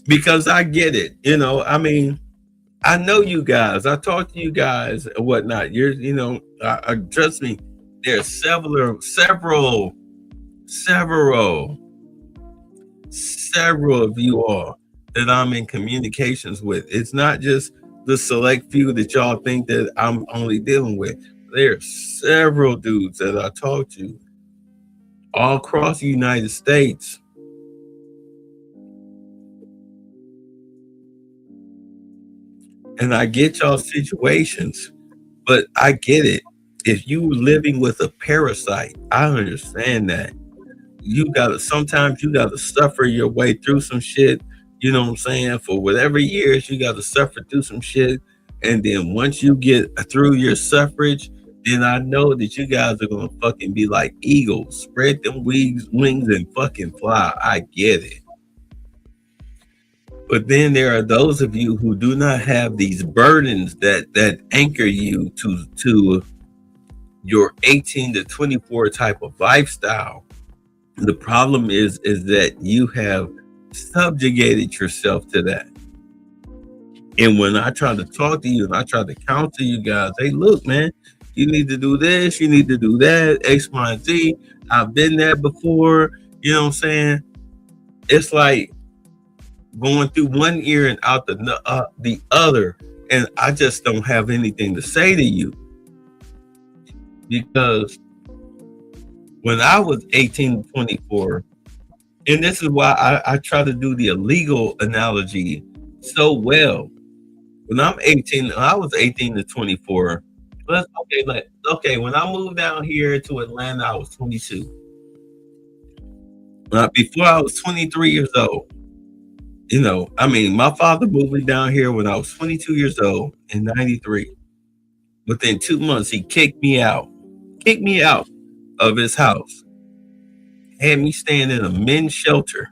Because I get it. I mean, I know you guys. I talk to you guys and whatnot. Trust me, there's several of you all that I'm in communications with. It's not just the select few that y'all think that I'm only dealing with. There's several dudes that I talk to all across the United States. And I get y'all situations, but I get it. If you living with a parasite, I understand that. Sometimes you gotta suffer your way through some shit. You know what I'm saying? For whatever years, you gotta suffer through some shit. And then once you get through your suffrage, then I know that you guys are gonna fucking be like eagles, spread them wings and fucking fly. I get it. But then there are those of you who do not have these burdens that anchor you to your 18 to 24 type of lifestyle. The problem is that you have subjugated yourself to that. And when I try to talk to you and I try to counsel you guys, hey, look, man, you need to do this, you need to do that, X, Y, and Z. I've been there before. You know what I'm saying? It's like, going through one ear and out the other. And I just don't have anything to say to you. Because when I was 18 to 24, and this is why I try to do the illegal analogy so well. When I was 18 to 24. When I moved down here to Atlanta, I was 22. Before I was 23 years old, my father moved me down here when I was 22 years old in 93. Within 2 months, he kicked me out of his house, had me staying in a men's shelter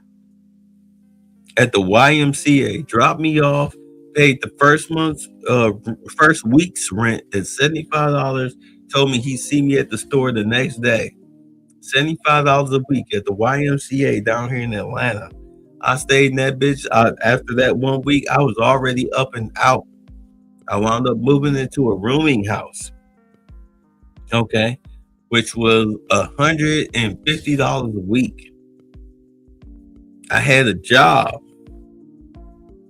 at the YMCA, dropped me off, paid the first week's rent at $75, told me he'd see me at the store the next day. $75 a week at the YMCA down here in Atlanta. I stayed in that bitch. After that 1 week, I was already up and out. I wound up moving into a rooming house, okay, which was $150 a week. I had a job.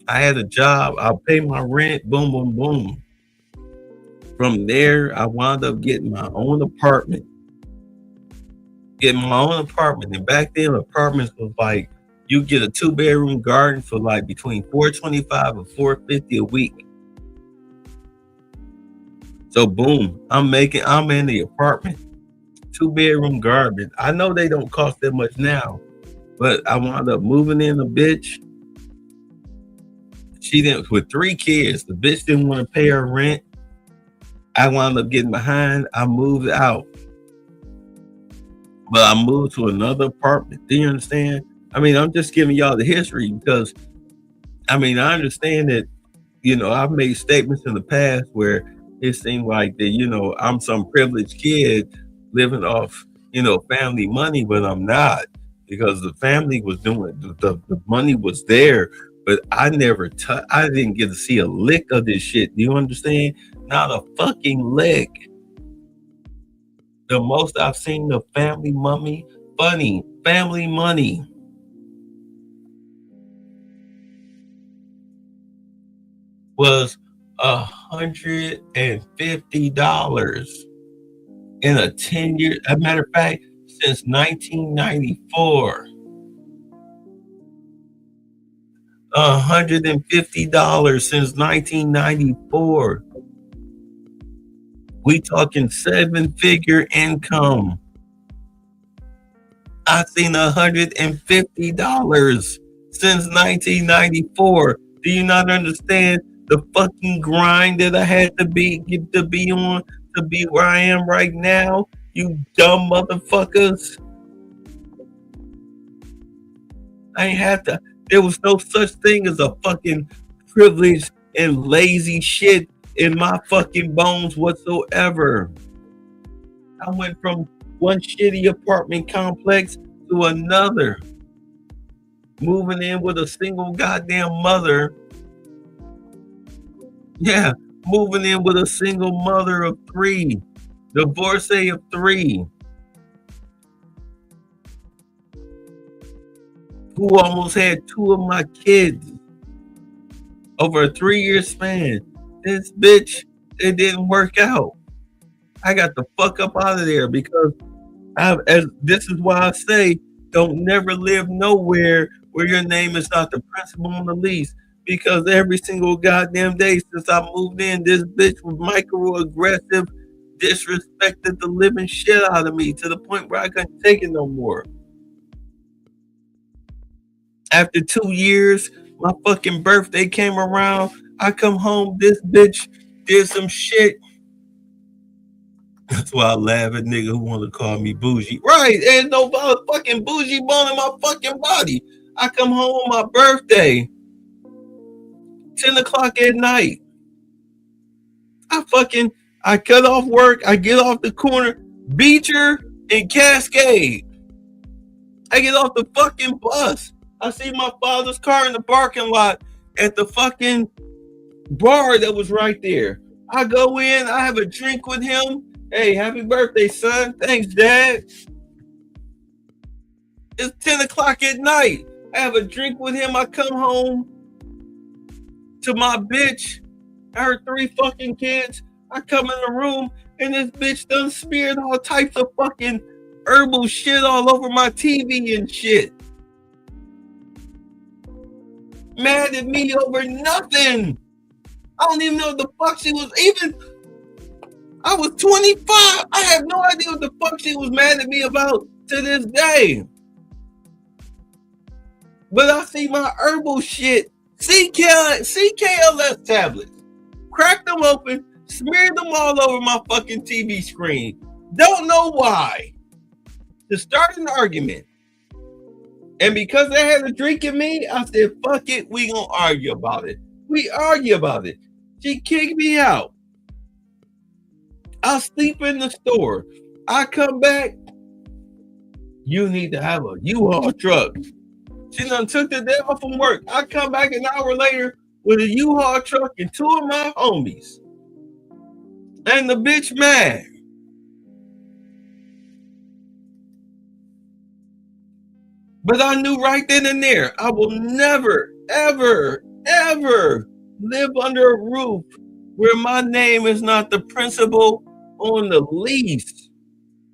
I'll pay my rent, boom, boom, boom. From there, I wound up getting my own apartment. And back then, apartments was like, you get a 2-bedroom garden for like between $425 and $450 a week. So boom, I'm in the apartment, 2-bedroom garden. I know they don't cost that much now, but I wound up moving in a bitch. She didn't, with 3 kids, the bitch didn't want to pay her rent. I wound up getting behind. I moved out. But I moved to another apartment. Do you understand? I'm just giving y'all the history because, I understand that, I've made statements in the past where it seemed like that, I'm some privileged kid living off, family money, but I'm not, because the family was doing, the money was there, but I didn't get to see a lick of this shit. Do you understand? Not a fucking lick. The most I've seen the family money was $150 in a 10-year. As a matter of fact, since 1994, $150 since 1994. We talking 7-figure income. I've seen $150 since 1994. Do you not understand the fucking grind that I had to be on to be where I am right now? You dumb motherfuckers. I ain't have to. There was no such thing as a fucking privileged and lazy shit in my fucking bones whatsoever. I went from one shitty apartment complex to another, moving in with a single goddamn mother. Yeah, moving in with a single mother of 3, divorcee of 3, who almost had 2 of my kids over a 3-year span. This bitch, it didn't work out. I got the fuck up out of there because this is why I say don't never live nowhere where your name is not the principal on the lease. Because every single goddamn day since I moved in, this bitch was microaggressive, disrespected the living shit out of me to the point where I couldn't take it no more. After 2 years, my fucking birthday came around. I come home, this bitch did some shit. That's why I laugh at nigga who want to call me bougie. Right, there's no fucking bougie bone in my fucking body. I come home on my birthday, 10 o'clock at night. I cut off work. I get off the corner, Beecher and Cascade. I get off the fucking bus. I see my father's car in the parking lot at the fucking bar that was right there. I go in, I have a drink with him. Hey, happy birthday, son. Thanks, Dad. It's 10 o'clock at night. I have a drink with him. I come home to my bitch, her 3 fucking kids. I come in the room and this bitch done smeared all types of fucking herbal shit all over my TV and shit. Mad at me over nothing. I don't even know what the fuck she was even. I was 25. I have no idea what the fuck she was mad at me about to this day. But I see my herbal shit, CKLS tablets, cracked them open, smeared them all over my fucking TV screen. Don't know why. To start an argument. And because they had a drink in me, I said, fuck it, we gonna argue about it. We argue about it. She kicked me out. I sleep in the store. I come back. You need to have a U-Haul truck. She done took the day off from work. I come back an hour later with a U-Haul truck and 2 of my homies. And the bitch mad. But I knew right then and there, I will never, ever, ever live under a roof where my name is not the principal on the lease.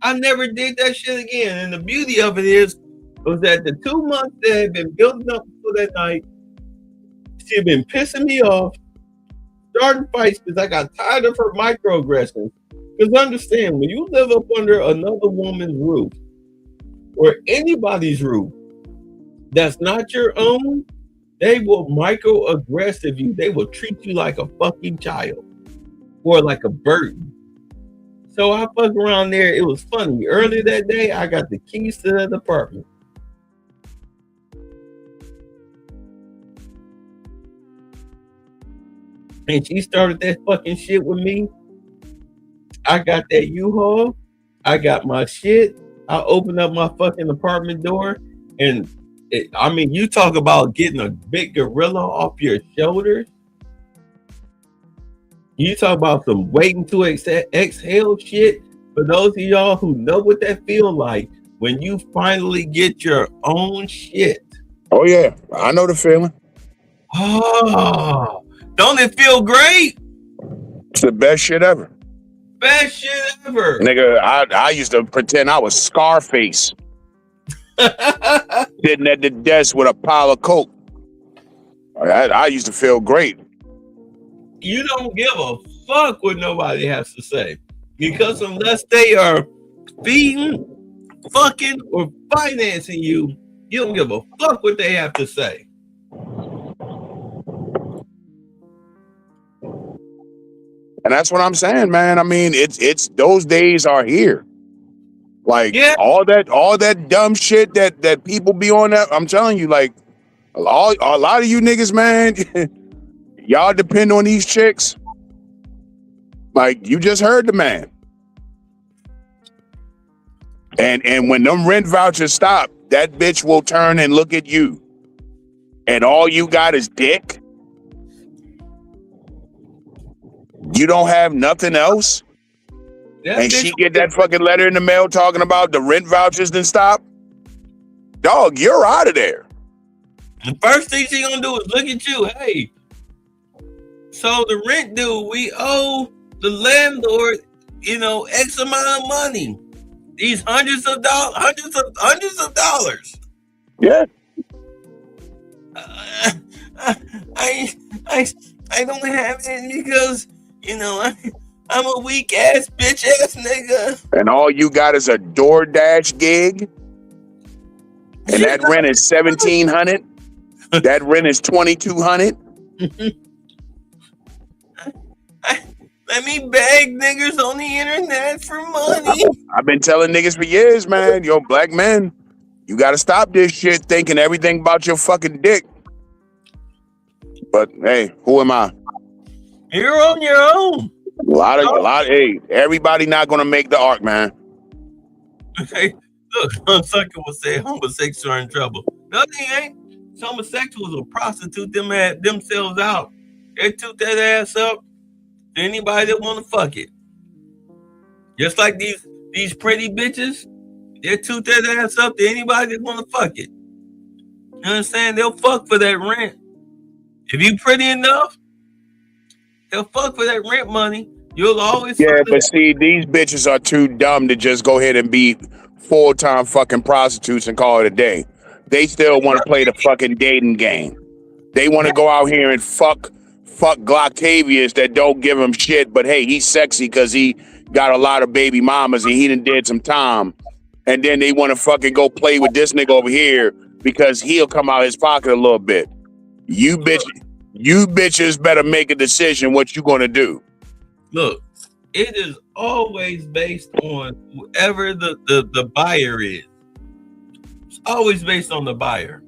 I never did that shit again. And the beauty of it was that the 2 months that had been building up for that night, she had been pissing me off, starting fights because I got tired of her microaggressions. Because understand, when you live up under another woman's roof, or anybody's roof, that's not your own, they will microaggressive you. They will treat you like a fucking child or like a burden. So I fuck around there. It was funny. Earlier that day, I got the keys to that apartment. And she started that fucking shit with me. I got that U-Haul. I got my shit. I opened up my fucking apartment door. And you talk about getting a big gorilla off your shoulders. You talk about some waiting to exhale shit. For those of y'all who know what that feels like, when you finally get your own shit. Oh yeah, I know the feeling. Oh, don't it feel great? It's the best shit ever. Best shit ever. Nigga, I used to pretend I was Scarface. Sitting at the desk with a pile of coke. I used to feel great. You don't give a fuck what nobody has to say. Because unless they are feeding, fucking, or financing you, you don't give a fuck what they have to say. And that's what I'm saying, man. I mean, it's those days are here. Like all that dumb shit that people be on that. I'm telling you, like a lot of you niggas, man, y'all depend on these chicks. Like you just heard the man. And when them rent vouchers stop, that bitch will turn and look at you. And all you got is dick. You don't have nothing else. And she get that fucking letter in the mail talking about the rent vouchers then stop. Dog, you're out of there. The first thing she gonna do is look at you. Hey, so the rent due, we owe the landlord, X amount of money. These hundreds of dollars. Yeah. I don't have it because I'm a weak ass bitch ass nigga. And all you got is a DoorDash gig. And that rent is $1,700. That rent is $2,200. Let me beg niggas on the internet for money. I've been telling niggas for years, man. Yo, black men, you gotta stop this shit thinking everything about your fucking dick. But hey, who am I? You're on your own. Hey, everybody not gonna make the arc, man. Okay, look, sucker will say homosexuals are in trouble. No, they ain't. Homosexuals will prostitute themselves out. They toot that ass up to anybody that want to fuck it. Just like these pretty bitches, they toot that ass up to anybody that want to fuck it. You understand? They'll fuck for that rent. If you pretty enough, they'll fuck for that rent money. You'll always. Yeah, but see, these bitches are too dumb to just go ahead and be full-time fucking prostitutes and call it a day. They still want to play the fucking dating game. They want to go out here and fuck Gloctavius that don't give him shit, but hey, he's sexy because he got a lot of baby mamas and he done did some time. And then they want to fucking go play with this nigga over here because he'll come out of his pocket a little bit. You bitches better make a decision what you gonna do. Look, it is always based on whoever the buyer is. It's always based on the buyer.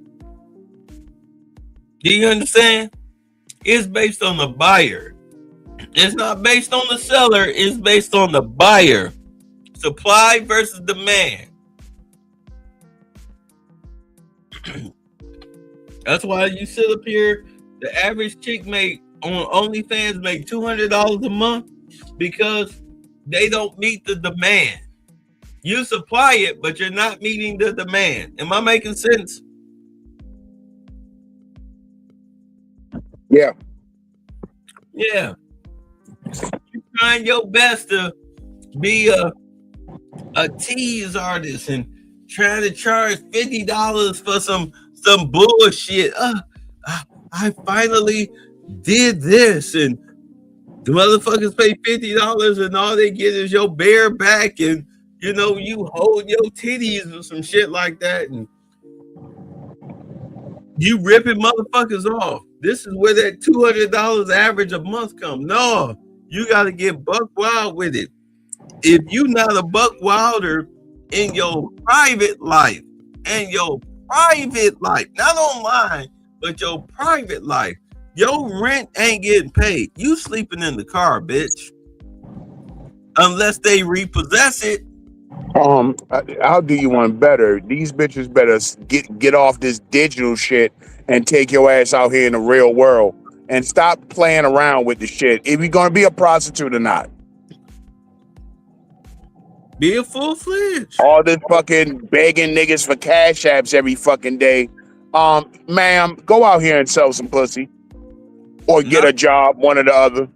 Do you understand? It's based on the buyer. It's not based on the seller. It's based on the buyer. Supply versus demand. That's why you sit up here. The average chick on OnlyFans make $200 a month because they don't meet the demand. You supply it, but you're not meeting the demand. Am I making sense? Yeah. Yeah. You're trying your best to be a tease artist and trying to charge $50 for some bullshit. I finally did this, and the motherfuckers pay $50 and all they get is your bare back and you hold your titties or some shit like that, and you ripping motherfuckers off. This is where that $200 average a month comes. No, you got to get buck wild with it. If you not a buck wilder in your private life, not online, but your private life, your rent ain't getting paid. You sleeping in the car, bitch. Unless they repossess it. I'll do you one better. These bitches better get off this digital shit and take your ass out here in the real world and stop playing around with the shit. If you're gonna be a prostitute or not. Be a full-fledged. All this fucking begging niggas for cash apps every fucking day. Ma'am, go out here and sell some pussy. Or get a job, one or the other.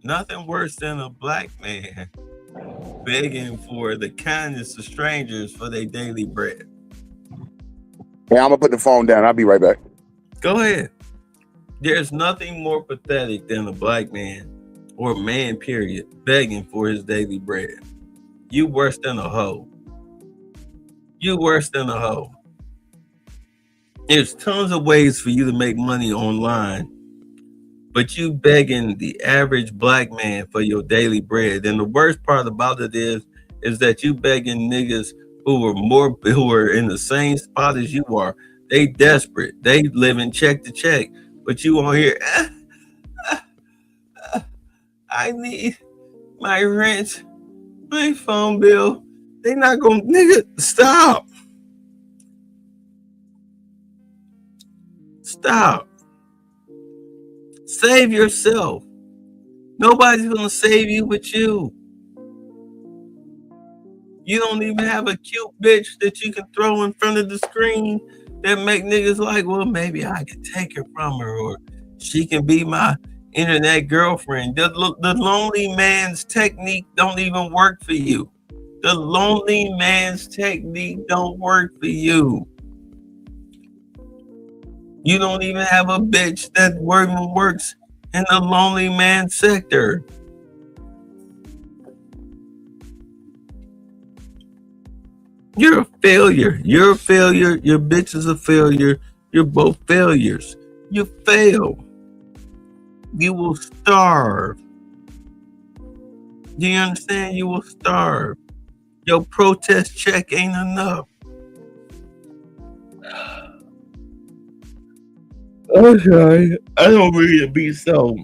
Nothing worse than a black man begging for the kindness of strangers for their daily bread. Yeah, I'm gonna put the phone down. I'll be right back. Go ahead. There's nothing more pathetic than a black man or man, period, begging for his daily bread. You worse than a hoe. You worse than a hoe. There's tons of ways for you to make money online, but you begging the average black man for your daily bread. And the worst part about it is that you begging niggas who are in the same spot as you are. They desperate. They living check to check. But you on here, I need my rent, my phone bill. They not gonna, nigga, stop. Stop. Save yourself. Nobody's gonna save you but you. You don't even have a cute bitch that you can throw in front of the screen that make niggas like, well, maybe I can take her from her, or she can be my internet girlfriend. The lonely man's technique don't even work for you. The lonely man's technique don't work for you. You don't even have a bitch that works in the lonely man sector. You're a failure. You're a failure. Your bitch is a failure. You're both failures. You fail. You will starve. Do you understand? You will starve. Your protest check ain't enough. Okay. I don't really be so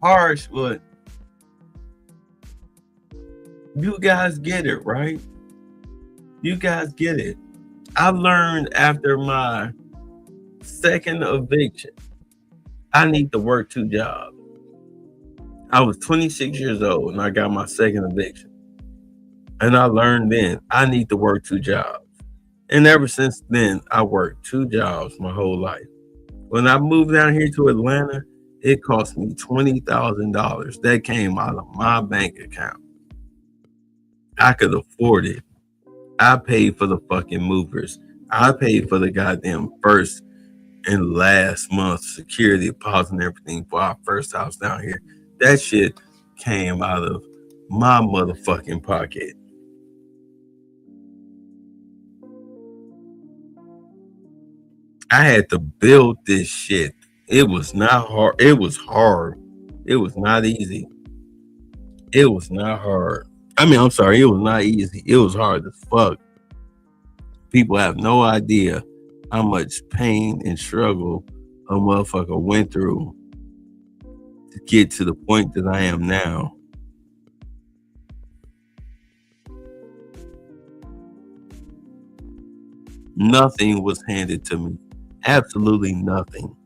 harsh, but you guys get it, right? You guys get it. I learned after my second eviction, I need to work 2 jobs. I was 26 years old and I got my second eviction. And I learned then I need to work 2 jobs. And ever since then, I worked 2 jobs my whole life. When I moved down here to Atlanta, it cost me $20,000. That came out of my bank account. I could afford it. I paid for the fucking movers. I paid for the goddamn first and last month security deposit and everything for our first house down here. That shit came out of my motherfucking pocket. I had to build this shit. It was not hard. It was hard. It was not easy. It was not hard. I mean, I'm sorry. It was not easy. It was hard as fuck. People have no idea how much pain and struggle a motherfucker went through to get to the point that I am now. Nothing was handed to me. Absolutely nothing.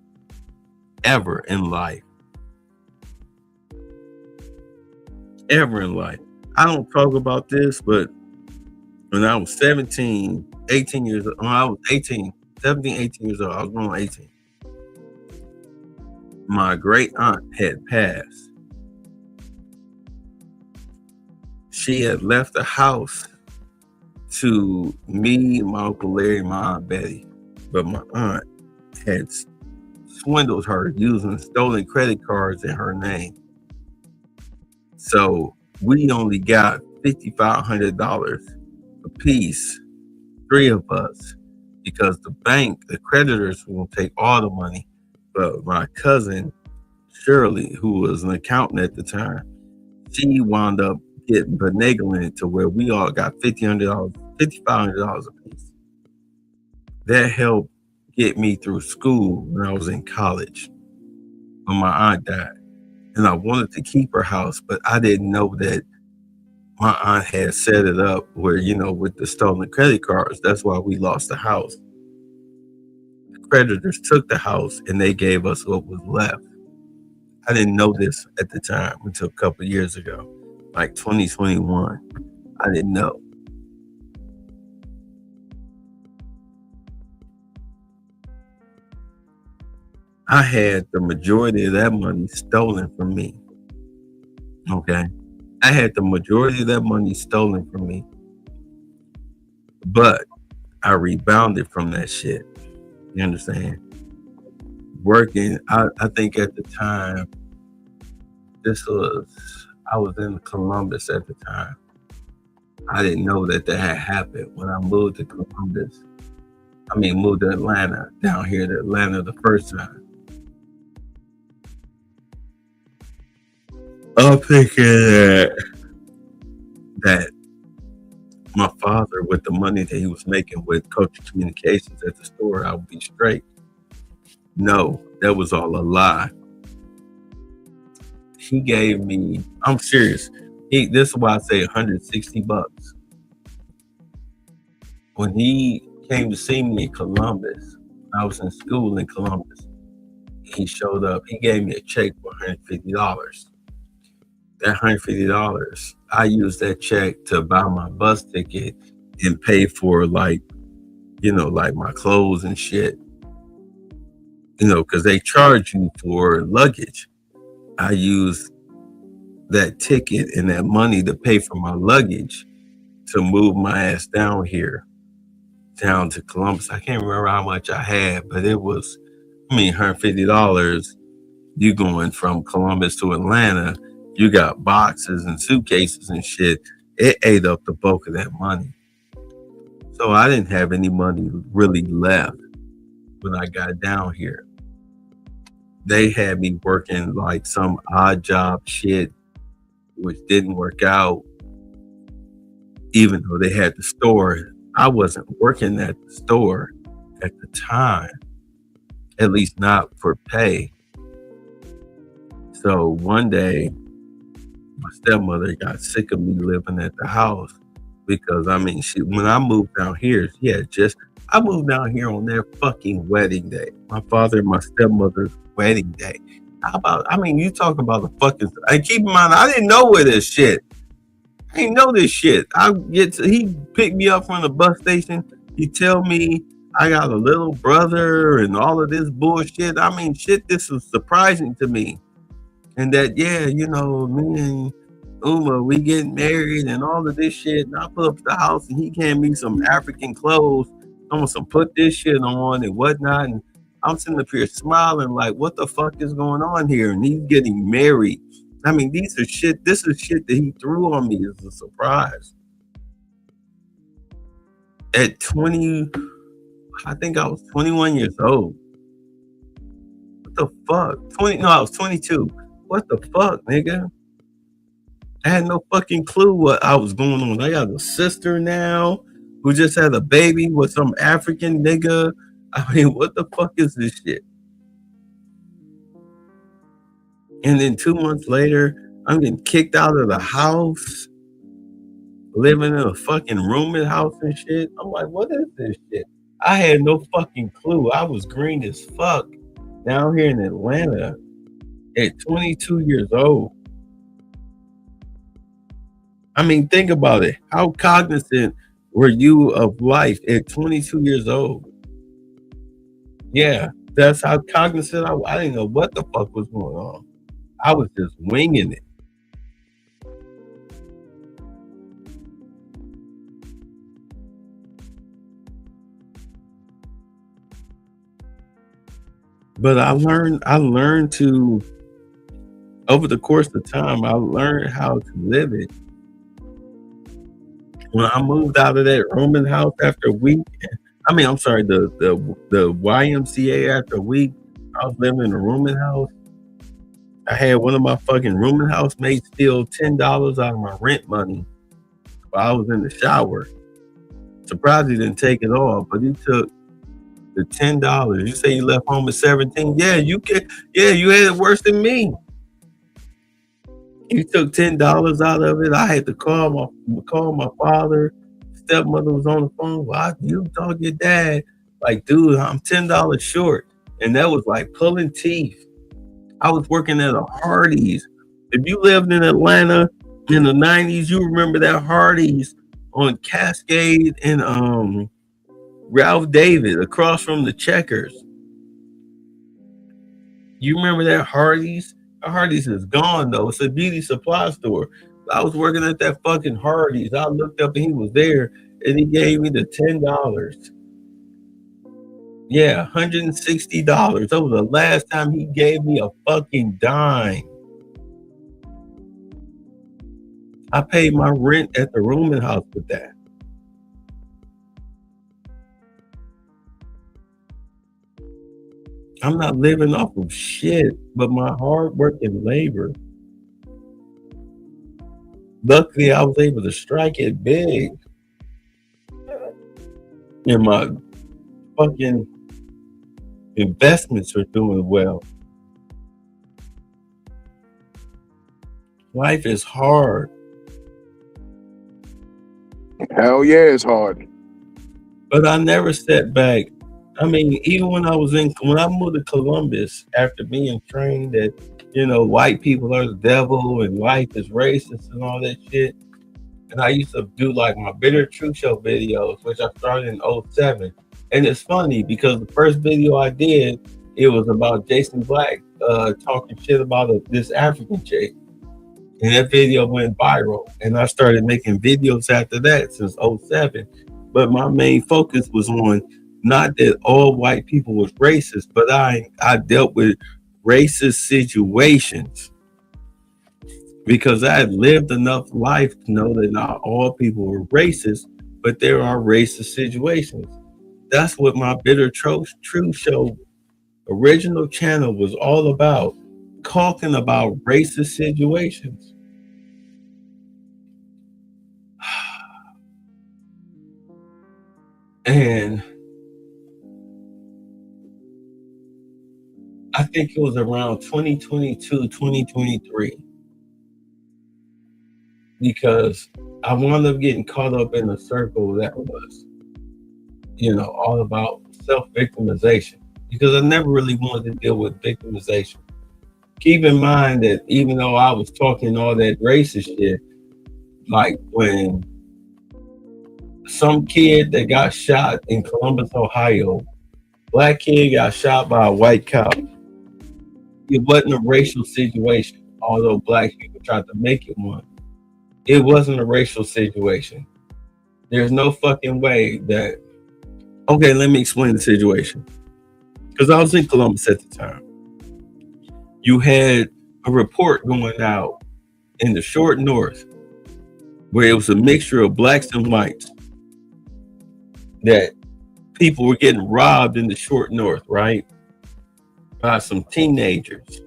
Ever in life. Ever in life. I don't talk about this, but when I was 18 years old, I was 18 years old, I was going on 18. My great aunt had passed. She had left the house to me, my Uncle Larry, and my Aunt Betty. But my aunt had swindled her using stolen credit cards in her name. So we only got $5,500 a piece, 3 of us, because the bank, the creditors will take all the money. But my cousin, Shirley, who was an accountant at the time, she wound up getting benevolent to where we all got $5,500 a piece. That helped get me through school when I was in college when my aunt died. And I wanted to keep her house, but I didn't know that my aunt had set it up where, you know, with the stolen credit cards, that's why we lost the house. The creditors took the house and they gave us what was left. I didn't know this at the time until a couple of years ago, like 2021. I didn't know. I had the majority of that money stolen from me. Okay? I had the majority of that money stolen from me. But I rebounded from that shit. You understand? Working, I think at the time, I was in Columbus at the time. I didn't know that had happened when I moved to Columbus. Moved to Atlanta, down here to Atlanta the first time. I'm thinking that my father, with the money that he was making with Culture Communications at the store, I would be straight. No, that was all a lie. He gave me, I'm serious. This is why I say $160. When he came to see me in Columbus, I was in school in Columbus. He showed up. He gave me a check for $150. That $150, I used that check to buy my bus ticket and pay for like my clothes and shit. Because they charge you for luggage. I used that ticket and that money to pay for my luggage to move my ass down to Columbus. I can't remember how much I had, but it was, $150. You going from Columbus to Atlanta, you got boxes and suitcases and shit. It ate up the bulk of that money. So I didn't have any money really left when I got down here. They had me working like some odd job shit, which didn't work out. Even though they had the store, I wasn't working at the store at the time, at least not for pay. So one day, my stepmother got sick of me living at the house because, when I moved down here, I moved down here on their fucking wedding day. My father and my stepmother's wedding day. You talk about the fucking, and keep in mind, I didn't know where this shit. I didn't know this shit. He picked me up from the bus station He tell me I got a little brother and all of this bullshit. I mean, shit, this was surprising to me. And that, yeah, you know, me and Uma, we getting married and all of this shit. And I put up the house and he gave me some African clothes. Almost some put this shit on and whatnot. And I'm sitting up here smiling like, what the fuck is going on here? And he's getting married. I mean, this is shit that he threw on me as a surprise. At 20, I think I was 21 years old. What the fuck? I was 22. What the fuck, nigga? I had no fucking clue what I was going on. I got a sister now who just had a baby with some African nigga. I mean, what the fuck is this shit? And then 2 months later, I'm getting kicked out of the house, living in a fucking rooming house and shit. I'm like, what is this shit? I had no fucking clue. I was green as fuck down here in Atlanta at 22 years old. I mean, think about it. How cognizant were you of life at 22 years old? Yeah, that's how cognizant I didn't know what the fuck was going on. I was just winging it. But I learned to, over the course of time, I learned how to live it. When I moved out of that rooming house after a week, the YMCA after a week, I was living in a rooming house. I had one of my fucking rooming housemates steal $10 out of my rent money while I was in the shower. Surprised he didn't take it all, but he took the $10. You say you left home at 17? Yeah, you had it worse than me. He took $10 out of it. I had to call my father. Stepmother was on the phone. Why you talk your dad? Like, dude, I'm $10 short. And that was like pulling teeth. I was working at a Hardee's. If you lived in Atlanta in the 90s, you remember that Hardee's on Cascade and Ralph David across from the Checkers. You remember that Hardee's? Hardee's is gone though. It's a beauty supply store. I was working at that fucking Hardee's. I looked up and he was there and he gave me the $10. Yeah, $160. That was the last time he gave me a fucking dime. I paid my rent at the rooming house with that. I'm not living off of shit, but my hard work and labor. Luckily, I was able to strike it big. And my fucking investments are doing well. Life is hard. Hell yeah, it's hard. But I never stepped back. I mean, even when I moved to Columbus, after being trained that, white people are the devil and life is racist and all that shit. And I used to do like my Bitter Truth Show videos, which I started in 2007. And it's funny because the first video I did, it was about Jason Black talking shit about this African chick. And that video went viral. And I started making videos after that since 2007. But my main focus was on not that all white people was racist, but I dealt with racist situations because I had lived enough life to know that not all people were racist, but there are racist situations. That's what my Bitter Truth Show original channel was all about, talking about racist situations. And I think it was around 2022, 2023. Because I wound up getting caught up in a circle that was, all about self-victimization. Because I never really wanted to deal with victimization. Keep in mind that even though I was talking all that racist shit, like when some kid that got shot in Columbus, Ohio. Black kid got shot by a white cop. It wasn't a racial situation, although black people tried to make it one. It wasn't a racial situation. There's no fucking way that. Okay, let me explain the situation. Because I was in Columbus at the time. You had a report going out in the short north where it was a mixture of blacks and whites, that people were getting robbed in the short north, right? By some teenagers.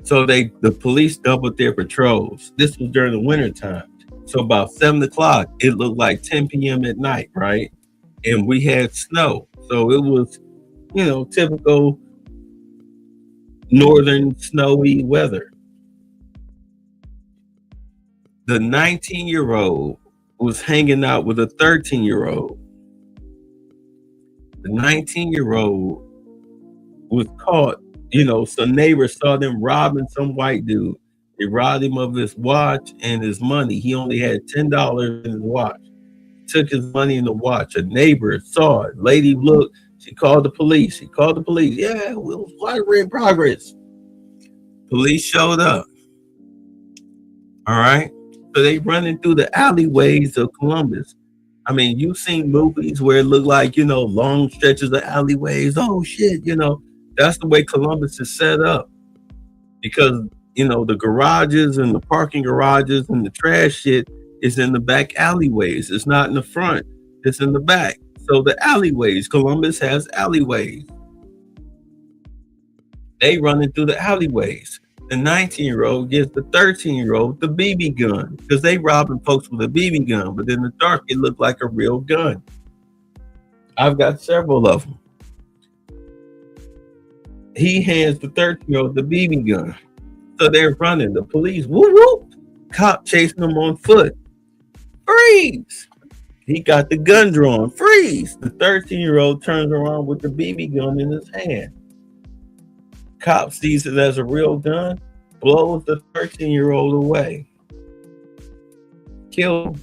So the police doubled their patrols. This was during the winter time. So about 7 o'clock, it looked like 10 p.m. at night, right? And we had snow. So it was, typical northern snowy weather. The 19-year-old was hanging out with a 13-year-old. The 19-year-old was caught, some neighbors saw them robbing some white dude. They robbed him of his watch and his money. He only had $10 in his watch. Took his money in the watch. A neighbor saw it. Lady looked. She called the police. Yeah, it was lottery in progress. Police showed up. All right. So they running through the alleyways of Columbus. I mean, you've seen movies where it looked like, long stretches of alleyways. Oh shit, that's the way Columbus is set up. Because, the garages and the parking garages and the trash shit is in the back alleyways. It's not in the front. It's in the back. So the alleyways, Columbus has alleyways. They running through the alleyways. The 19-year-old gives the 13-year-old the BB gun because they robbing folks with a BB gun, but in the dark, it looked like a real gun. I've got several of them. He hands the 13-year-old the BB gun. So they're running. The police, whoop, whoop. Cop chasing them on foot. Freeze! He got the gun drawn. Freeze! The 13-year-old turns around with the BB gun in his hand. Cop sees it as a real gun, blows the 13-year-old away. Killed him.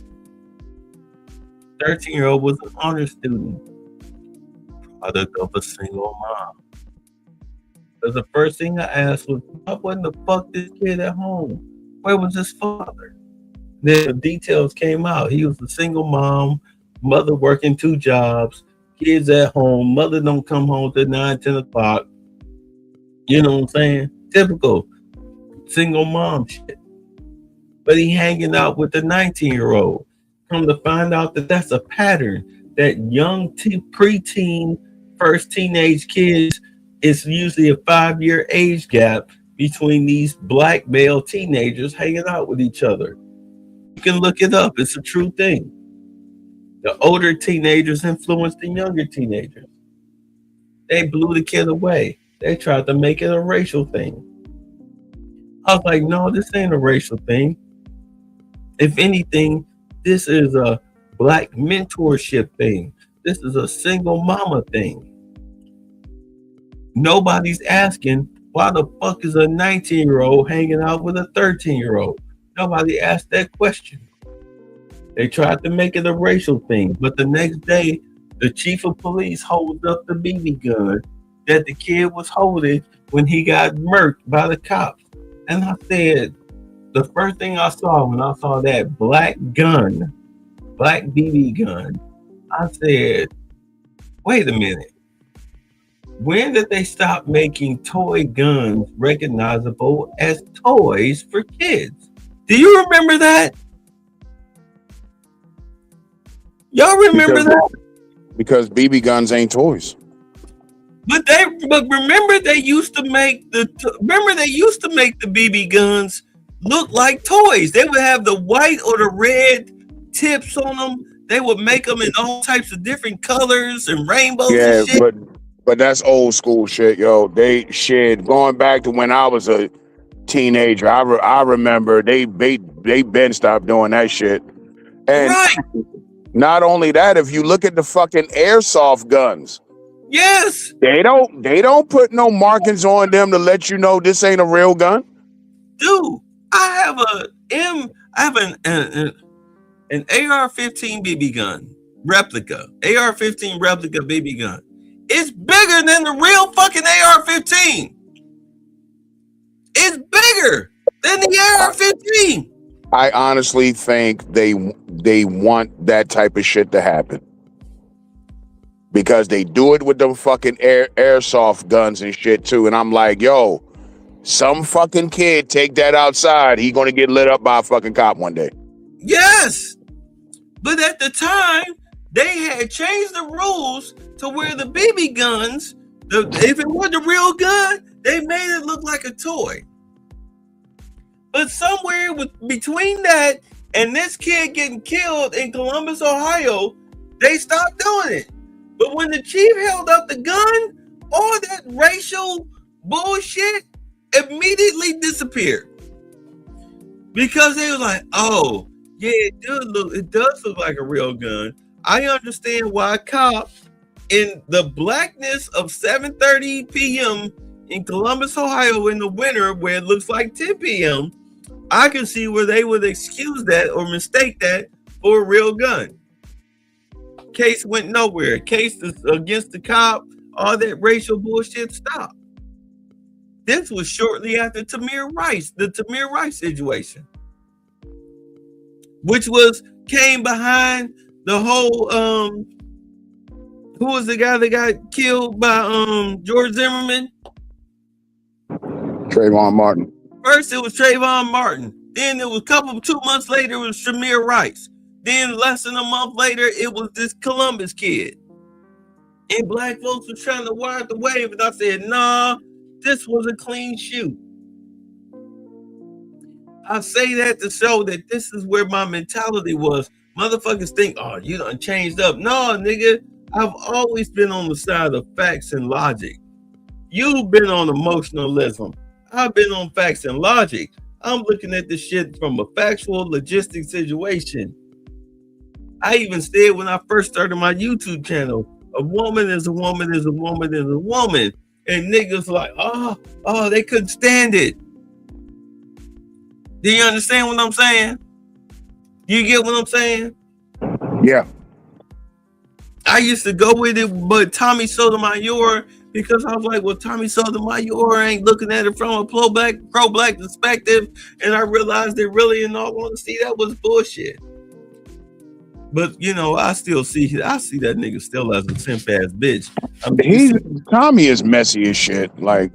13-year-old was an honor student, product of a single mom. Because the first thing I asked was, what the fuck this kid at home? Where was his father? Then the details came out. He was a single mom, mother working 2 jobs, kids at home, mother don't come home till 9, 10 o'clock. You know what I'm saying? Typical single mom shit. But he hanging out with the 19-year-old. Come to find out that that's a pattern. That young preteen, first teenage kids, it's usually a 5-year age gap between these black male teenagers hanging out with each other. You can look it up. It's a true thing. The older teenagers influenced the younger teenagers. They blew the kid away. They tried to make it a racial thing. I was like, no, this ain't a racial thing. If anything, this is a black mentorship thing. This is a single mama thing. Nobody's asking, why the fuck is a 19-year-old hanging out with a 13-year-old? Nobody asked that question. They tried to make it a racial thing, but the next day, the chief of police holds up the BB gun that the kid was holding when he got murked by the cops. And I said, the first thing I saw when I saw that black gun, black BB gun, I said, wait a minute. When did they stop making toy guns recognizable as toys for kids? Do you remember that? Y'all remember that? Because BB guns ain't toys. But remember they used to make the BB guns look like toys. They would have the white or the red tips on them. They would make them in all types of different colors and rainbows. Yeah, and shit. but that's old school shit, yo. They shit going back to when I was a teenager. I remember they been stopped doing that shit. And right. Not only that, if you look at the fucking airsoft guns. Yes. They don't put no markings on them to let you know this ain't a real gun. Dude, I have an AR-15 BB gun replica, AR-15 replica BB gun, is bigger than the real fucking AR-15. It's bigger than the AR-15. I honestly think they want that type of shit to happen because they do it with them fucking airsoft guns and shit too. And I'm like, yo, some fucking kid take that outside, he gonna get lit up by a fucking cop one day. Yes, but at the time they had changed the rules to where the BB guns, if it was a real gun, they made it look like a toy. But somewhere between that and this kid getting killed in Columbus, Ohio, they stopped doing it. But when the chief held up the gun, all that racial bullshit immediately disappeared. Because they was like, oh, yeah, it does look like a real gun. I understand why a cop in the blackness of 7:30 p.m. in Columbus, Ohio in the winter where it looks like 10 p.m., I can see where they would excuse that or mistake that for a real gun. Case went nowhere. Case against the cop, all that racial bullshit stopped. This was shortly after Tamir Rice, the Tamir Rice situation, which came behind the whole who was the guy that got killed by George Zimmerman? Trayvon Martin. First it was Trayvon Martin. Then it was 2 months later it was Tamir Rice. Then less than a month later it was this Columbus kid. And black folks were trying to ride the wave, and I said, nah, this was a clean shoot. I say that to show that this is where my mentality was. Motherfuckers think, oh, you done changed up. No, nigga, I've always been on the side of facts and logic. You've been on emotionalism. I've been on facts and logic. I'm looking at this shit from a factual, logistic situation. I even said when I first started my YouTube channel, a woman is a woman is a woman is a woman. And niggas like, oh, they couldn't stand it. Do you understand what I'm saying? You get what I'm saying? Yeah. I used to go with it, but Tommy Sotomayor, because I was like, well, Tommy Sotomayor ain't looking at it from a pro-black perspective, and I realized that really, in all honesty, that was bullshit. But you know, I see that nigga still as a simp ass bitch. I mean, Tommy is messy as shit. Like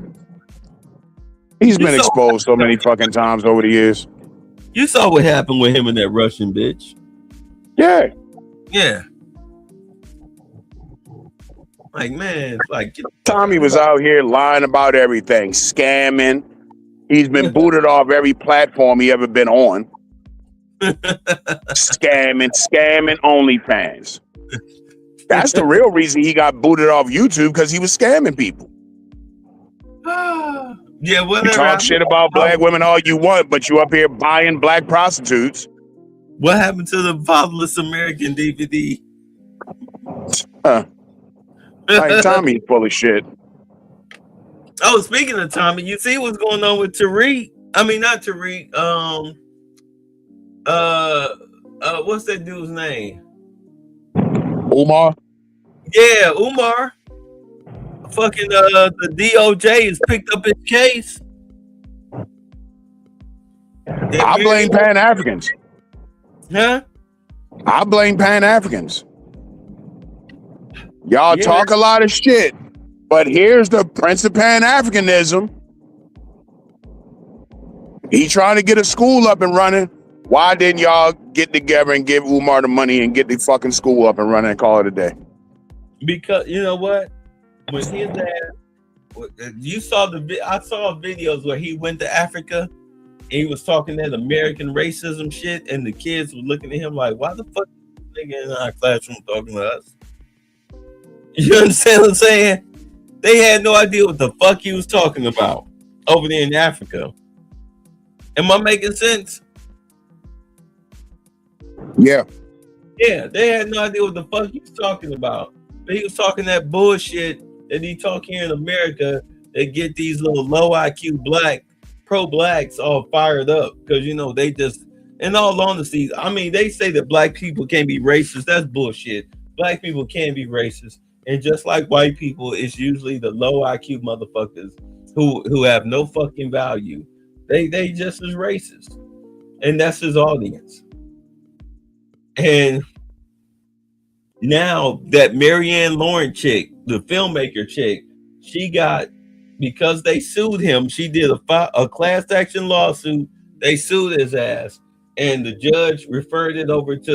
he's been exposed so many fucking times over the years. You saw what happened with him and that Russian bitch. Yeah. Yeah. Like, man, like Tommy was out here lying about everything, scamming. He's been booted off every platform he ever been on. scamming OnlyFans. That's the real reason he got booted off YouTube, because he was scamming people. Yeah, whatever. You talk shit about black women all you want, but you up here buying black prostitutes. What happened to the Fatherless American DVD? Like Tommy's full of shit. Oh, speaking of Tommy, you see what's going on with Tariq? I mean, not Tariq. What's that dude's name? Umar. Yeah, Umar. Fucking the DOJ has picked up his case. I blame Pan-Africans. Huh? I blame Pan-Africans. Y'all talk a lot of shit, but here's the Prince of Pan-Africanism. He trying to get a school up and running. Why didn't y'all get together and give Umar the money and get the fucking school up and running and call it a day? Because you know what? When his dad, I saw videos where he went to Africa and he was talking that American racism shit, and the kids were looking at him like, why the fuck is this nigga in our classroom talking to us? You understand what I'm saying? They had no idea what the fuck he was talking about over there in Africa. Am I making sense? Yeah. Yeah, they had no idea what the fuck he was talking about. But he was talking that bullshit that he talk here in America that get these little low IQ pro blacks all fired up because, you know, they In all honesty, I mean, they say that black people can't be racist. That's bullshit. Black people can be racist. And just like white people, it's usually the low IQ motherfuckers who have no fucking value. They just as racist. And that's his audience. And now that Marianne Lawrence chick, the filmmaker chick, she got, because they sued him, she did a class action lawsuit. They sued his ass. And the judge referred it over to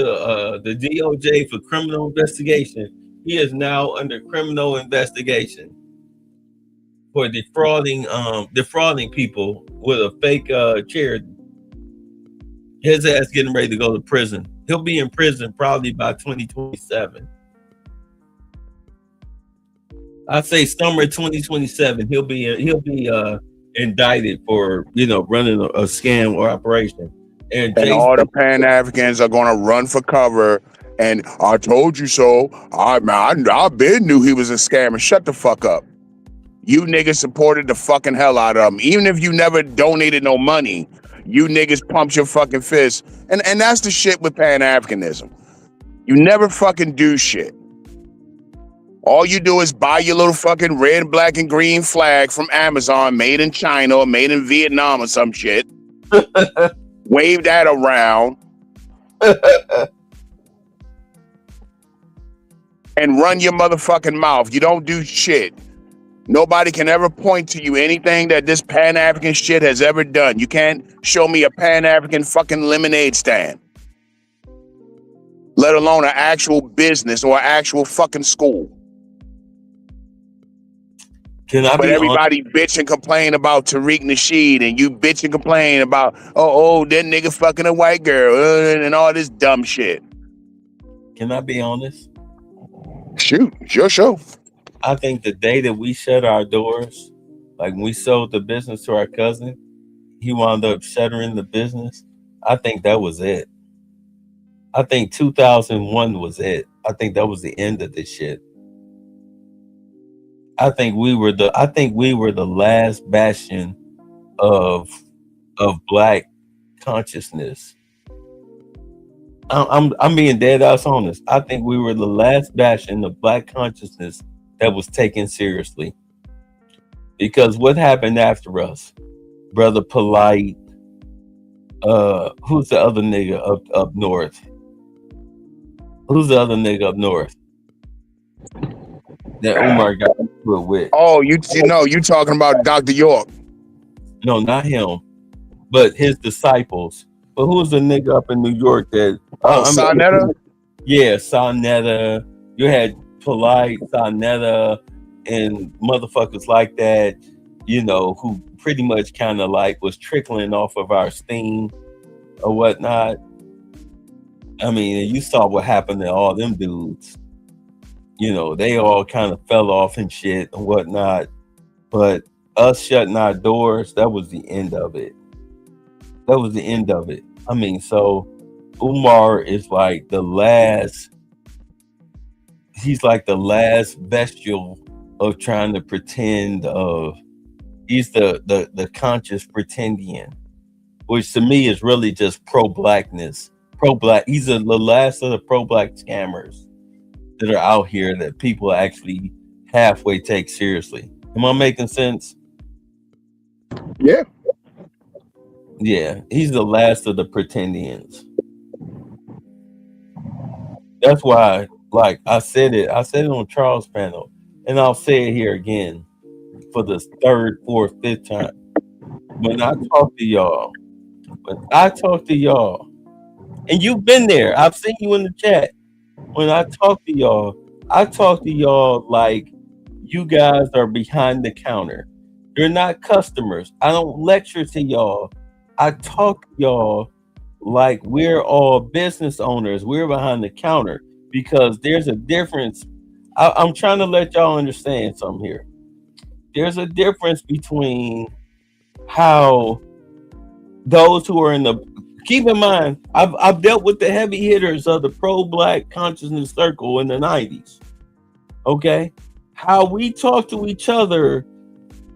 the DOJ for criminal investigation. He is now under criminal investigation for defrauding people with a fake charity. His ass getting ready to go to prison. He'll be in prison probably by 2027. I say summer 2027. He'll be indicted for running a scam or operation. And all the Pan-Africans are going to run for cover. And I told you so. I been knew he was a scammer. Shut the fuck up. You niggas supported the fucking hell out of him. Even if you never donated no money, you niggas pumped your fucking fist. And that's the shit with Pan-Africanism. You never fucking do shit. All you do is buy your little fucking red, black, and green flag from Amazon, made in China or made in Vietnam or some shit. Wave that around. And run your motherfucking mouth. You don't do shit. Nobody can ever point to you anything that this Pan-African shit has ever done. You can't show me a Pan-African fucking lemonade stand. Let alone an actual business or an actual fucking school. But everybody bitch and complain about Tariq Nasheed, and you bitch and complain about, that nigga fucking a white girl and all this dumb shit. Can I be honest? Shoot, it's your show. I think the day that we shut our doors, like when we sold the business to our cousin, he wound up shuttering the business. I think that was it. I think 2001 was it. I think that was the end of this shit. I think we were the last bastion of black consciousness. I'm being dead ass honest. I think we were the last bastion of black consciousness that was taken seriously. Because what happened after us? Brother Polite, who's the other nigga up north? Who's the other nigga up north that Umar got into it with? Oh, you talking about Dr. York. No, not him, but his disciples. But who's the nigga up in New York that... Sarnetta? Yeah, Sarnetta. You had Polite, Sarnetta, and motherfuckers like that, who pretty much kind of like was trickling off of our steam or whatnot. I mean, you saw what happened to all them dudes. They all kind of fell off and shit and whatnot. But us shutting our doors, that was the end of it. That was the end of it. I mean, so Umar is like the last, he's like the last bestial of trying to pretend of, he's the conscious pretendian, which to me is really just pro-blackness. Pro-black, he's the last of the pro-black scammers that are out here that people actually halfway take seriously. Am I making sense? Yeah. Yeah, he's the last of the pretendians. That's why, like I said it on Charles' panel, and I'll say it here again for the third, fourth, fifth time. When I talk to y'all, and you've been there, I've seen you in the chat. When I talk to y'all like you guys are behind the counter. You're not customers. I don't lecture to y'all. I talk to y'all like we're all business owners. We're behind the counter because there's a difference. I'm trying to let y'all understand something here. There's a difference between how those who are in the, keep in mind, I've dealt with the heavy hitters of the pro-black consciousness circle in the 90s. Okay? How we talk to each other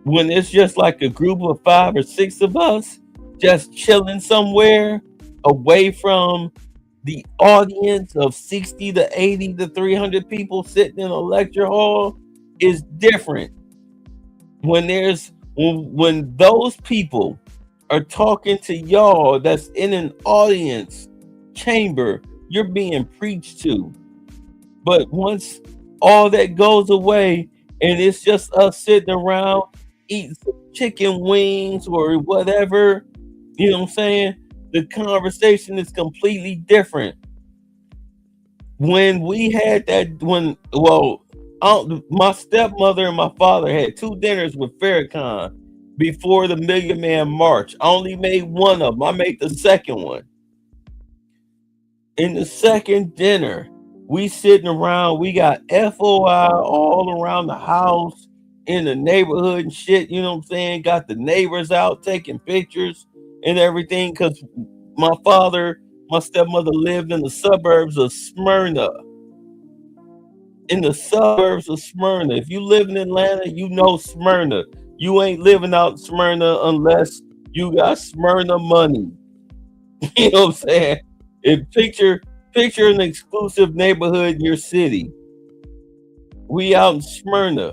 when it's just like a group of 5 or 6 of us just chilling somewhere away from the audience of 60 to 80 to 300 people sitting in a lecture hall is different. When those people are talking to y'all that's in an audience chamber, you're being preached to. But once all that goes away and it's just us sitting around eating some chicken wings or whatever, you know what I'm saying? The conversation is completely different. When we had that, my stepmother and my father had 2 dinners with Farrakhan before the Million Man March. I only made one of them. I made the second one. In the second dinner, we sitting around, we got FOI all around the house, in the neighborhood and shit, you know what I'm saying? Got the neighbors out taking pictures and everything, because my stepmother lived in the suburbs of Smyrna. In the suburbs of Smyrna. If you live in Atlanta, you know Smyrna. You ain't living out Smyrna unless you got Smyrna money. You know what I'm saying? And picture an exclusive neighborhood in your city. We out in Smyrna.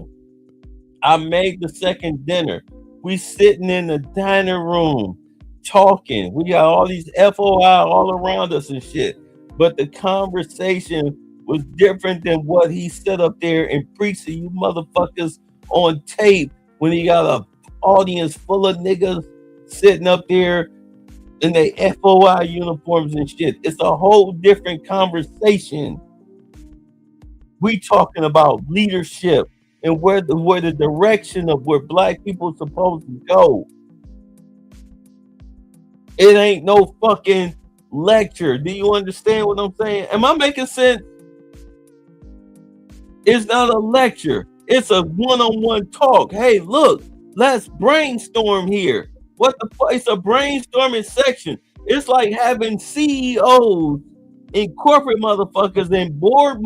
I made the second dinner. We sitting in the dining room talking. We got all these FOI all around us and shit. But the conversation was different than what he stood up there and preached to you motherfuckers on tape when he got an audience full of niggas sitting up there in their FOI uniforms and shit. It's a whole different conversation. We talking about leadership and where the direction of where black people supposed to go. It ain't no fucking lecture. Do you understand what I'm saying? Am I making sense? It's not a lecture. It's a one-on-one talk. Hey, look, let's brainstorm here. What the fuck? It's a brainstorming section. It's like having CEOs and corporate motherfuckers and boardroom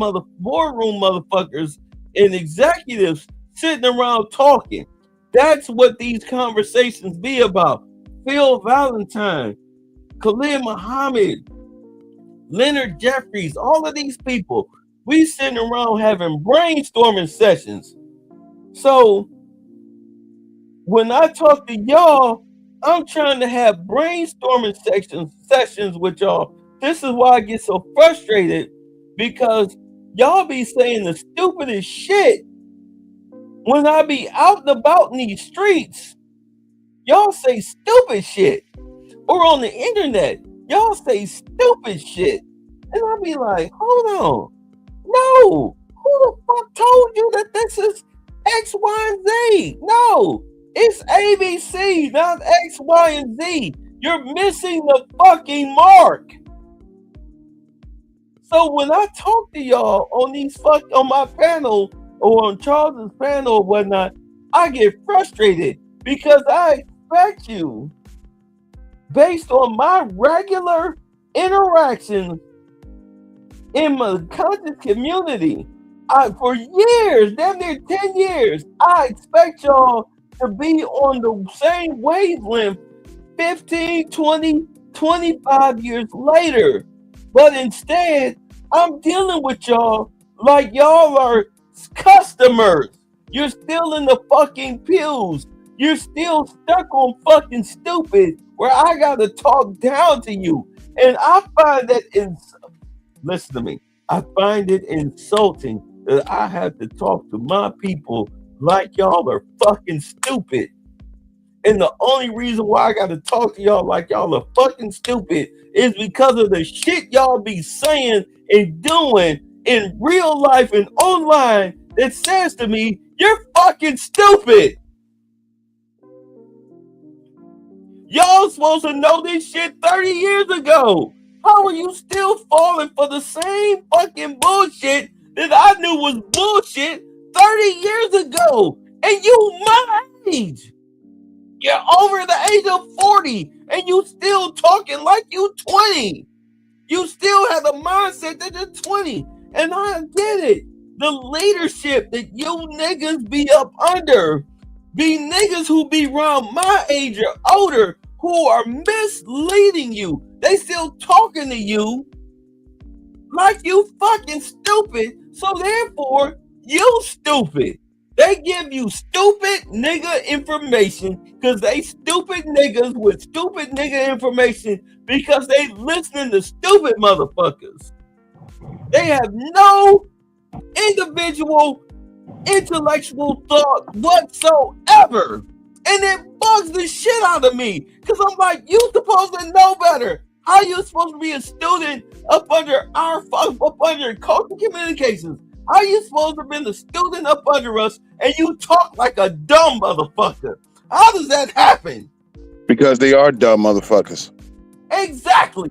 motherfuckers and executives sitting around talking. That's what these conversations be about. Phil Valentine, Khalid Muhammad, Leonard Jeffries, all of these people, we sitting around having brainstorming sessions. So when I talk to y'all, I'm trying to have brainstorming sessions with y'all. This is why I get so frustrated, because y'all be saying the stupidest shit. When I be out and about in these streets, y'all say stupid shit. Or on the internet, y'all say stupid shit. And I be like, hold on. No. Who the fuck told you that this is X, Y, and Z? No. It's ABC, not X, Y, and Z. You're missing the fucking mark. So when I talk to y'all on my panel or on Charles's panel or whatnot, I get frustrated because I expect you, based on my regular interactions in my conscious community, for years, damn near 10 years, I expect y'all to be on the same wavelength 15, 20, 25 years later. But instead, I'm dealing with y'all like y'all are customers. You're still in the fucking pews. You're still stuck on fucking stupid where I gotta talk down to you. And I find that listen to me. I find it insulting that I have to talk to my people like y'all are fucking stupid. And the only reason why I gotta talk to y'all like y'all are fucking stupid is because of the shit y'all be saying and doing in real life and online that says to me, you're fucking stupid. Y'all supposed to know this shit 30 years ago. How are you still falling for the same fucking bullshit that I knew was bullshit 30 years ago? And you my age. You're over the age of 40 and you still talking like you 20. You still have a mindset that you're 20. And I get it. The leadership that you niggas be up under be niggas who be around my age or older, who are misleading you. They still talking to you like you fucking stupid. So therefore, you stupid. They give you stupid nigga information because they stupid niggas with stupid nigga information because they listening to stupid motherfuckers. They have no individual intellectual thought whatsoever. And it bugs the shit out of me because I'm like, you supposed to know better. How you supposed to be a student up under cultural communications? How you supposed to have been the student up under us and you talk like a dumb motherfucker? How does that happen? Because they are dumb motherfuckers. Exactly.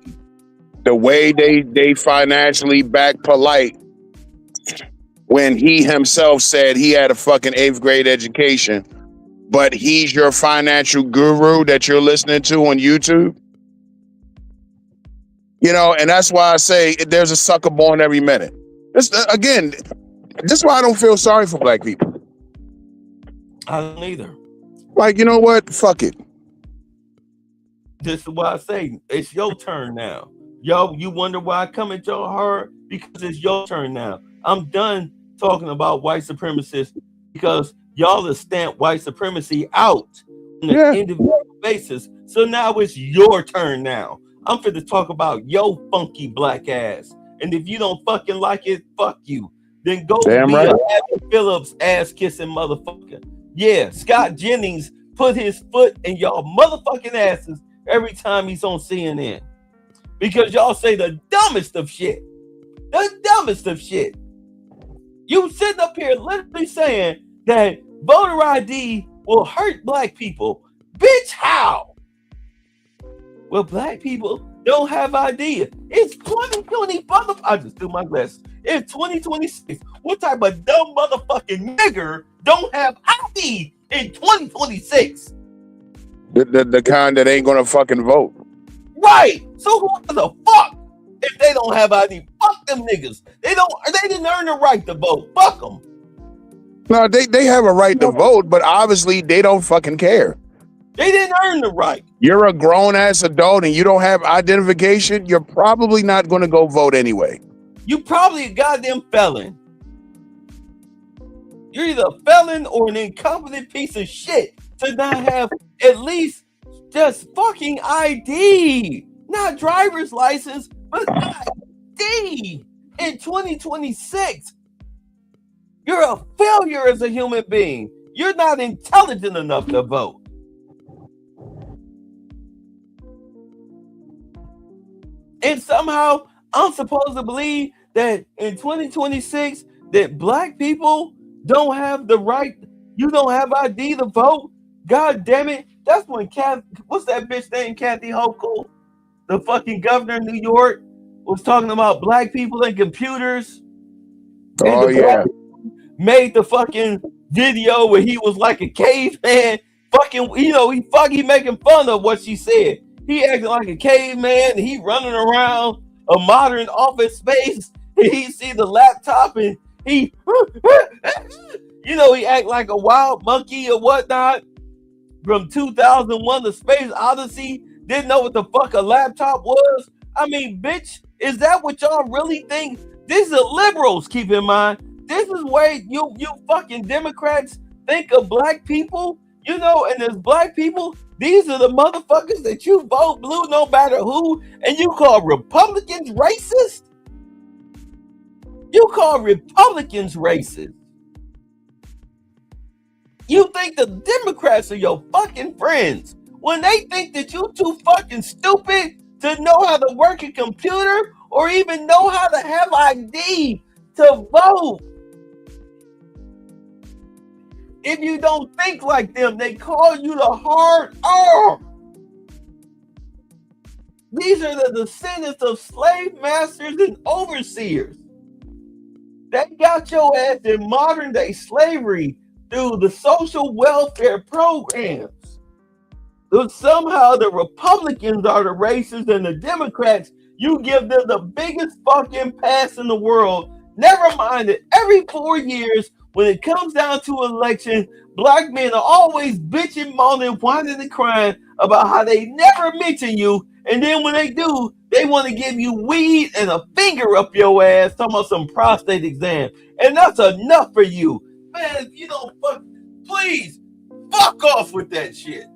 The way they financially back Polite when he himself said he had a fucking 8th grade education, but he's your financial guru that you're listening to on YouTube. You know, and that's why I say there's a sucker born every minute. This is why I don't feel sorry for black people. I don't either. Like, you know what? Fuck it. This is why I say it's your turn now. Yo, you wonder why I come at y'all hard? Because it's your turn now. I'm done talking about white supremacists because y'all have stamped white supremacy out on an individual basis. So now it's your turn now. I'm finna talk about your funky black ass. And if you don't fucking like it, fuck you. Then go Damn be right. a Abby Phillips ass kissing motherfucker. Yeah, Scott Jennings put his foot in y'all motherfucking asses every time he's on CNN. Because y'all say the dumbest of shit. The dumbest of shit. You sitting up here literally saying that voter ID will hurt black people. Bitch, how? Well, black people don't have ID. It's 2020, I just threw my glasses. It's 2026. What type of dumb motherfucking nigger don't have ID in 2026? The kind that ain't gonna fucking vote. Right. So who the fuck if they don't have ID? Fuck them niggas. They didn't earn the right to vote. Fuck them. No, they have a right to vote, but obviously they don't fucking care. They didn't earn the right. You're a grown ass adult and you don't have identification, you're probably not gonna go vote anyway. You probably a goddamn felon. You're either a felon or an incompetent piece of shit to not have at least just fucking ID. Not driver's license, but ID in 2026. You're a failure as a human being. You're not intelligent enough to vote. And somehow I'm supposed to believe that in 2026 that black people don't have the right, you don't have ID to vote. God damn it. That's when what's that bitch named Kathy Hochul, the fucking governor of New York, was talking about black people and computers. Oh yeah. Made the fucking video where he was like a caveman. Fucking, he making fun of what she said. He acting like a caveman. And he running around a modern office space. And he see the laptop and he, he act like a wild monkey or whatnot. From 2001, The Space Odyssey, didn't know what the fuck a laptop was. I mean, bitch, is that what y'all really think? These are liberals, keep in mind. This is where you fucking Democrats think of black people, and as black people, these are the motherfuckers that you vote blue no matter who, and you call Republicans racist? You call Republicans racist. You think the Democrats are your fucking friends when they think that you too fucking stupid to know how to work a computer or even know how to have ID to vote. If you don't think like them, they call you the hard R. These are the descendants of slave masters and overseers. They got your ass in modern day slavery through the social welfare programs. So somehow the Republicans are the racists and the Democrats, you give them the biggest fucking pass in the world. Never mind that every 4 years, when it comes down to election, black men are always bitching, moaning, whining, and crying about how they never mention you, and then when they do, they want to give you weed and a finger up your ass, talking about some prostate exam, and that's enough for you, man. If you don't please fuck off with that shit.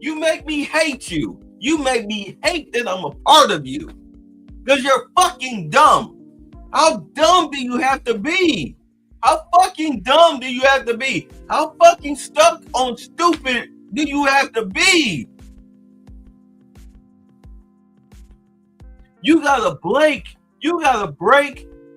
You make me hate you. You make me hate that I'm a part of you. Because you're fucking dumb. How dumb do you have to be? How fucking dumb do you have to be? How fucking stuck on stupid do you have to be? You gotta break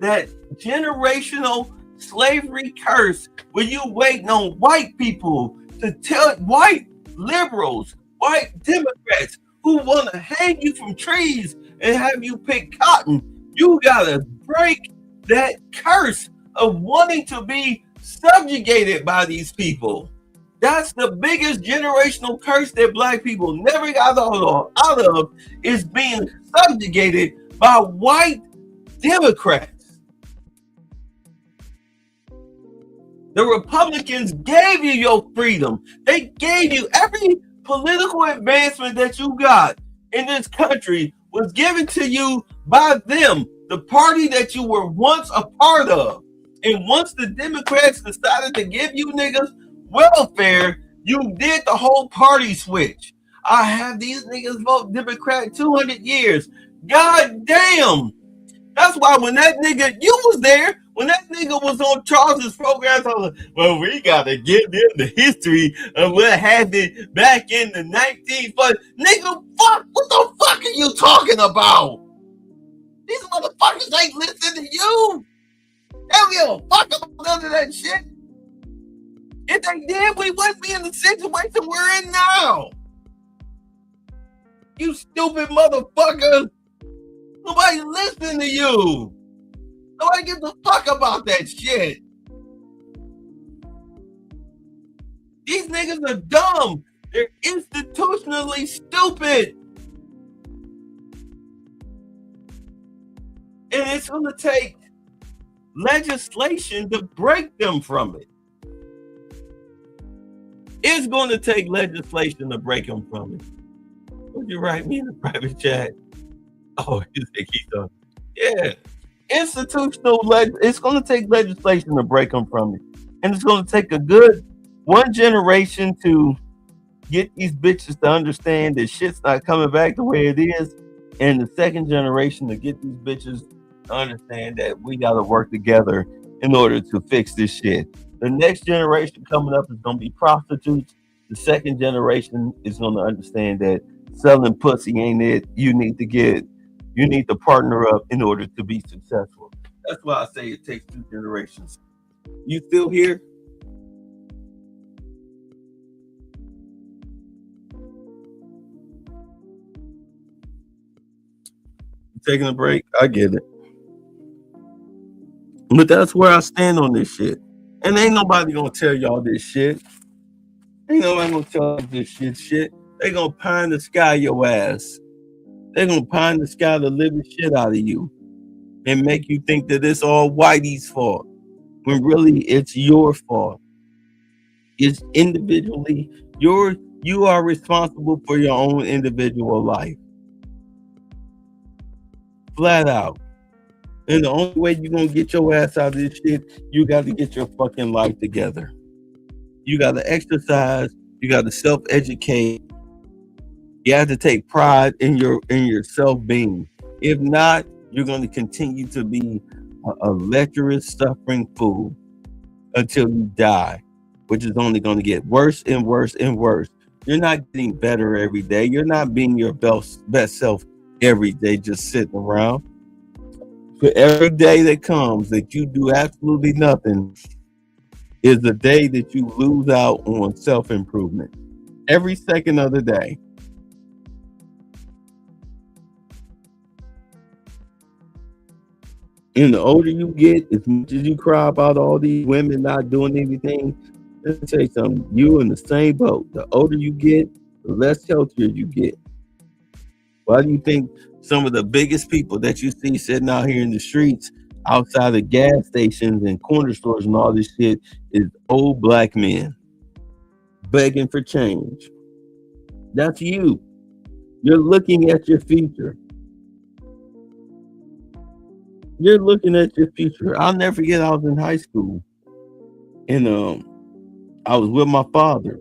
that generational slavery curse where you waiting on white people to tell white liberals, white Democrats who want to hang you from trees and have you pick cotton. You gotta break that curse of wanting to be subjugated by these people. That's the biggest generational curse that black people never got out of, is being subjugated by white Democrats. The Republicans gave you your freedom. They gave you every political advancement that you got in this country was given to you by them, the party that you were once a part of. And once the Democrats decided to give you niggas welfare, you did the whole party switch. I have these niggas vote Democrat 200 years. God damn. That's why when that nigga, you was there, when that nigga was on Charles's program, I was like, well, we gotta give them the history of what happened back in the 1940s. Nigga, fuck, what the fuck are you talking about? These motherfuckers ain't listening to you. They don't give a fuck about none of that shit. If they did, we wouldn't be in the situation we're in now. You stupid motherfucker. Nobody listening to you. Nobody gives a fuck about that shit. These niggas are dumb. They're institutionally stupid. And it's going to take legislation to break them from it. It's going to take legislation to break them from it. Would you write me in the private chat? Oh, you think he's done? Yeah. Institutional, it's going to take legislation to break them from it. And it's going to take a good one generation to get these bitches to understand that shit's not coming back the way it is. And the second generation to get these bitches to understand that we got to work together in order to fix this shit. The next generation coming up is going to be prostitutes. The second generation is going to understand that selling pussy ain't it. You need to partner up in order to be successful. That's why I say it takes 2 generations. You still here? You taking a break? I get it. But that's where I stand on this shit. And ain't nobody gonna tell y'all this shit. Ain't nobody gonna tell you this shit. They gonna pie in the sky your ass. They're going to pie in the sky the living shit out of you and make you think that it's all Whitey's fault, when really it's your fault. It's individually, you are responsible for your own individual life. Flat out. And the only way you're going to get your ass out of this shit, you got to get your fucking life together. You got to exercise. You got to self-educate. You have to take pride in your self-being. If not, you're going to continue to be a lecherous, suffering fool until you die, which is only going to get worse and worse and worse. You're not getting better every day. You're not being your best self every day, just sitting around. For every day that comes that you do absolutely nothing is the day that you lose out on self-improvement. Every second of the day. And the older you get, as much as you cry about all these women not doing anything, let me tell you something, you in the same boat. The older you get, the less healthier you get. Why do you think some of the biggest people that you see sitting out here in the streets, outside of gas stations and corner stores and all this shit, is old black men begging for change? That's you. You're looking at your future. You're looking at your future. I'll never forget, I was in high school and I was with my father.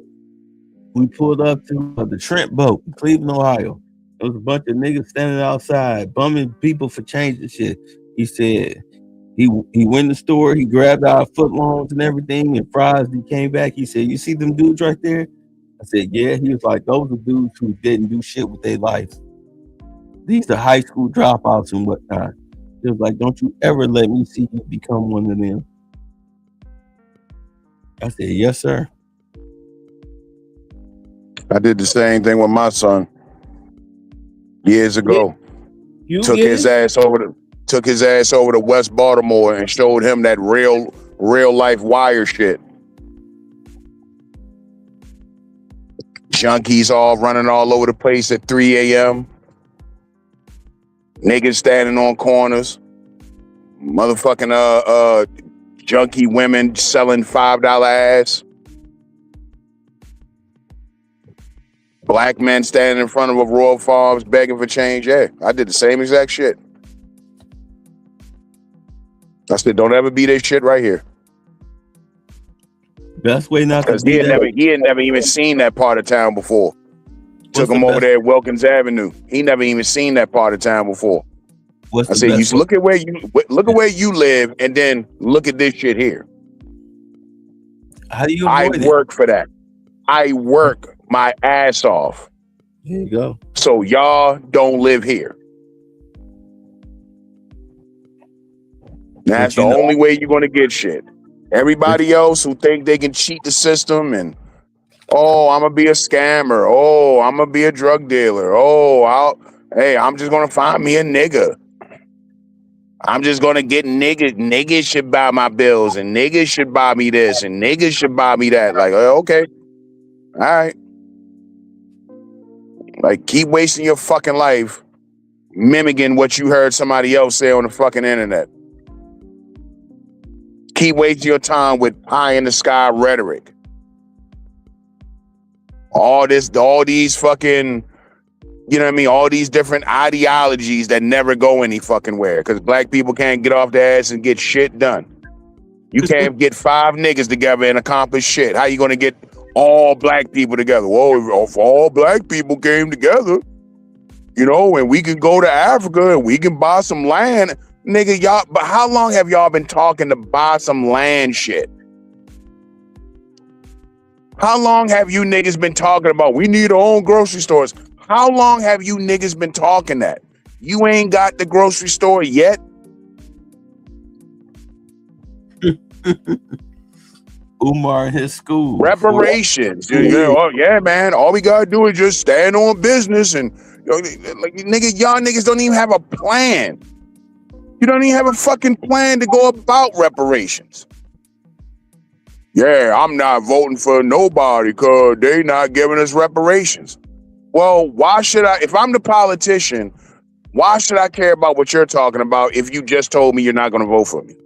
We pulled up to the Trent boat in Cleveland, Ohio. There was a bunch of niggas standing outside bumming people for change and shit. He said he went in the store, he grabbed our footlongs and everything and fries. He came back, he said, "You see them dudes right there?" I said, "Yeah." He was like, "Those are dudes who didn't do shit with their life. These are high school dropouts and whatnot." He was like, "Don't you ever let me see you become one of them." I said, "Yes, sir." I did the same thing with my son years ago. Took his ass over to West Baltimore and showed him that real life wire shit. Junkies all running all over the place at 3 a.m. Niggas standing on corners. Motherfucking junkie women selling $5 ass. Black men standing in front of a Royal Farms begging for change. Yeah, I did the same exact shit. I said, don't ever be this shit right here. Best way not to Because be he had never even seen that part of town before. Took him over there at Wilkins Avenue. He never even seen that part of town before. I said, you look at where you live, and then look at this shit here. How do you I avoid it? work for that. I work my ass off. There you go. So y'all don't live here. That's the only way you're gonna get shit. Everybody else who think they can cheat the system and, oh, I'm gonna be a scammer. Oh, I'm gonna be a drug dealer. Oh, I'm just gonna find me a nigga. I'm just gonna get niggas. Niggas should buy my bills, and niggas should buy me this, and niggas should buy me that. Like, okay, all right. Like, keep wasting your fucking life mimicking what you heard somebody else say on the fucking internet. Keep wasting your time with pie in the sky rhetoric. All these fucking, you know what I mean? All these different ideologies that never go any fucking where, because black people can't get off their ass and get shit done. You can't get 5 niggas together and accomplish shit. How you gonna get all black people together? Well, if all black people came together, you know, and we can go to Africa and we can buy some land. Nigga, y'all, but how long have y'all been talking to buy some land shit? How long have you niggas been talking about we need our own grocery stores? How long have you niggas been talking that? You ain't got the grocery store yet? Umar and his school. Reparations. Oh, yeah, man. All we gotta do is just stand on business and, like, nigga, y'all niggas don't even have a plan. You don't even have a fucking plan to go about reparations. Yeah, I'm not voting for nobody because they not giving us reparations. Well, why should I, if I'm the politician, why should I care about what you're talking about if you just told me you're not going to vote for me?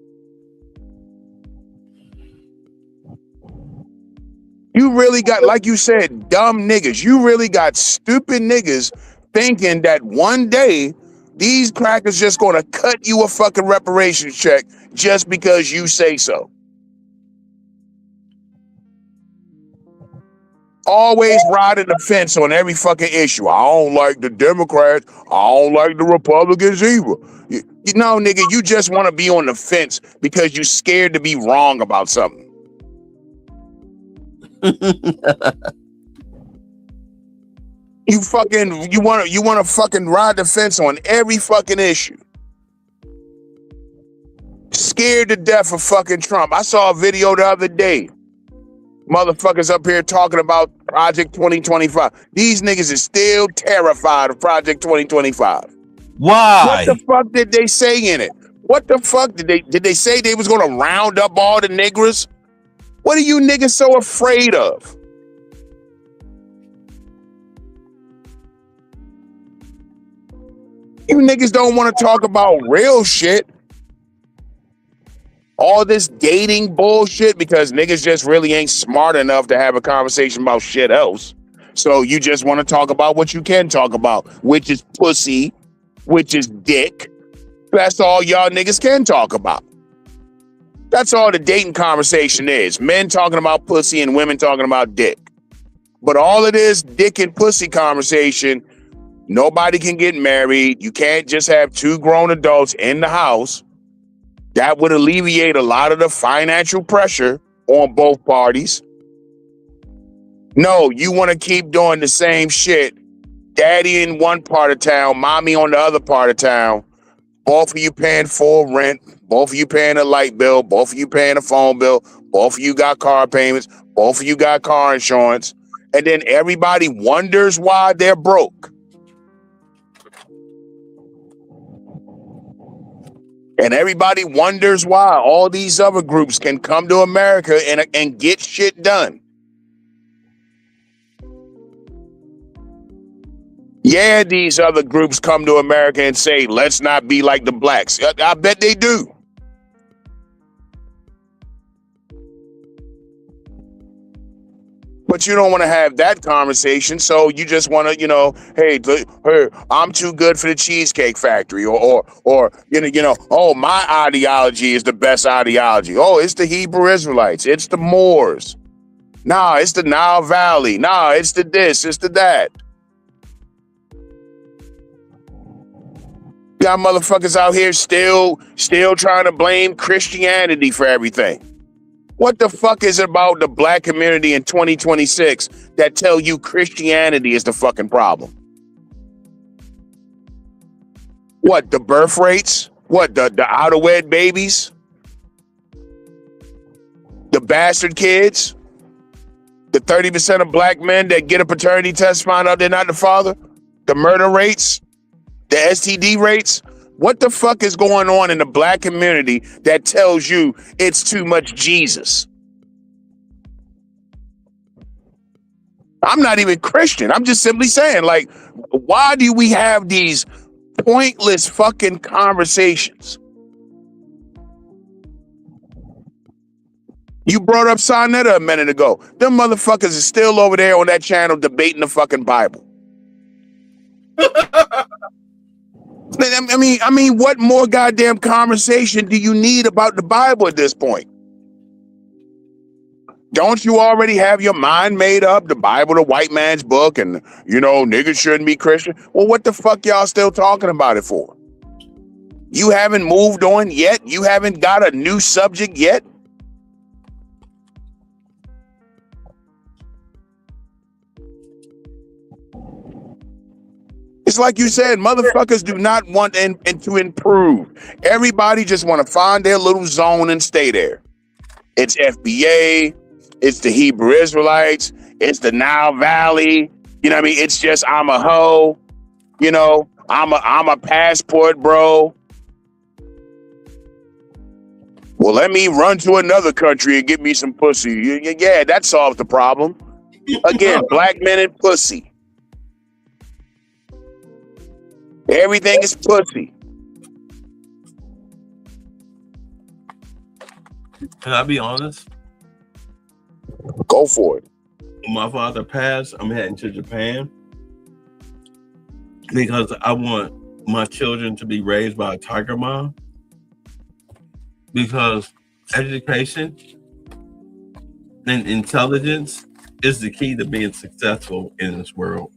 You really got, like you said, dumb niggas. You really got stupid niggas thinking that one day these crackers just gonna cut you a fucking reparations check just because you say so. Always riding the fence on every fucking issue. I don't like the Democrats. I don't like the Republicans either. You know, nigga, you just want to be on the fence because you're scared to be wrong about something. You want to fucking ride the fence on every fucking issue. Scared to death of fucking Trump. I saw a video the other day. Motherfuckers up here talking about Project 2025. These niggas is still terrified of Project 2025. Why? What the fuck did they say in it? What the fuck did they say they was gonna round up all the niggas? What are you niggas so afraid of? You niggas don't want to talk about real shit. All this dating bullshit because niggas just really ain't smart enough to have a conversation about shit else. So you just want to talk about what you can talk about, which is pussy, which is dick. That's all y'all niggas can talk about. That's all the dating conversation is. Men talking about pussy and women talking about dick. But all it is, dick and pussy conversation, nobody can get married. You can't just have two grown adults in the house. That would alleviate a lot of the financial pressure on both parties. No, you want to keep doing the same shit. Daddy in one part of town, mommy on the other part of town. Both of you paying full rent. Both of you paying a light bill. Both of you paying a phone bill. Both of you got car payments. Both of you got car insurance. And then everybody wonders why they're broke. And everybody wonders why all these other groups can come to America and get shit done. Yeah, these other groups come to America and say, let's not be like the blacks. I bet they do. But you don't want to have that conversation, so you just want to, hey, I'm too good for the Cheesecake Factory, or oh, my ideology is the best ideology. Oh, it's the Hebrew Israelites, it's the Moors. Nah, it's the Nile Valley. Nah, it's the this, it's the that. Got motherfuckers out here still trying to blame Christianity for everything. What the fuck is it about the black community in 2026 that tell you Christianity is the fucking problem? What, the birth rates? What, the out-of-wed babies? The bastard kids? The 30% of black men that get a paternity test find out they're not the father? The murder rates? The STD rates? What the fuck is going on in the black community that tells you it's too much Jesus? I'm not even Christian. I'm just simply saying, like, why do we have these pointless fucking conversations? You brought up Sonetta a minute ago. Them motherfuckers are still over there on that channel debating the fucking Bible. I mean, what more goddamn conversation do you need about the Bible at this point? Don't you already have your mind made up? The Bible, the white man's book, and, niggas shouldn't be Christian. Well, what the fuck y'all still talking about it for? You haven't moved on yet? You haven't got a new subject yet? It's like you said, motherfuckers do not want and to improve. Everybody just want to find their little zone and stay there. It's FBA, it's the Hebrew Israelites, it's the Nile Valley. You know what I mean? It's just, I'm a hoe. I'm a passport bro. Well, let me run to another country and get me some pussy. Yeah, that solves the problem. Again, black men and pussy. Everything is pussy. Can I be honest? Go for it. When my father passed, I'm heading to Japan because I want my children to be raised by a tiger mom. Because education and intelligence is the key to being successful in this world.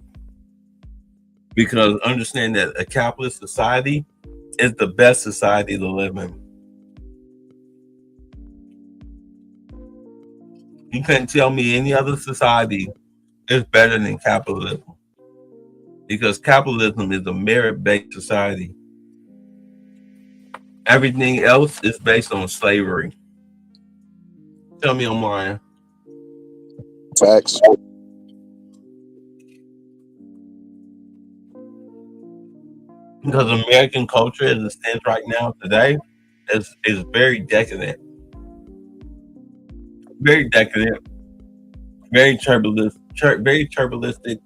Because understand that a capitalist society is the best society to live in. You can't tell me any other society is better than capitalism. Because capitalism is a merit-based society. Everything else is based on slavery. Tell me I'm lying. Facts. Because American culture as it stands right now today is very decadent. Very decadent. Very turbulent. Very turbulistic.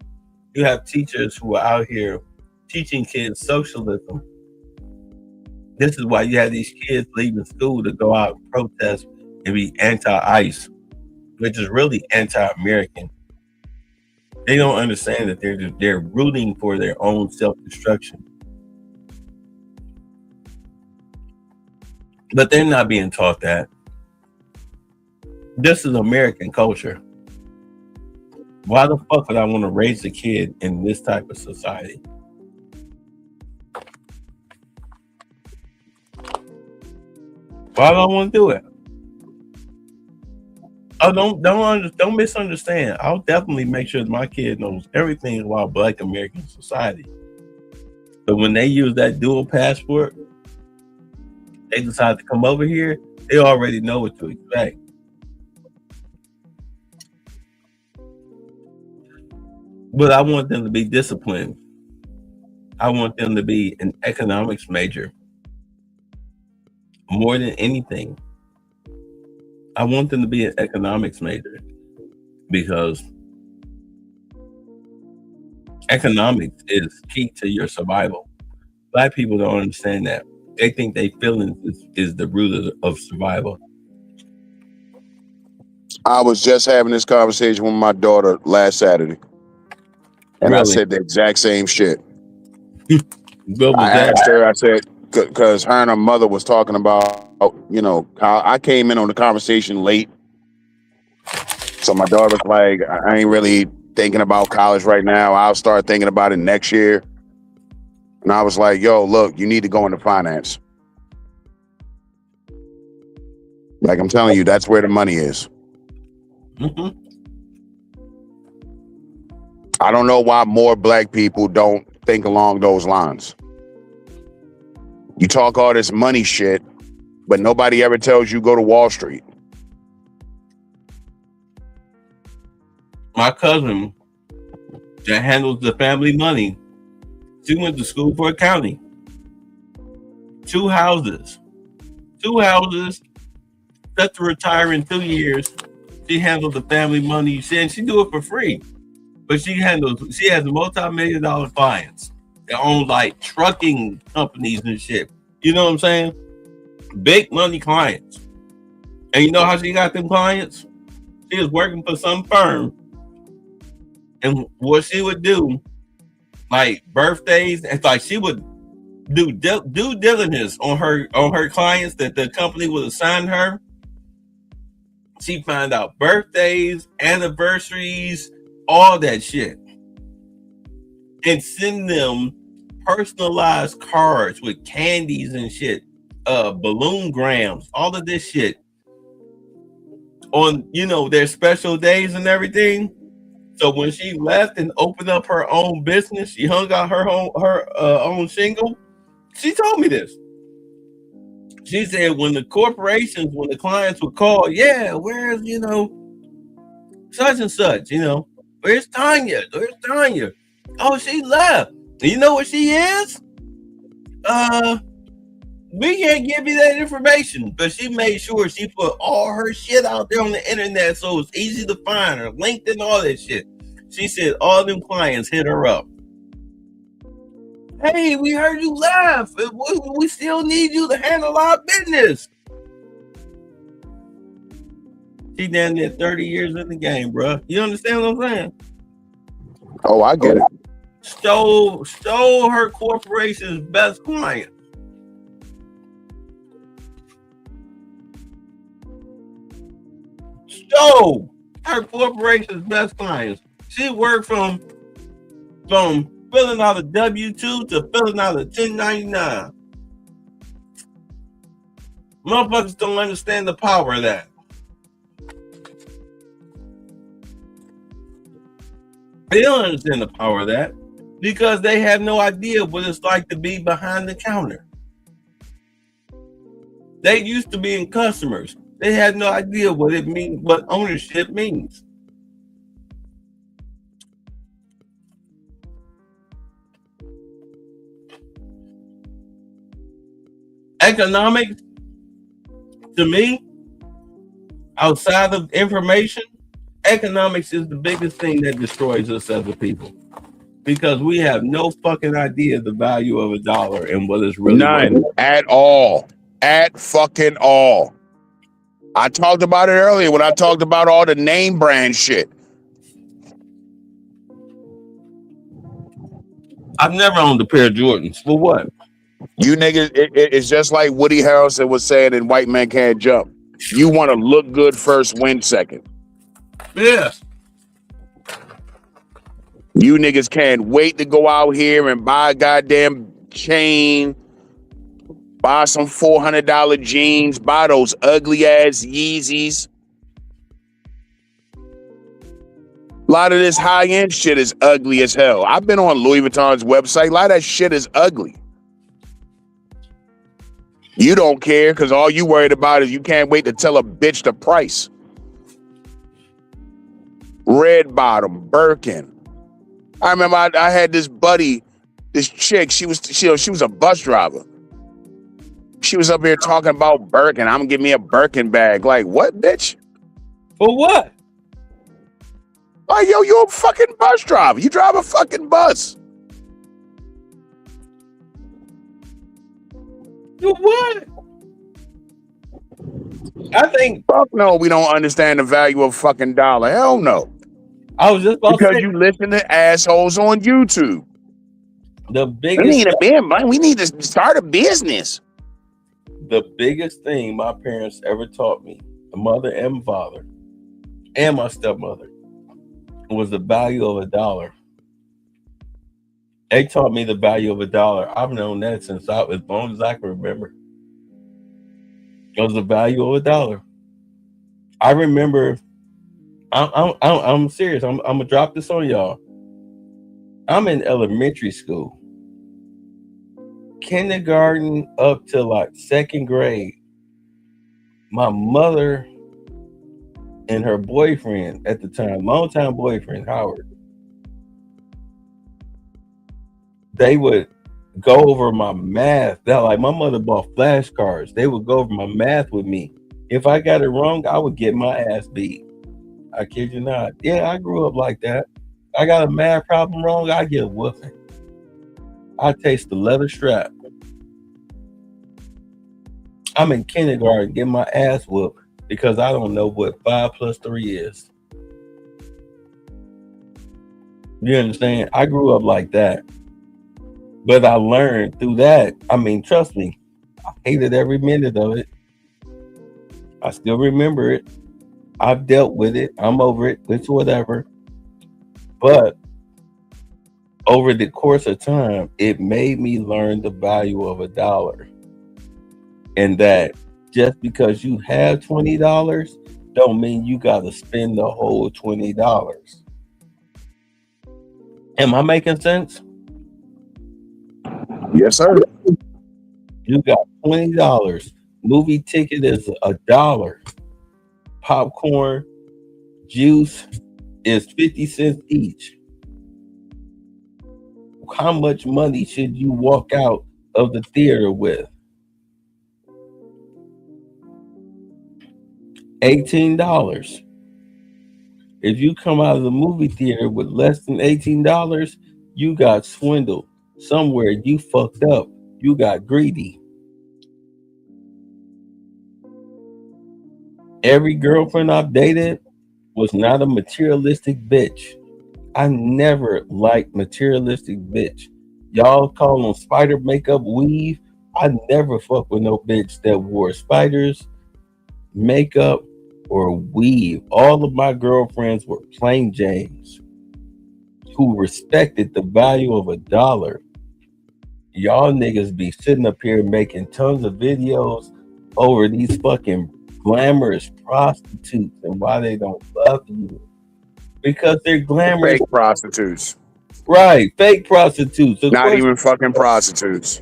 You have teachers who are out here teaching kids socialism. This is why you have these kids leaving school to go out and protest and be anti-ICE, which is really anti-American. They don't understand that they're rooting for their own self-destruction. But they're not being taught that. This is American culture. Why the fuck would I want to raise a kid in this type of society? Why do I want to do it? Oh, don't misunderstand. I'll definitely make sure that my kid knows everything about Black American society. But when they use that dual passport, they decide to come over here, they already know what to expect. But I want them to be disciplined. I want them to be an economics major. More than anything, I want them to be an economics major because economics is key to your survival. Black people don't understand that. They think they feelings is the root of survival. I was just having this conversation with my daughter last Saturday, and Really? I said the exact same shit. What was I that? asked her, I said, because her and her mother was talking about, you know, how I came in on the conversation late. So my daughter was like, I ain't really thinking about college right now. I'll start thinking about it next year. And I was like, yo, look, you need to go into finance. Like I'm telling you, that's where the money is. Mm-hmm. I don't know why more Black people don't think along those lines. You talk all this money shit, but nobody ever tells you go to Wall Street. My cousin that handles the family money, she went to school for accounting. 2 houses, set to retire in 2 years. She handles the family money, and she do it for free. But she has multi-million-dollar clients that own like trucking companies and shit. You know what I'm saying? Big money clients. And you know how she got them clients? She was working for some firm. And what she would do, like birthdays, it's like she would do due diligence on her clients that the company would assign her. She find out birthdays, anniversaries, all that shit, and send them personalized cards with candies and shit, balloon grams, all of this shit on, you know, their special days and everything. So when she left and opened up her own business, she hung out her own shingle. She told me this. She said when the clients would call, yeah, where's, you know, such and such, you know, where's Tanya? Oh, she left. You know what she is? We can't give you that information, but she made sure she put all her shit out there on the internet so it's easy to find her, LinkedIn, all that shit. She said all them clients hit her up. Hey, we heard you left. We still need you to handle our business. She down there 30 years in the game, bro. You understand what I'm saying? Oh, I get it. Stole her corporation's best client. Stole her corporation's best clients. She worked from filling out a W-2 to filling out a 1099. Motherfuckers don't understand the power of that. They don't understand the power of that because they have no idea what it's like to be behind the counter. They used to being customers. They had no idea what it means, what ownership means. Economics, to me, outside of information, economics is the biggest thing that destroys us as a people. because we have no fucking idea the value of a dollar and what it's really None worth. at all. At fucking all. I talked about it earlier when I talked about all the name brand shit. I've never owned a pair of Jordans. For what? You niggas, it's just like Woody Harrelson was saying in White Man Can't Jump. You want to look good first, win second. Yeah. You niggas can't wait to go out here and buy a goddamn chain, buy some $400 jeans, buy those ugly ass Yeezys. A lot of this high end shit is ugly as hell. I've been on Louis Vuitton's website. A lot of that shit is ugly. You don't care because all you worried about is you can't wait to tell a bitch the price. Red Bottom, Birkin. I remember I had this buddy, this chick. She was a bus driver. She was up here talking about Birkin. I'm gonna give me a Birkin bag. Like what, bitch? For what? Like yo, you're a fucking bus driver. You drive a fucking bus. For what? I think fuck no. We don't understand the value of fucking dollar. Hell no. I was just about because to say, you listen to assholes on YouTube. The biggest. We need to start a business. The biggest thing my parents ever taught me, the mother and father, and my stepmother, was the value of a dollar. They taught me the value of a dollar. I've known that since as long as I can remember. It was the value of a dollar. I remember. I'm serious. I'm gonna drop this on y'all. I'm in elementary school, kindergarten up to like second grade. My mother and her boyfriend at the time, longtime boyfriend Howard, they would go over my math. That like my mother bought flashcards. They would go over my math with me. If I got it wrong, I would get my ass beat. I kid you not. Yeah, I grew up like that. I got a math problem wrong, I get a whooping. I taste the leather strap. I'm in kindergarten getting my ass whooped because I don't know what 5 + 3 is. You understand? I grew up like that. But I learned through that. I mean, trust me, I hated every minute of it. I still remember it. I've dealt with it. I'm over it. It's whatever. But over the course of time, it made me learn the value of a dollar. And that just because you have $20 don't mean you got to spend the whole $20. Am I making sense? Yes, sir. You got $20. Movie ticket is $1. Popcorn, juice is 50 cents each. How much money should you walk out of the theater with? $18. If you come out of the movie theater with less than $18, you got swindled. Somewhere you fucked up. You got greedy. Every girlfriend I've dated was not a materialistic bitch. I never liked materialistic bitch. Y'all call them spider makeup weave. I never fucked with no bitch that wore spiders, makeup, or weave. All of my girlfriends were plain Janes who respected the value of a dollar. Y'all niggas be sitting up here making tons of videos over these fucking glamorous prostitutes and why they don't love you. Because they're glamorous. Fake prostitutes. Right, fake prostitutes. Not even fucking prostitutes.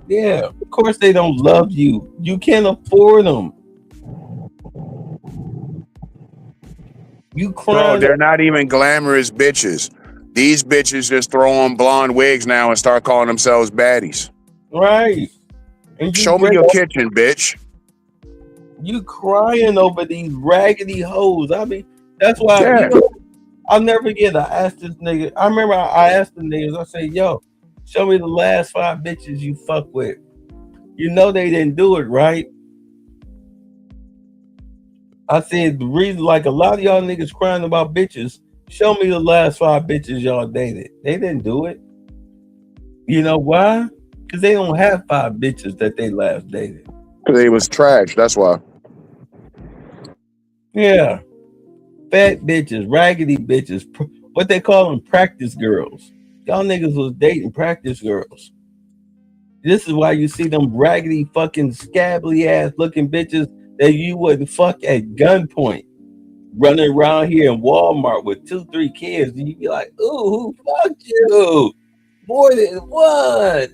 Yeah, of course they don't love you. You can't afford them. You cry. No, they're not even glamorous bitches. These bitches just throw on blonde wigs now and start calling themselves baddies. Right. And show me your kitchen, bitch. You crying over these raggedy hoes. I mean, that's why I'll never forget. I asked this nigga. I remember I asked the niggas. I said, "Yo, show me the last 5 bitches you fuck with." You know they didn't do it, right? I said the reason, like a lot of y'all niggas crying about bitches. Show me the last 5 bitches y'all dated. They didn't do it. You know why? Because they don't have 5 bitches that they last dated. Because they was trash. That's why. Yeah. Fat bitches, raggedy bitches, what they call them, practice girls. Y'all niggas was dating practice girls. This is why you see them raggedy fucking scabbly ass looking bitches that you wouldn't fuck at gunpoint running around here in Walmart with 2-3 kids, and you'd be like, ooh, who fucked you? More than what?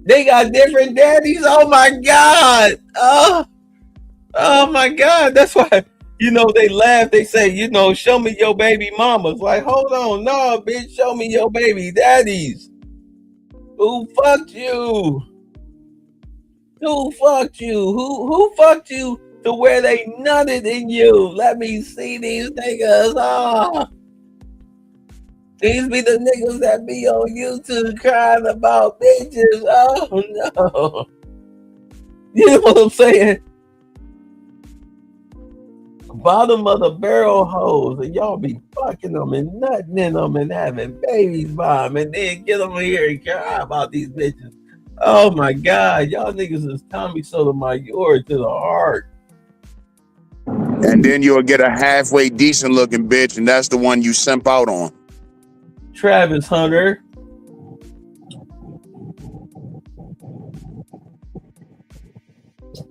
They got different daddies. Oh my God. Oh my God. That's why, you know, they laugh. They say, you know, show me your baby mamas. Like, hold on. No, bitch, show me your baby daddies. Who fucked you? Who fucked you? Who fucked you to where they nutted in you? Let me see these niggas. Oh. These be the niggas that be on YouTube crying about bitches. Oh no. You know what I'm saying? Bottom of the barrel hoes, and y'all be fucking them and nutting in them and having babies by them, and then get them here and cry about these bitches. Oh my God, y'all niggas is Tommy Sotomayor to the heart. And then you'll get a halfway decent looking bitch, and that's the one you simp out on. Travis Hunter.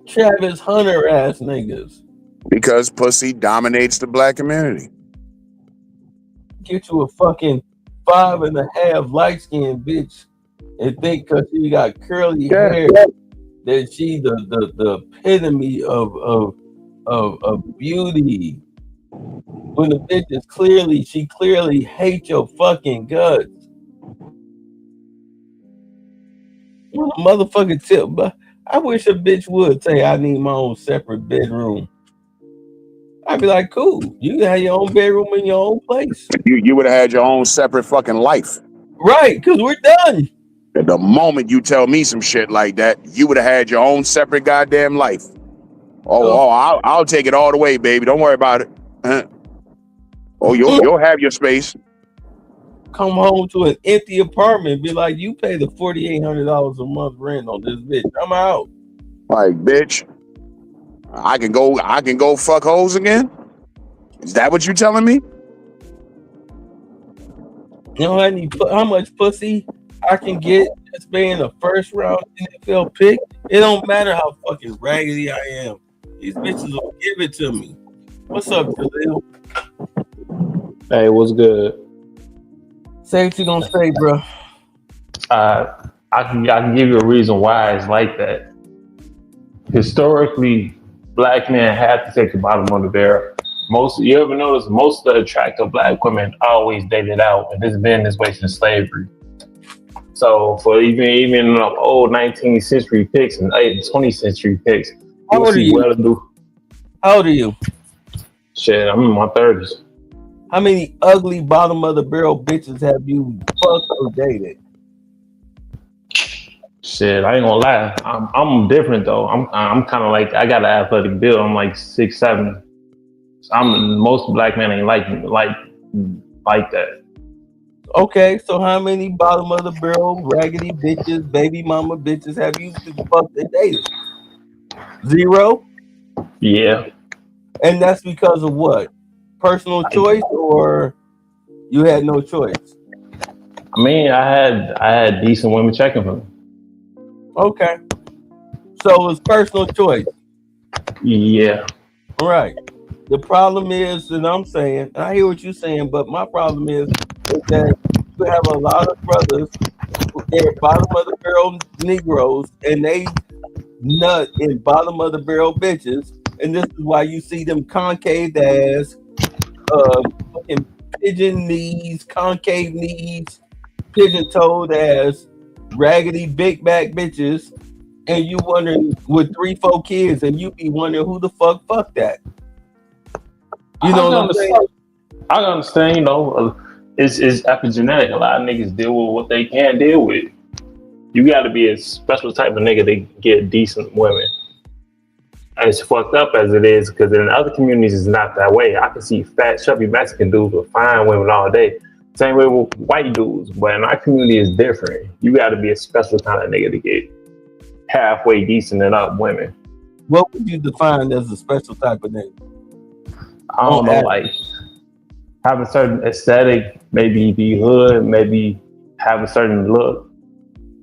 Travis Hunter ass niggas. Because pussy dominates the black community. Get you a fucking 5.5 light skinned bitch and think because she got curly hair that she the epitome of beauty. When the bitch is she clearly hates your fucking guts. What a motherfucking tip, but I wish a bitch would say I need my own separate bedroom. I'd be like, cool. You can have your own bedroom in your own place. You would have had your own separate fucking life. Right, because we're done. The moment you tell me some shit like that, you would have had your own separate goddamn life. I'll take it all the way, baby. Don't worry about it. Oh, you'll have your space. Come home to an empty apartment, be like, you pay the $4,800 a month rent on this bitch. I'm out. Like, bitch, I can go fuck hoes again? Is that what you telling me? You know how much pussy I can get just being a first round NFL pick? It don't matter how fucking raggedy I am. These bitches will give it to me. What's up, Jaleel? Hey, what's good? Say what you gonna say, bro. I can give you a reason why it's like that. Historically, black men have to take the bottom of the barrel. You ever notice most of the attractive black women always dated out, and it's been this way since slavery. So for even old 19th century pics and 20th century pics, how old are you? How old are you? Shit, I'm in my 30s. How many ugly bottom of the barrel bitches have you fucked or dated? Shit, I ain't gonna lie. I'm different though. I'm kind of like, I got an athletic build. I'm like 6'7". Most black men ain't like that. Okay, so how many bottom of the barrel raggedy bitches, baby mama bitches have you fucked and dated? 0? Yeah. And that's because of what? Personal choice, or you had no choice? I mean, I had decent women checking for me. Okay. So it was personal choice. Yeah. All right. The problem is, and I'm saying, I hear what you're saying, but my problem is that you have a lot of brothers who are bottom of the barrel Negroes, and they nut in bottom of the barrel bitches, and this is why you see them concave ass, fucking pigeon knees, concave knees, pigeon-toed ass, raggedy big back bitches, and you wondering with 3-4 kids, and you be wondering who the fuck that. You know what I'm saying? I understand, it's epigenetic. A lot of niggas deal with what they can't deal with. You got to be a special type of nigga to get decent women. And it's fucked up as it is, because in other communities it's not that way. I can see fat, chubby Mexican dudes with fine women all day. Same way with white dudes, but in our community it's different. You got to be a special kind of nigga to get halfway decent enough women. What would you define as a special type of nigga? I don't know, like have a certain aesthetic, maybe be hood, maybe have a certain look.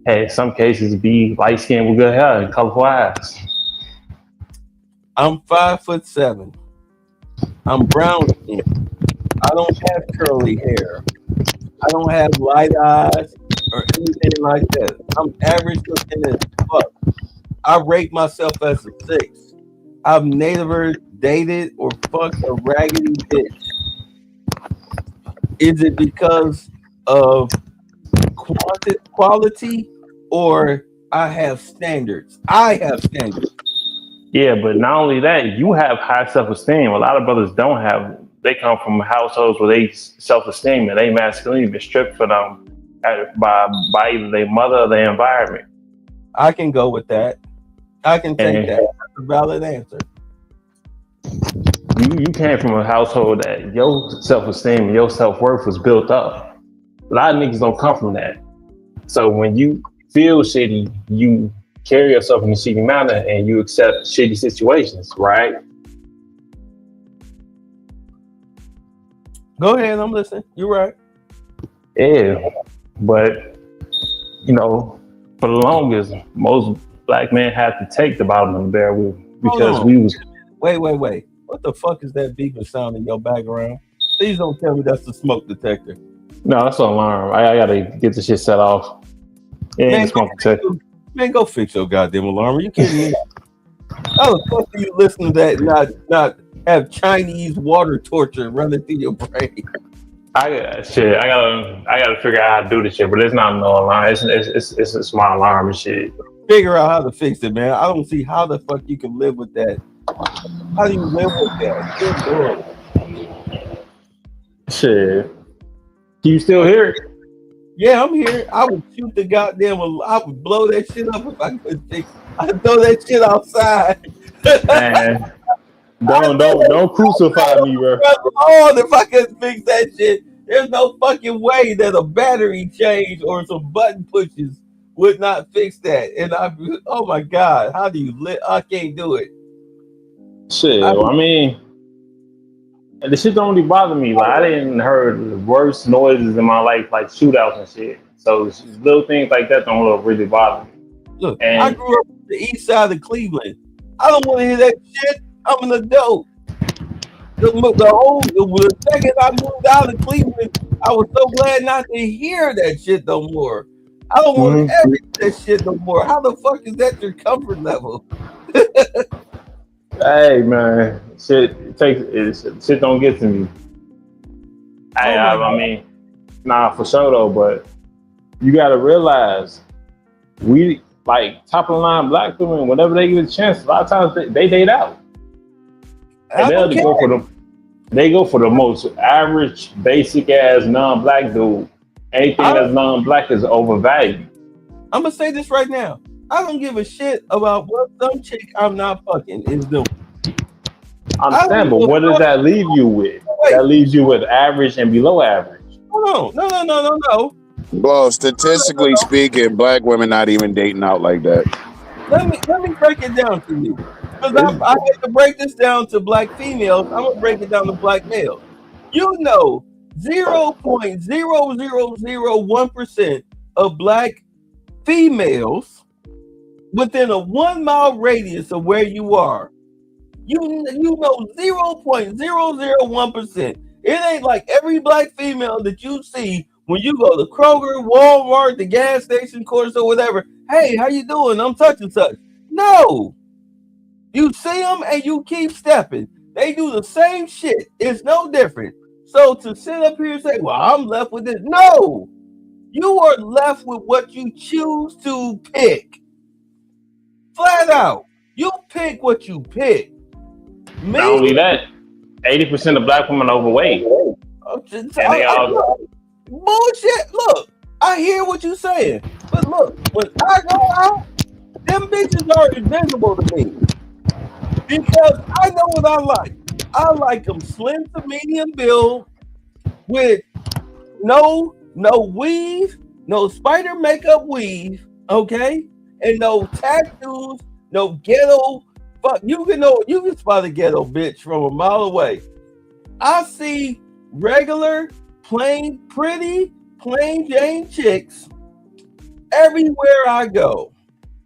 Hey, in some cases be light skinned with good hair and colorful eyes. I'm 5'7". I'm brown skinned. I don't have curly hair. I don't have light eyes or anything like that. I'm average looking as fuck. I rate myself as a 6. I've never dated or fucked a raggedy bitch. Is it because of quality or I have standards? I have standards. Yeah, but not only that, you have high self-esteem. A lot of brothers don't have. They come from households where they self-esteem and they masculinity been stripped for them by either their mother or their environment. I can go with that. I can take that. That's a valid answer. You came from a household that your self-esteem and your self-worth was built up. A lot of niggas don't come from that. So when you feel shitty, you carry yourself in a shitty manner and you accept shitty situations, right? Go ahead, I'm listening. You're right. Yeah, but for the longest, most black men had to take the bottom of the barrel because we was. Wait. What the fuck is that beeping sound in your background? Please don't tell me that's the smoke detector. No, that's an alarm. I gotta get the shit set off. Man, go fix your goddamn alarm. Are you kidding me? How the fuck do you listen to that and not have Chinese water torture running through your brain? I gotta figure out how to do this shit, but it's not no alarm. It's a smart alarm and shit. Figure out how to fix it, man. I don't see how the fuck you can live with that. How do you live with that? Good Lord. Shit. Can you still hear it? Yeah, I'm here. I would shoot the goddamn. I would blow that shit up if I could fix it. I'd throw that shit outside. Man, don't crucify me, bro. Oh, if I could fix that shit, there's no fucking way that a battery change or some button pushes would not fix that. And oh my God, how do you live? I can't do it. Shit, the shit don't really bother me. Like, I didn't heard the worst noises in my life, like shootouts and shit. So little things like that don't really bother me. Look, I grew up on the east side of Cleveland. I don't want to hear that shit. I'm an adult. The second I moved out of Cleveland, I was so glad not to hear that shit no more. I don't want to ever hear that shit no more. How the fuck is that your comfort level? Hey man, shit don't get to me. I mean, nah, for sure though, but you gotta realize we like top of the line black women, whenever they get a chance, a lot of times they date out. And they go for the most average, basic ass non-black dude. Anything that's non-black is overvalued. I'm gonna say this right now. I don't give a shit about what some chick I'm not fucking is doing. I understand, but what does that leave you with? That leaves you with average and below average. No. Well, statistically speaking, black women not even dating out like that. Let me break it down to you. Because I had to break this down to black females. I'm gonna break it down to black males. 0.0001% of black females within a 1 mile radius of where you are. You know 0.001%. It ain't like every black female that you see when you go to Kroger, Walmart, the gas station, corner store, whatever. Hey, how you doing? I'm such and such. No. You see them and you keep stepping. They do the same shit. It's no different. So to sit up here and say, well, I'm left with this. No. You are left with what you choose to pick. Flat out. You pick what you pick. Not only that, 80% of black women are overweight. And they all bullshit. Look, I hear what you're saying, but look, when I go out, them bitches are invisible to me because I know what I like. I like them slim to medium build with no weave, no spider makeup weave, okay, and no tattoos, no ghetto. Fuck, you can spot a ghetto bitch from a mile away. I see regular, plain Jane chicks everywhere I go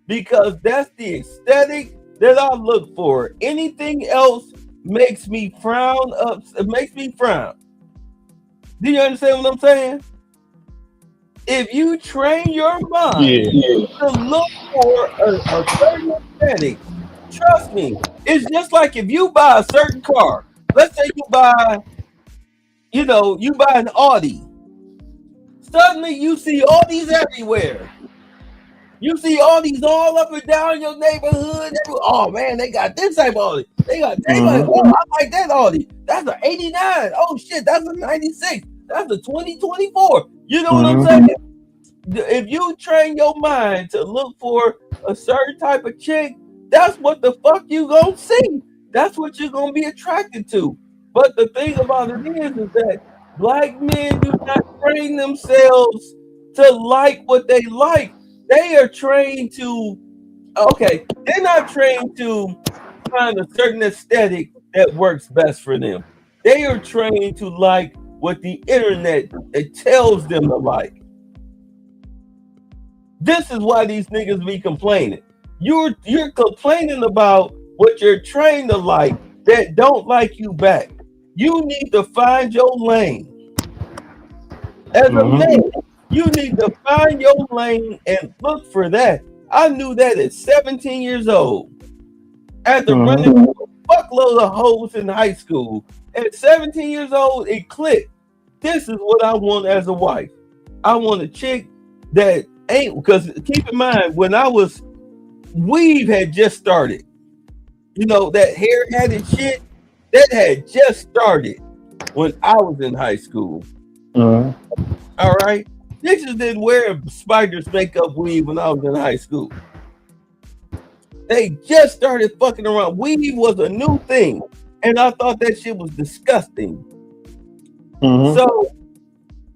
because that's the aesthetic that I look for. Anything else makes me frown up. It makes me frown. Do you understand what I'm saying? If you train your mind to look for a certain aesthetic, trust me, it's just like if you buy a certain car. Let's say you buy an Audi. Suddenly you see Audis everywhere. You see Audis all up and down your neighborhood. Oh man, they got this type of Audi. They like, oh, I like that Audi. That's an 89. Oh shit, that's a 96. That's a 2024. You know what I'm saying? If you train your mind to look for a certain type of chick, that's what the fuck you gonna see. That's what you're gonna be attracted to. But the thing about it is that black men do not train themselves to like what they like. They are trained to, they're not trained to find a certain aesthetic that works best for them. They are trained to like what the internet tells them to like. This is why these niggas be complaining. You're complaining about what you're trained to like that don't like you back. You need to find your lane. As a man, you need to find your lane and look for that. I knew that at 17 years old. After running a fuckload of hoes in high school, at 17 years old, it clicked. This is what I want as a wife. I want a chick that ain't, because keep in mind, when I was, weave had just started. You know, that hair-headed shit, that had just started when I was in high school. All right? Bitches didn't wear spiders makeup weave when I was in high school. They just started fucking around. Weave was a new thing, and I thought that shit was disgusting. So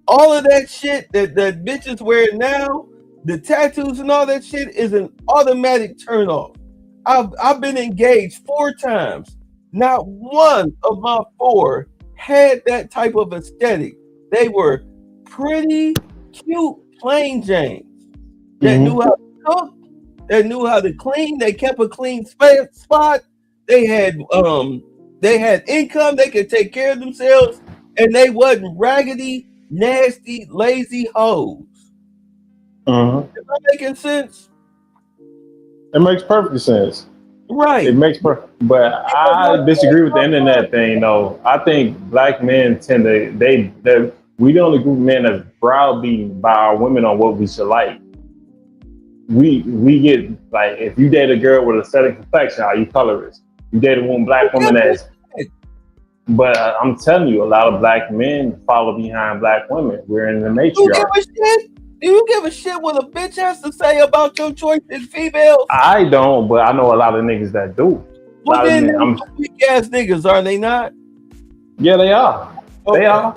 all of that shit that bitches wear now, the tattoos and all that shit, is an automatic turn off. I've been engaged 4 times. Not one of my 4 had that type of aesthetic. They were pretty cute plain Janes that knew how to cook, that knew how to clean. They kept a clean spot. They had income. They could take care of themselves, and they wasn't raggedy, nasty, lazy hoes. Am I making sense? It makes perfect sense. Right. It makes perfect. But I disagree with the internet thing, though. I think black men tend to we the only group of men that's browbeaten by our women on what we should like. We get, like, if you date a girl with a certain complexion, are you colorist? You date a black woman that's. But I'm telling you, a lot of black men follow behind black women. We're in the matriarchy. Do you give a shit what a bitch has to say about your choice in females? I don't, but I know a lot of niggas that do. Well, then weak ass niggas, are they not? Yeah, they are. Okay. They are.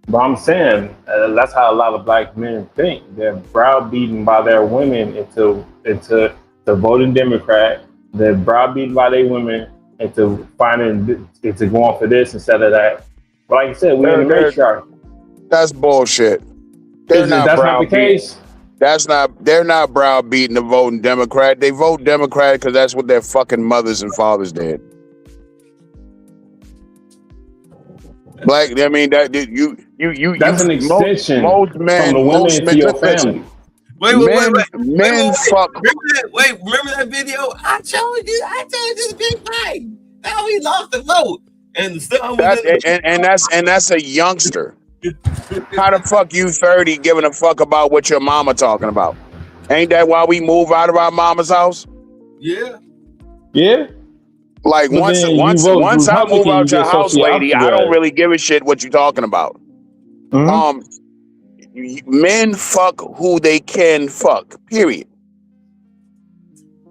But I'm saying that's how a lot of black men think. They're browbeaten by their women into voting Democrat. They're browbeaten by their women into going for this instead of that. But like you said, we're in the matriarchy. That's bullshit. They're not browbeaten. They're not browbeaten to voting Democrat. They vote Democrat because that's what their fucking mothers and fathers did. Like, I mean, that you. That's an extension most men, from the women to your family. Wait. Men fuck. Remember that video? I told you this big thing. Now he lost the vote, and that's a youngster. How the fuck you 30 giving a fuck about what your mama talking about? Ain't that why we move out of our mama's house? Yeah. Yeah. Like But once then you once vote once I move Republican, out you your get house, socially lady, I don't ostracized. really give a shit what you talking about. Men fuck who they can fuck. Period.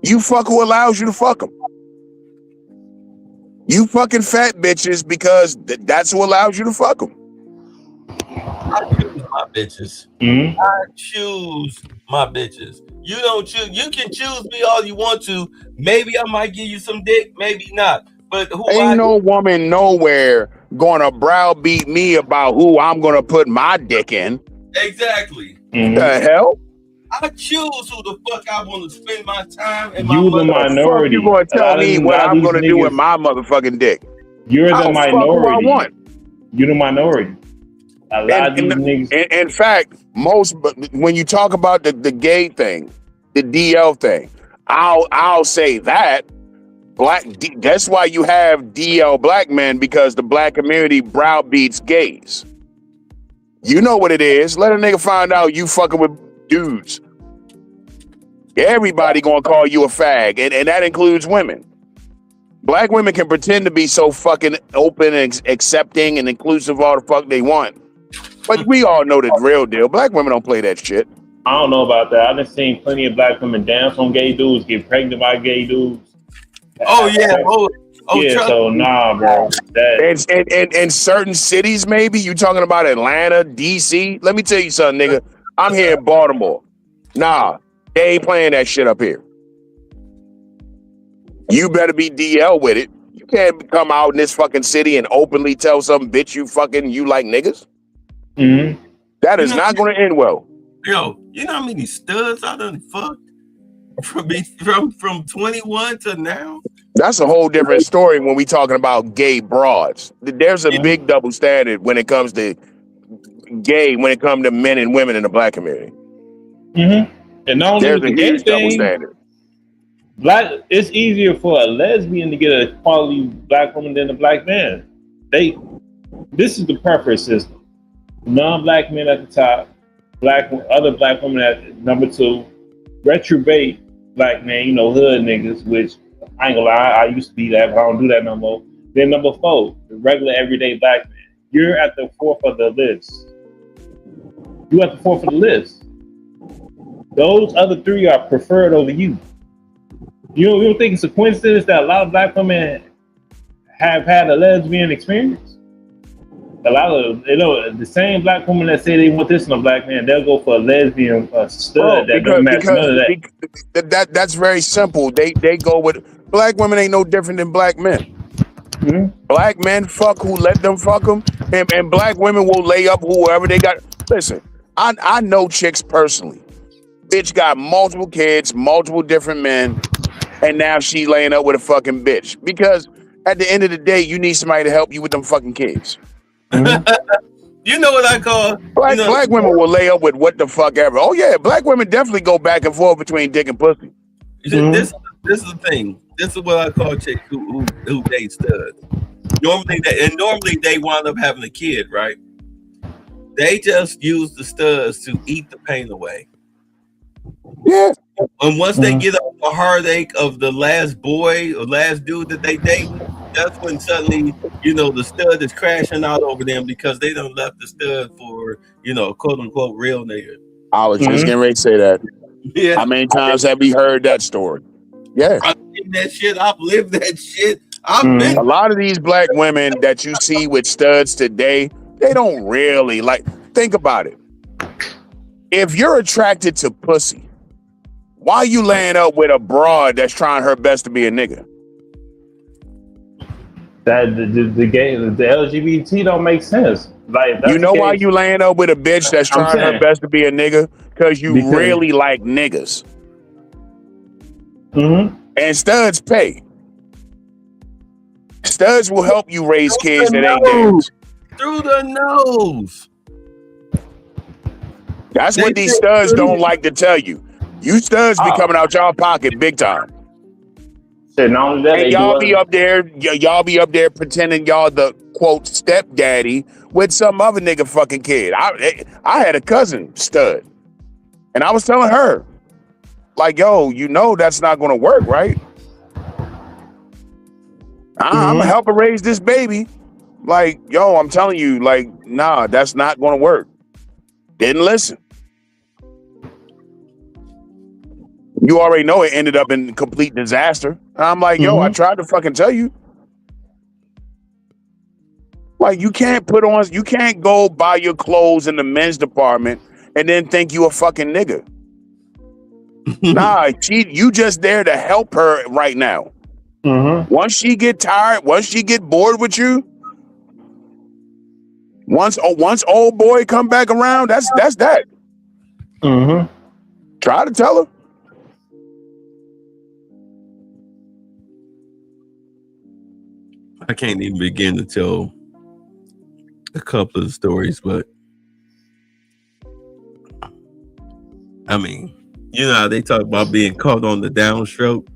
You fuck who allows you to fuck them. You fucking fat bitches because that's who allows you to fuck them. I choose my bitches. I choose my bitches. You don't choose. You can choose me all you want to. Maybe I might give you some dick, maybe not. But who Ain't no woman nowhere gonna browbeat me about who I'm gonna put my dick in. Exactly. The hell? I choose who the fuck I want to spend my time and You the my money. minority. You gonna A tell lot of me these- what lot of I'm these gonna do with niggas- my motherfucking dick? You're the I'll fuck who I minority. want. You're the minority. A lot of these niggas. In fact, when you talk about the gay thing, the DL thing, I'll say that that's why you have DL black men, because the black community browbeats gays. You know what it is. Let a nigga find out you fucking with dudes. Everybody gonna call you a fag, and that includes women. Black women can pretend to be so fucking open and accepting and inclusive all the fuck they want. But we all know the real deal. Black women don't play that shit. I don't know about that. I've seen plenty of black women dance on gay dudes, get pregnant by gay dudes. Oh yeah. Yeah, trust so me. nah, bro. In certain cities, maybe you talking about Atlanta, DC. Let me tell you something, nigga. I'm here in Baltimore. Nah, they ain't playing that shit up here. You better be DL with it. You can't come out in this fucking city and openly tell some bitch you like niggas. Mm-hmm. That is not going to end well. Yo, you know how many studs I done fucked from 21 to now? That's a whole different story when we talking about gay broads. There's a big double standard when it comes to when it comes to men and women in the black community. Mm-hmm. And not only There's with a the gay huge double thing, standard. it's easier for a lesbian to get a quality black woman than a black man. This is the preference system. Non-black men at the top, other black women at number 2, retrobate black men, hood niggas, which I ain't gonna lie, I used to be that, but I don't do that no more. Then number 4, the regular everyday black man. You're at the 4th of the list. You at the 4th of the list. Those other 3 are preferred over you. You don't think it's a coincidence that a lot of black women have had a lesbian experience? A lot of, the same black women that say they want this in a black man, they'll go for a lesbian stud that don't match none of that. That's very simple. They go with black women ain't no different than black men. Mm-hmm. Black men fuck who let them fuck them, and black women will lay up whoever they got. Listen, I know chicks personally. Bitch got multiple kids, multiple different men, and now she laying up with a fucking bitch. Because at the end of the day, you need somebody to help you with them fucking kids. You know what I call black women will lay up with what the fuck ever. Oh yeah, black women definitely go back and forth between dick and pussy. This is the thing. This is what I call chicks who date studs. Normally they wind up having a kid, right? They just use the studs to eat the pain away. Yeah. And once they get over the heartache of the last boy or last dude that they date, that's when suddenly, the stud is crashing out over them because they done left the stud for, quote unquote real nigga. I was just getting ready to say that. Yeah. How many times have we heard that story? Yeah. I've seen that shit. I've lived that shit. A lot of these black women that you see with studs today, they don't really think about it. If you're attracted to pussy, why are you laying up with a broad that's trying her best to be a nigga? That the LGBT don't make sense. You know why you laying up with a bitch that's trying her best to be a nigga? Because you really like niggas. Mm-hmm. And studs pay. Studs will help you raise kids that ain't theirs. Through the nose. That's what these studs don't like to tell you. You studs be coming out y'all pocket big time. And not only that, and y'all be up there pretending y'all the quote stepdaddy with some other nigga fucking kid. I had a cousin stud, and I was telling her, like, yo, that's not gonna work, right? I'm gonna help her raise this baby. Like, yo, I'm telling you, like, nah, that's not gonna work. Didn't listen. You already know it ended up in complete disaster. I'm like, yo, I tried to fucking tell you. Like, you can't go buy your clothes in the men's department and then think you a fucking nigga. Nah, you just there to help her right now. Once she get tired, once she get bored with you, once old boy come back around, that's that. Try to tell her. I can't even begin to tell a couple of stories, but I mean, you know how they talk about being caught on the downstroke?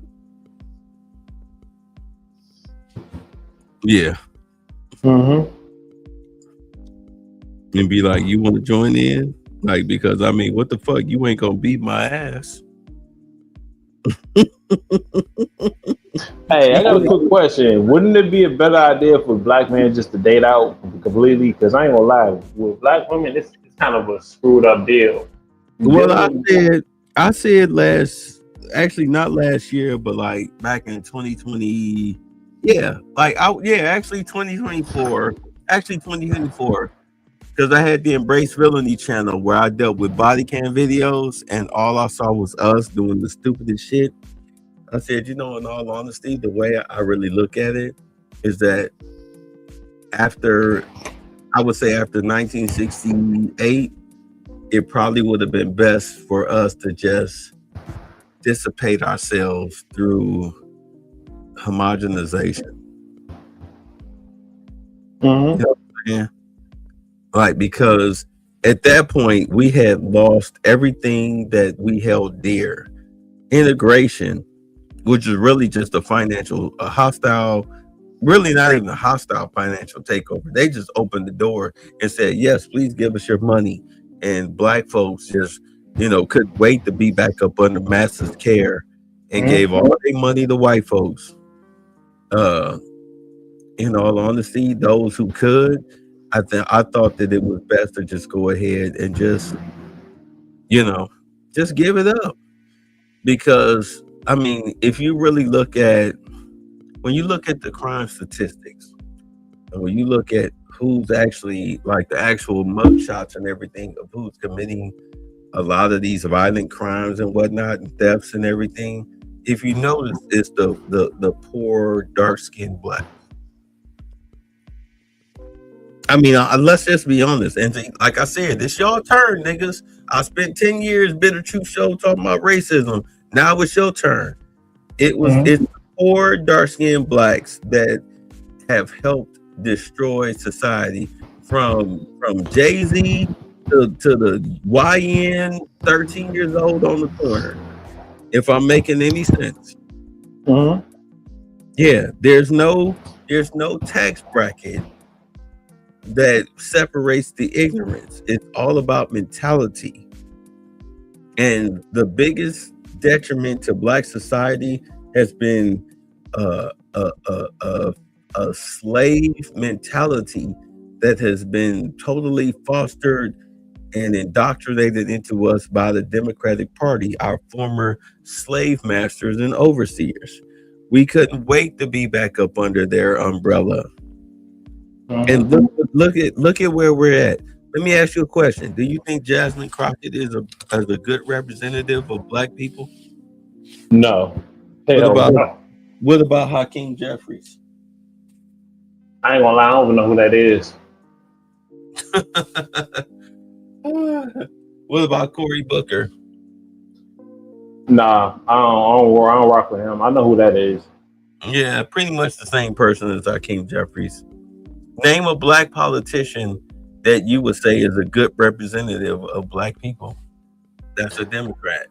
Yeah. And be like, you want to join in? Like, because I mean, what the fuck? You ain't gonna beat my ass. Hey, I got a quick question. Wouldn't it be a better idea for black men just to date out completely? Because I ain't gonna lie, with black women, it's kind of a screwed up deal. Well, I said not last year, but like back in 2020, actually 2024, because I had the Embrace Villainy channel where I dealt with body cam videos, and all I saw was us doing the stupidest shit. I said, you know, in all honesty, the way I really look at it is that after 1968, it probably would have been best for us to just dissipate ourselves through homogenization. You know what I'm saying? Like, because at that point, we had lost everything that we held dear. Integration, which is really just a hostile, really not even a hostile financial takeover. They just opened the door and said, yes, please give us your money. And black folks just, couldn't wait to be back up under master's care and gave all their money to white folks. In all honesty, those who could, I thought that it was best to just go ahead and just give it up. Because I mean, if you really when you look at the crime statistics, and when you look at who's actually like the actual mugshots and everything of who's committing a lot of these violent crimes and whatnot, and thefts and everything, if you notice, it's the poor, dark-skinned black. I mean, let's just be honest. And like I said, it's your turn, niggas. I spent 10 years Bitter Truth Show talking about racism. Now it's your turn. It's poor, dark-skinned blacks that have helped destroy society, from Jay-Z to the YN 13 years old on the corner. If I'm making any sense. Yeah, there's no tax bracket that separates the ignorance. It's all about mentality. And the biggest detriment to black society has been a slave mentality that has been totally fostered and indoctrinated into us by the Democratic Party, our former slave masters and overseers. We couldn't wait to be back up under their umbrella. And look at where we're at. Let me ask you a question. Do you think Jasmine Crockett is a good representative of black people? No. What about Hakeem Jeffries? I ain't gonna lie, I don't even know who that is. What about Cory Booker? Nah, I don't rock with him. I know who that is. Yeah, pretty much the same person as Hakeem Jeffries. Name a black politician that you would say is a good representative of black people. That's a Democrat.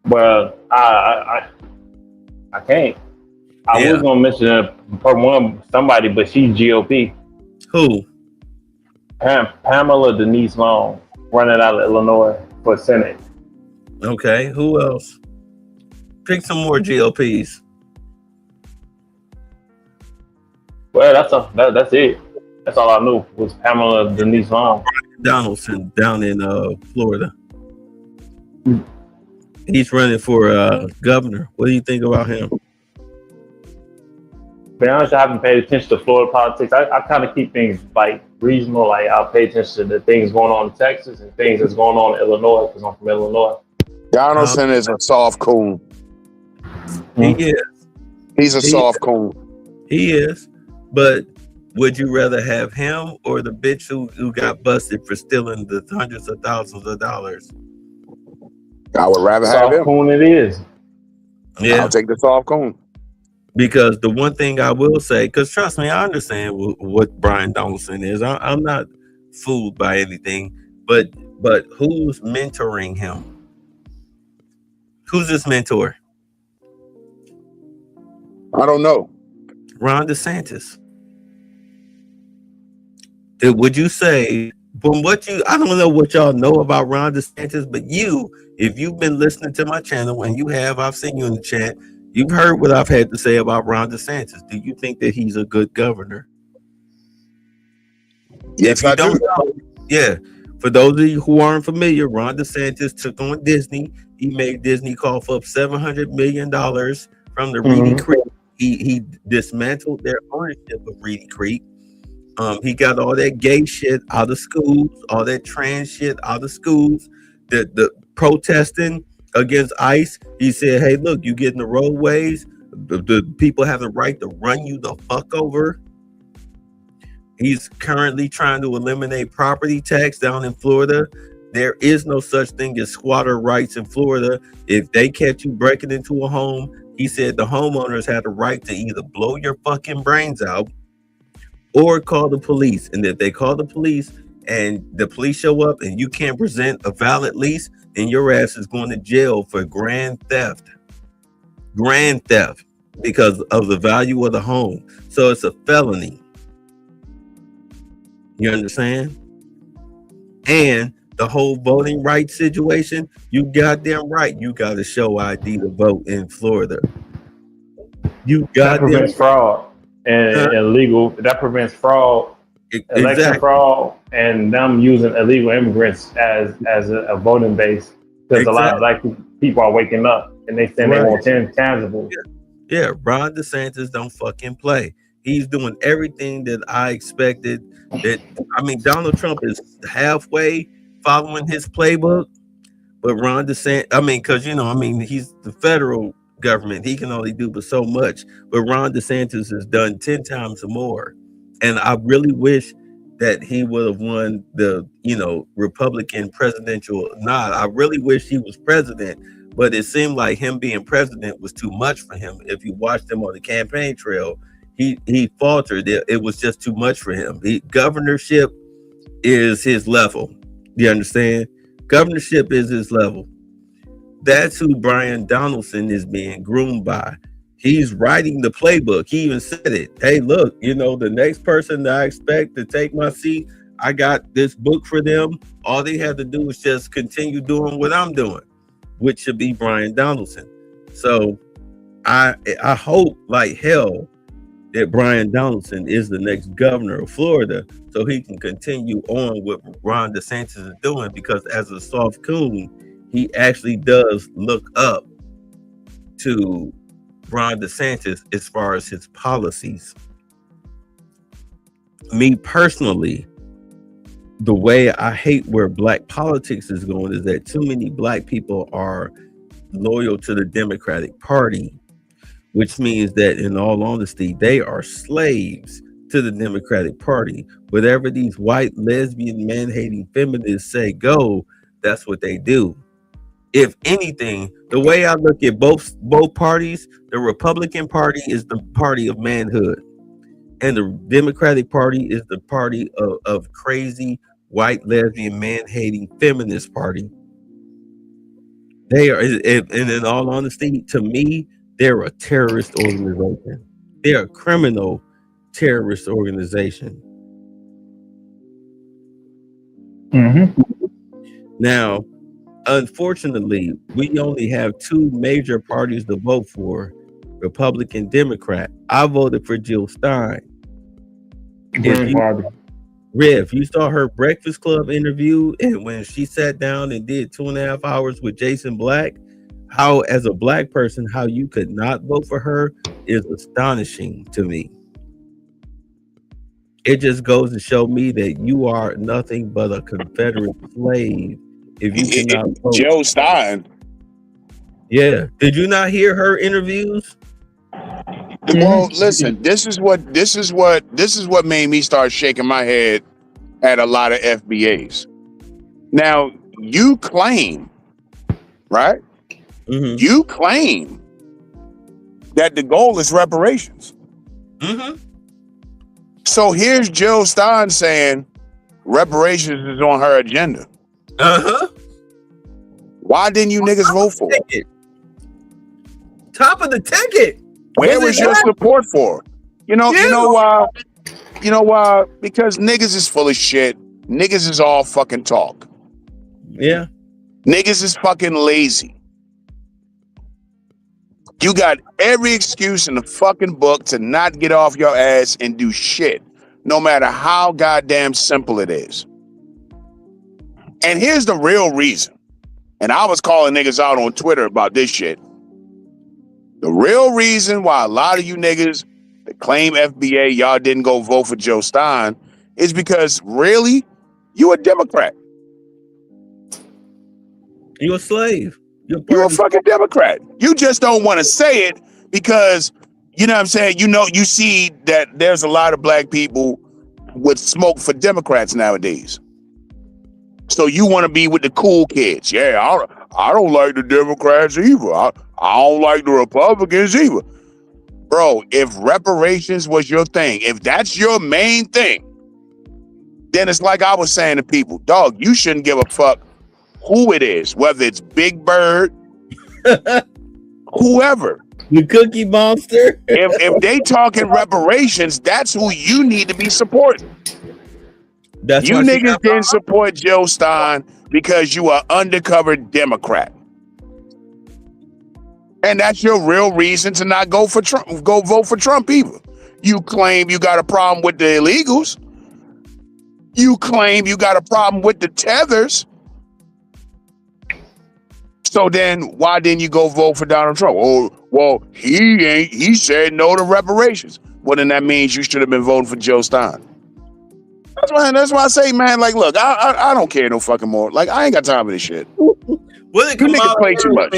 Well, I can't. I was gonna mention somebody, but she's GOP. Who? Pamela Denise Long, running out of Illinois for Senate. Okay, who else? Pick some more GOPs. Well, that's it. That's all I knew was Pamela Denise Long. Donaldson down in Florida. He's running for governor. What do you think about him? To be honest, I haven't paid attention to Florida politics. I kind of keep things like regional. Like I'll pay attention to the things going on in Texas and things that's going on in Illinois because I'm from Illinois. Donaldson is a soft coon. He is. He's a soft coon. He is. But would you rather have him or the bitch who got busted for stealing the hundreds of thousands of dollars? I would rather have Soft him. coon it is. Yeah. I'll take the soft coon. Because the one thing I will say, because trust me, I understand what Brian Donaldson is. I'm not fooled by anything, but who's mentoring him? Who's his mentor? I don't know. Ron DeSantis. Would you say, from what I don't know what y'all know about Ron DeSantis, but if you've been listening to my channel, and you have, I've seen you in the chat, you've heard what I've had to say about Ron DeSantis. Do you think that he's a good governor? Yes, I do. Yeah. For those of you who aren't familiar, Ron DeSantis took on Disney. He made Disney cough up $700 million from the Reedy Creek. He dismantled their ownership of Reedy Creek. He got all that gay shit out of schools, all that trans shit out of schools. The protesting against ICE, he said, hey, look, you get in the roadways, the people have the right to run you the fuck over. He's currently trying to eliminate property tax down in Florida. There is no such thing as squatter rights in Florida. If they catch you breaking into a home, he said the homeowners had the right to either blow your fucking brains out or call the police. And if they call the police and the police show up and you can't present a valid lease, then your ass is going to jail for grand theft because of the value of the home. So it's a felony. You understand? And the whole voting rights situation, you goddamn right. You got to show ID to vote in Florida. You got that prevents fraud and illegal. That prevents fraud, election fraud, and them using illegal immigrants as a voting base. Because a lot of black people are waking up and they saying they want tangible. Yeah, Ron DeSantis don't fucking play. He's doing everything that I expected. Donald Trump is halfway following his playbook, but Ron DeSantis, he's the federal government. He can only do but so much, but Ron DeSantis has done 10 times more. And I really wish that he would have won the, Republican presidential nod. I really wish he was president, but it seemed like him being president was too much for him. If you watched him on the campaign trail, he faltered. It was just too much for him. Governorship is his level. You understand? Governorship is his level. That's who Brian Donaldson is being groomed by. He's writing the playbook. He even said it. Hey, look, the next person that I expect to take my seat, I got this book for them. All they have to do is just continue doing what I'm doing, which should be Brian Donaldson. So I hope like hell that Brian Donaldson is the next governor of Florida so he can continue on what Ron DeSantis is doing, because as a soft coon, he actually does look up to Ron DeSantis as far as his policies. Me personally, the way I hate where black politics is going is that too many black people are loyal to the Democratic Party, which means that in all honesty, they are slaves to the Democratic Party. Whatever these white, lesbian, man-hating feminists say go, that's what they do. If anything, the way I look at both parties, the Republican Party is the party of manhood, and the Democratic Party is the party of crazy, white, lesbian, man-hating feminist party. They are, and in all honesty, to me, they're a terrorist organization. They're a criminal terrorist organization. Now, unfortunately, we only have two major parties to vote for, Republican, Democrat. I voted for Jill Stein. Rev, you saw her Breakfast Club interview, and when she sat down and did 2.5 hours with Jason Black, how, as a black person, how you could not vote for her is astonishing to me. It just goes to show me that you are nothing but a Confederate slave if you cannot vote. Joe Stein. Yeah. Did you not hear her interviews? Well, listen, this is what made me start shaking my head at a lot of FBAs. Now, you claim, right? Mm-hmm. You claim that the goal is reparations. Mm-hmm. So here's Jill Stein saying reparations is on her agenda. Uh-huh. Why didn't you niggas vote for it? Top of the ticket. Where was your support for? You know why? You know why? Because niggas is full of shit. Niggas is all fucking talk. Yeah. Niggas is fucking lazy. You got every excuse in the fucking book to not get off your ass and do shit, no matter how goddamn simple it is. And here's the real reason. And I was calling niggas out on Twitter about this shit. The real reason why a lot of you niggas that claim FBA, y'all didn't go vote for Joe Stein, is because really, you a Democrat. You a slave. You're a fucking Democrat. You just don't want to say it because, you know what I'm saying? You see that there's a lot of black people with smoke for Democrats nowadays. So you want to be with the cool kids. Yeah, I don't like the Democrats either. I don't like the Republicans either. Bro, if reparations was your thing, if that's your main thing, then it's like I was saying to people, dog, you shouldn't give a fuck who it is, whether it's Big Bird, whoever. The Cookie Monster. if they talking reparations, that's who you need to be supporting. That's you niggas didn't support Joe Stein because you are undercover Democrat. And that's your real reason to not go for Trump, go vote for Trump either. You claim you got a problem with the illegals. You claim you got a problem with the tethers. So then why didn't you go vote for Donald Trump? Oh, well, he said no to reparations. Well, then that means you should have been voting for Joe Stein. That's why I say, man, like, look, I don't care no fucking more. Like, I ain't got time for this shit. What did niggas play too much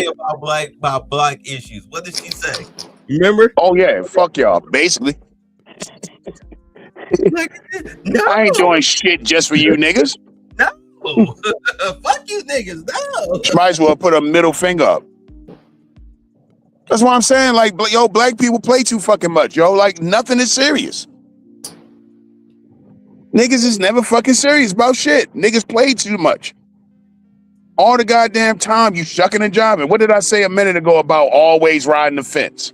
about black issues? What did she say? Remember? Oh yeah, fuck y'all. Basically, no. I ain't doing shit just for you niggas. No, fuck you niggas. No, might as well put a middle finger up. That's what I'm saying. Like, yo, black people play too fucking much, yo. Like, nothing is serious. Niggas is never fucking serious about shit. Niggas play too much. All the goddamn time you shucking and jiving. What did I say a minute ago about always riding the fence?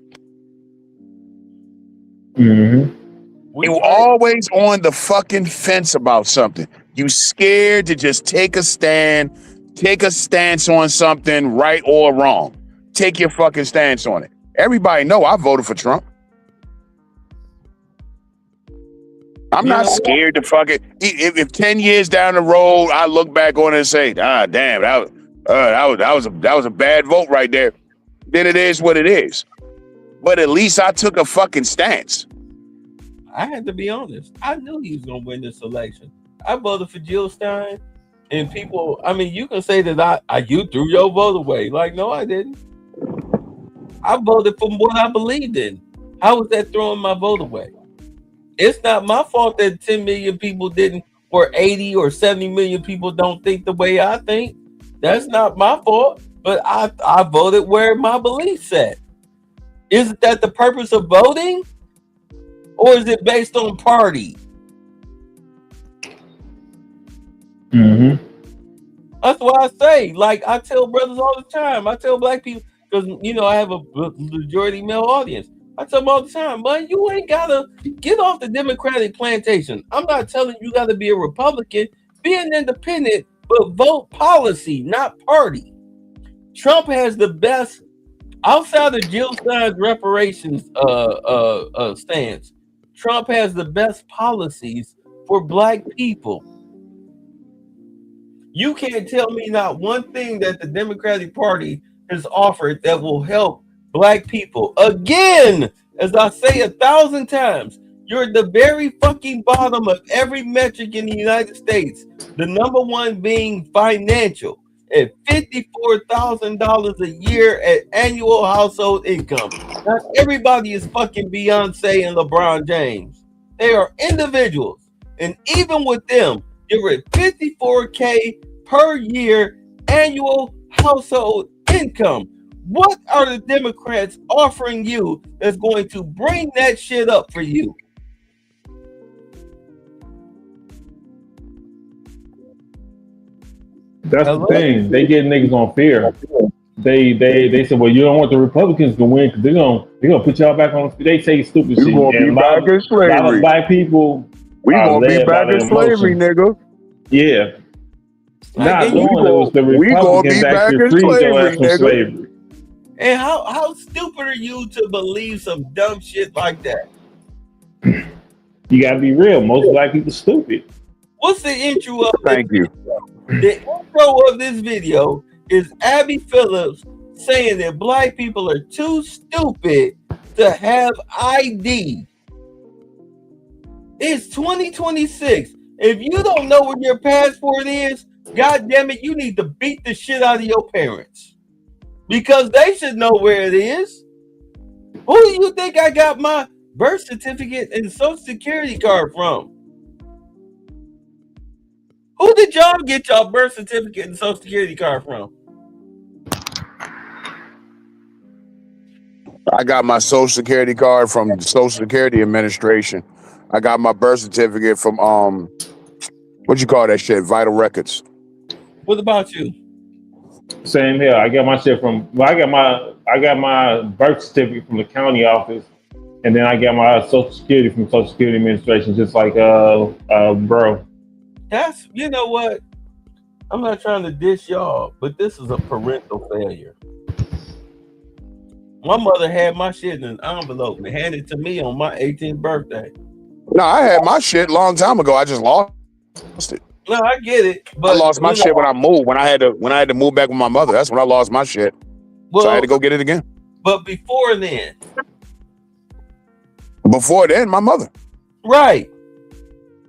Mm-hmm. You always on the fucking fence about something. You scared to just take a stance on something, right or wrong. Take your fucking stance on it. Everybody know I voted for Trump. I'm not scared to fuck it. If 10 years down the road, I look back on it and say, damn, that was a bad vote right there. Then it is what it is. But at least I took a fucking stance. I had to be honest. I knew he was going to win this election. I voted for Jill Stein, and people, I mean, you can say that you threw your vote away. Like, no, I didn't. I voted for what I believed in. How was that throwing my vote away? It's not my fault that 10 million people didn't, or 80 or 70 million people don't think the way I think. That's not my fault, but I voted where my beliefs at. Is that the purpose of voting? Or is it based on party? Mm-hmm. That's why I say, like, I tell brothers all the time. I tell black people, because, I have a majority male audience. I tell them all the time, man, you ain't got to get off the Democratic plantation. I'm not telling you got to be a Republican. Be an independent, but vote policy, not party. Trump has the best, outside of Jill Stein's reparations stance, Trump has the best policies for black people. You can't tell me not one thing that the Democratic Party has offered that will help black people. Again, as I say 1,000 times, you're at the very fucking bottom of every metric in the United States. The number one being financial at $54,000 a year at annual household income. Not everybody is fucking Beyonce and LeBron James. They are individuals. And even with them, you're at $54K per year annual household income. What are the Democrats offering you that's going to bring that shit up for you? That's the thing. They get niggas on fear. They said, well, you don't want the Republicans to win because they're gonna put y'all back on. They say stupid shit. We gonna be back in slavery. A lot of black people. We gonna be back in slavery, nigga. Yeah. Not knowing it was the Republicans that freed your ass from slavery. And how stupid are you to believe some dumb shit like that? You gotta be real. Most black people stupid. What's the intro of Thank you. The intro of this video is Abby Phillips saying that black people are too stupid to have ID. It's 2026. If you don't know what your passport is, God damn it, you need to beat the shit out of your parents. Because they should know where it is. Who do you think I got my birth certificate and social security card from? Who did y'all get y'all birth certificate and social security card from? I got my social security card from the Social Security Administration. I got my birth certificate from what you call that shit? Vital Records. What about you? Same here. I got my shit from. Well, I got my birth certificate from the county office, and then I got my social security from Social Security Administration, just like bro. That's, you know what? I'm not trying to dish y'all, but this is a parental failure. My mother had my shit in an envelope and handed it to me on my 18th birthday. No, I had my shit a long time ago. I just lost it. No, I get it. But I lost my shit when I moved. When I had to move back with my mother. That's when I lost my shit. Well, so I had to go get it again. But before then. Before then, my mother. Right.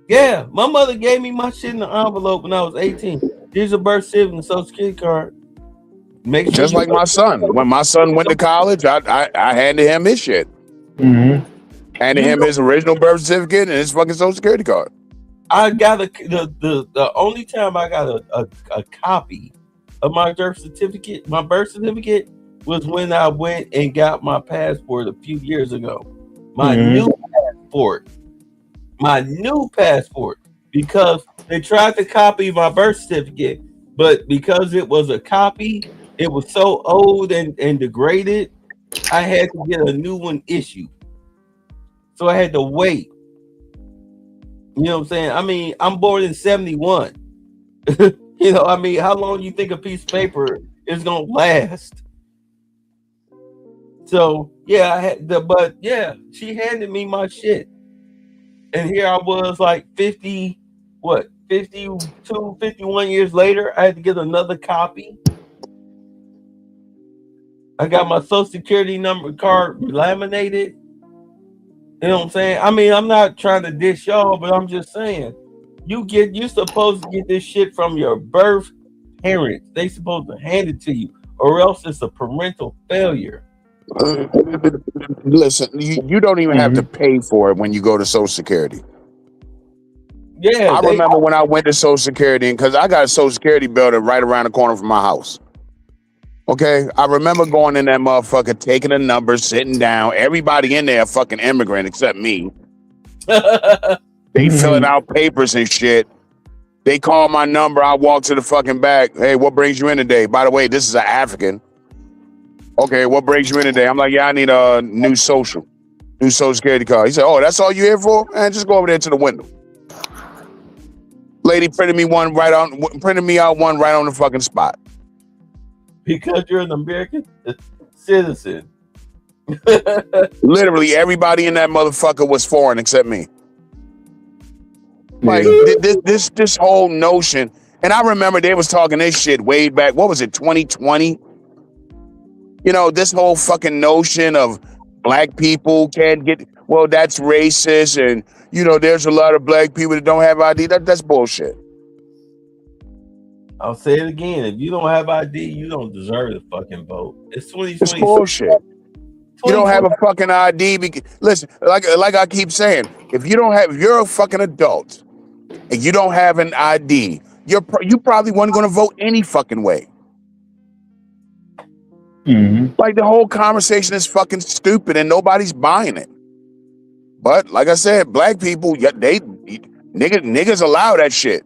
Yeah, my mother gave me my shit in the envelope when I was 18. Here's a birth certificate and social security card. Make sure just like my son. When my son went to college, I handed him his shit. Mm-hmm. Handed him his original birth certificate and his fucking social security card. I got the only time I got a copy of my birth certificate was when I went and got my passport a few years ago. My new passport, because they tried to copy my birth certificate, but because it was a copy, it was so old and degraded, I had to get a new one issued. So I had to wait. You know what I'm saying? I mean, I'm born in 71. You know, I mean, how long do you think a piece of paper is gonna last? So yeah, but yeah, she handed me my shit. And here I was like 52, 51 years later, I had to get another copy. I got my social security number card laminated. You know what I'm saying? I mean, I'm not trying to dish y'all, but I'm just saying, you're supposed to get this shit from your birth parents. They supposed to hand it to you, or else it's a parental failure. Listen, you don't even have to pay for it when you go to Social Security. Yeah, I remember when I went to Social Security, and because I got a Social Security building right around the corner from my house. Okay, I remember going in that motherfucker, taking a number, sitting down. Everybody in there fucking immigrant except me. They filling out papers and shit. They call my number. I walk to the fucking back. Hey, what brings you in today? By the way, this is an African. Okay, what brings you in today? I'm like, yeah, I need a new social security card. He said, oh, that's all you here for? And just go over there to the window. Lady printed me out one right on the fucking spot. Because you're an American citizen. Literally everybody in that motherfucker was foreign except me. Like this whole notion, and I remember they was talking this shit way back. What was it, 2020? You know, this whole fucking notion of black people can't get. Well, that's racist, and you know, there's a lot of black people that don't have ID. That's bullshit. I'll say it again. If you don't have ID, you don't deserve to fucking vote. It's 2020. It's bullshit. You don't have a fucking ID. Listen, like I keep saying, if you're a fucking adult and you don't have an ID, you probably weren't going to vote any fucking way. Like the whole conversation is fucking stupid and nobody's buying it. But like I said, black people, niggas allow that shit.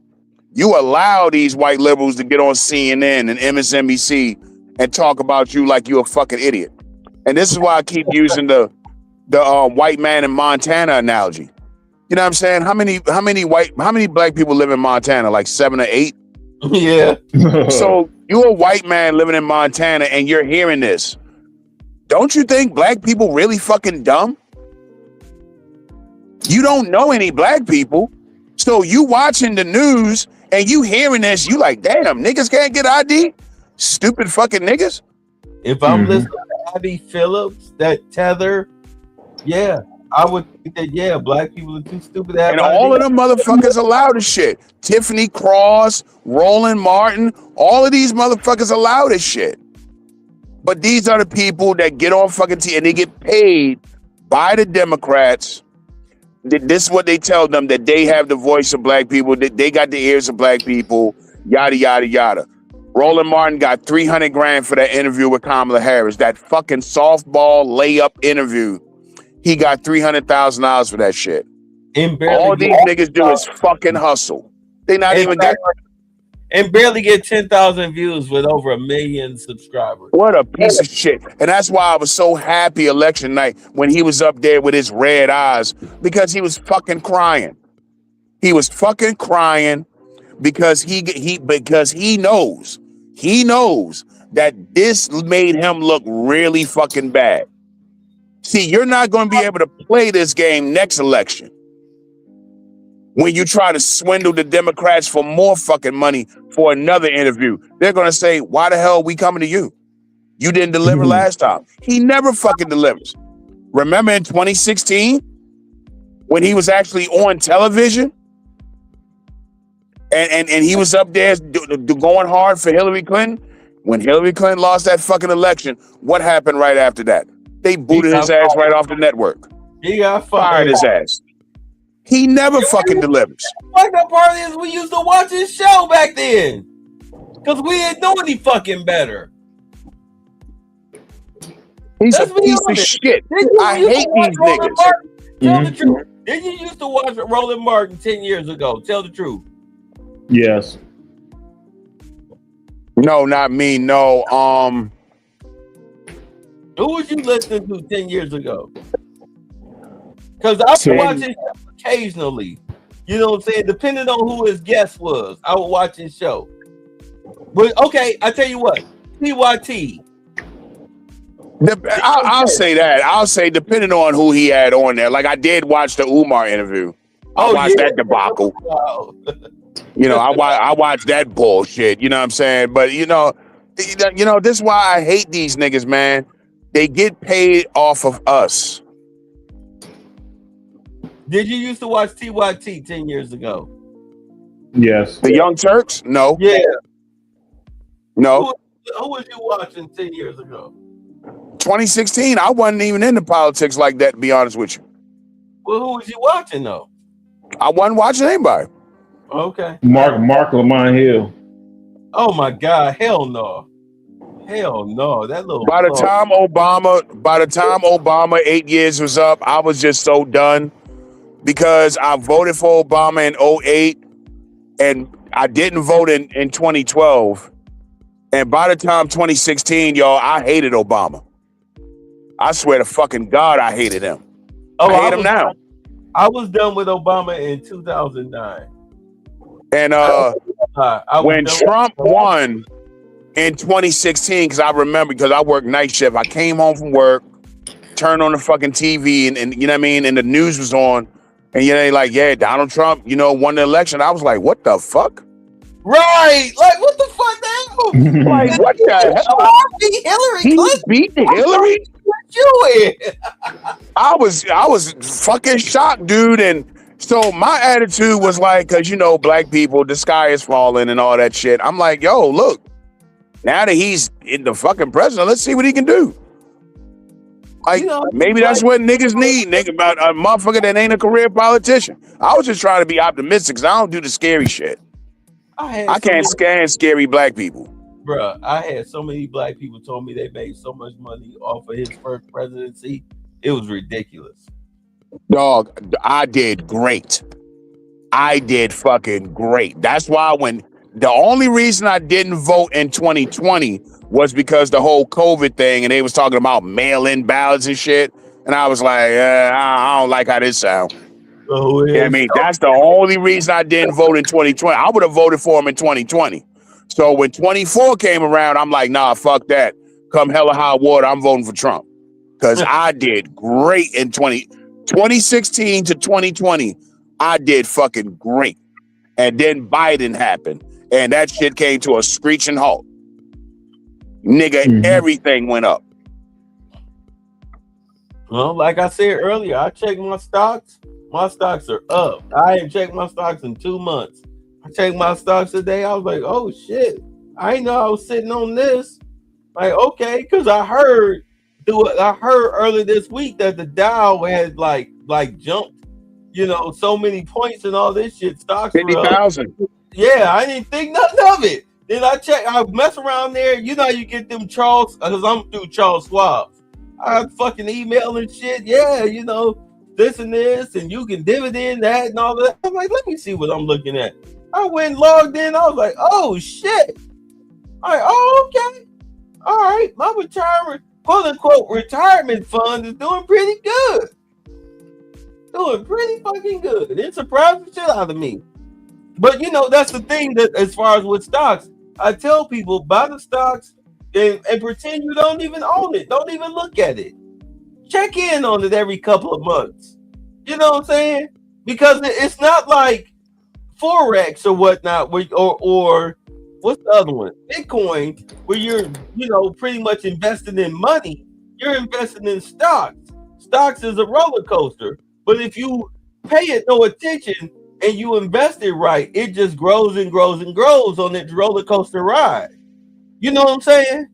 You allow these white liberals to get on CNN and MSNBC and talk about you like you're a fucking idiot. And this is why I keep using the white man in Montana analogy. You know what I'm saying? How many black people live in Montana? Like 7 or 8? Yeah. So you're a white man living in Montana and you're hearing this. Don't you think black people really fucking dumb? You don't know any black people. So you watching the news and you hearing this, you like, damn, niggas can't get ID? Stupid fucking niggas. If I'm listening to Abby Phillips, that tether, yeah, I would think that, yeah, black people are too stupid to have And ID. all of them motherfuckers allow this shit. Tiffany Cross, Roland Martin, all of these motherfuckers allow this shit. But these are the people that get on fucking TV and they get paid by the Democrats. This is what they tell them, that they have the voice of black people, that they got the ears of black people, yada, yada, yada. Roland Martin got $300,000 for that interview with Kamala Harris, that fucking softball layup interview. He got $300,000 for that shit. All these niggas do is fucking hustle. They not even getting. And barely get 10,000 views with over 1 million subscribers. What a piece of shit. And that's why I was so happy election night when he was up there with his red eyes, because he was fucking crying. He was fucking crying because he knows that this made him look really fucking bad. See, you're not going to be able to play this game next election. When you try to swindle the Democrats for more fucking money for another interview, they're going to say, why the hell are we coming to you? You didn't deliver last time. He never fucking delivers. Remember in 2016 when he was actually on television and he was up there going hard for Hillary Clinton? When Hillary Clinton lost that fucking election, what happened right after that? They booted his ass right off the network. He got fired his ass. He never fucking delivers. Like the part is we used to watch his show back then. Because we didn't know any fucking better. He's a piece of shit. I hate these niggas. Tell the truth. Did you used to watch Roland Martin 10 years ago? Tell the truth. Yes. No, not me. No. Who was you listening to 10 years ago? Because I would watch his show occasionally. You know what I'm saying? Depending on who his guest was, I would watch his show. But okay, I tell you what, TYT. I'll say that. I'll say depending on who he had on there. Like I did watch the Umar interview. I watched that debacle. Wow. You know, I watched that bullshit. You know what I'm saying? But you know, this is why I hate these niggas, man. They get paid off of us. Did you used to watch TYT 10 years ago? Yes. The Young Turks? No. Yeah. No. Who was you watching 10 years ago? 2016, I wasn't even into politics like that, to be honest with you. Well, who was you watching though? I wasn't watching anybody. Okay. Mark Lamont Hill. Oh my God, hell no. Hell no. That little By the time Obama 8 years was up, I was just so done because I voted for Obama in 2008 and I didn't vote in 2012. And by the time 2016, y'all, I hated Obama. I swear to fucking God, I hated him. I hate him now. I was done with Obama in 2009. And when Trump won in 2016, because I remember, because I worked night shift, I came home from work turned on the fucking TV and you know what I mean, and the news was on, and they like, yeah, Donald Trump, won the election. I was like, what the fuck? Right? Like, what the fuck now? Like, what the hell? Beat Hillary He Clinton. beat Hillary? What you in? I was fucking shocked, dude. And so my attitude was like, because black people, the sky is falling and all that shit. I'm like, yo, look, now that he's in the fucking president, let's see what he can do. Like, maybe that's what niggas need, about a motherfucker that ain't a career politician. I was just trying to be optimistic because I don't do the scary shit. I can't stand scary black people. Bruh, I had so many black people told me they made so much money off of his first presidency. It was ridiculous. Dog, I did great. I did fucking great. That's why the only reason I didn't vote in 2020 was because the whole COVID thing, and they was talking about mail-in ballots and shit. And I was like, I don't like how this sounds. Oh, yeah. You know what I mean? That's the only reason I didn't vote in 2020. I would have voted for him in 2020. So when 24 came around, I'm like, nah, fuck that. Come hell or high water, I'm voting for Trump. Because I did great in 2016 to 2020. I did fucking great. And then Biden happened. And that shit came to a screeching halt. Nigga, everything went up. Well, like I said earlier, I checked my stocks. My stocks are up. I ain't checked my stocks in 2 months. I checked my stocks today. I was like, oh shit. I didn't know I was sitting on this. Like, okay, because I heard earlier this week that the Dow had like jumped, so many points and all this shit. Stocks 50,000. Yeah, I didn't think nothing of it. Then I mess around there. You get them Charles, because I'm through Charles Schwab. I fucking email and shit. Yeah, this and this, and you can dividend that and all that. I'm like, let me see what I'm looking at. I went and logged in. I was like, oh shit. All right, oh, okay. All right, my retirement, quote unquote, retirement fund is doing pretty good. Doing pretty fucking good. It surprised the shit out of me. But that's the thing, that as far as with stocks, I tell people buy the stocks and pretend you don't even own it. Don't even look at it. Check in on it every couple of months. You know what I'm saying? Because it's not like Forex or whatnot, or what's the other one? Bitcoin, where you're, pretty much investing in money. You're investing in stocks. Stocks is a roller coaster. But if you pay it no attention and you invest it right, it just grows and grows and grows on that roller coaster ride. You know what I'm saying?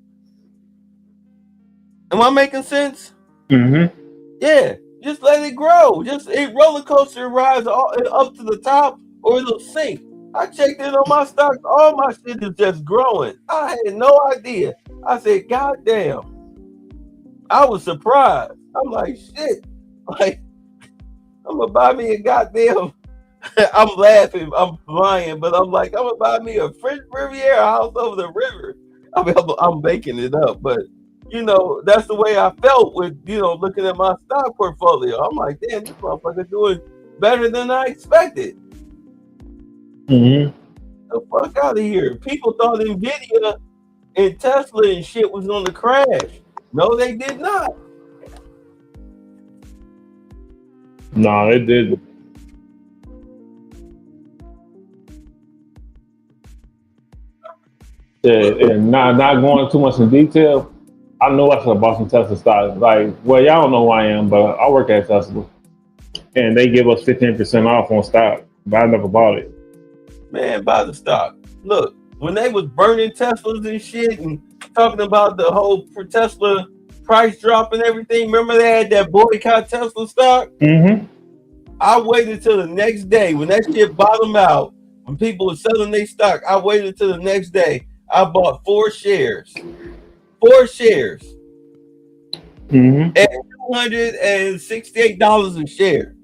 Am I making sense? Mm-hmm. Yeah, just let it grow. Just a roller coaster rides up to the top, or it'll sink. I checked in on my stocks. All my shit is just growing. I had no idea. I said, God damn. I was surprised. I'm like, shit. Like, I'm gonna buy me a goddamn. I'm laughing. I'm lying, but I'm like, I'm gonna buy me a French Riviera house over the river. I'm making it up, but that's the way I felt with looking at my stock portfolio. I'm like, damn, this motherfucker doing better than I expected. Mm-hmm. The fuck out of here. People thought Nvidia and Tesla and shit was on the crash. No, they did not. No, it didn't. Yeah, and not going too much in detail, I know I should have bought some Tesla stock. Like, well, y'all don't know who I am, but I work at Tesla, and they give us 15% off on stock, but I never bought it. Man, buy the stock. Look, when they was burning Teslas and shit and talking about the whole Tesla price drop and everything, remember they had that boycott Tesla stock? Mm-hmm. I waited till the next day when that shit bottomed out, when people were selling their stock. I waited till the next day. I bought 4 shares. 4 shares. Mm-hmm. At $268 a share.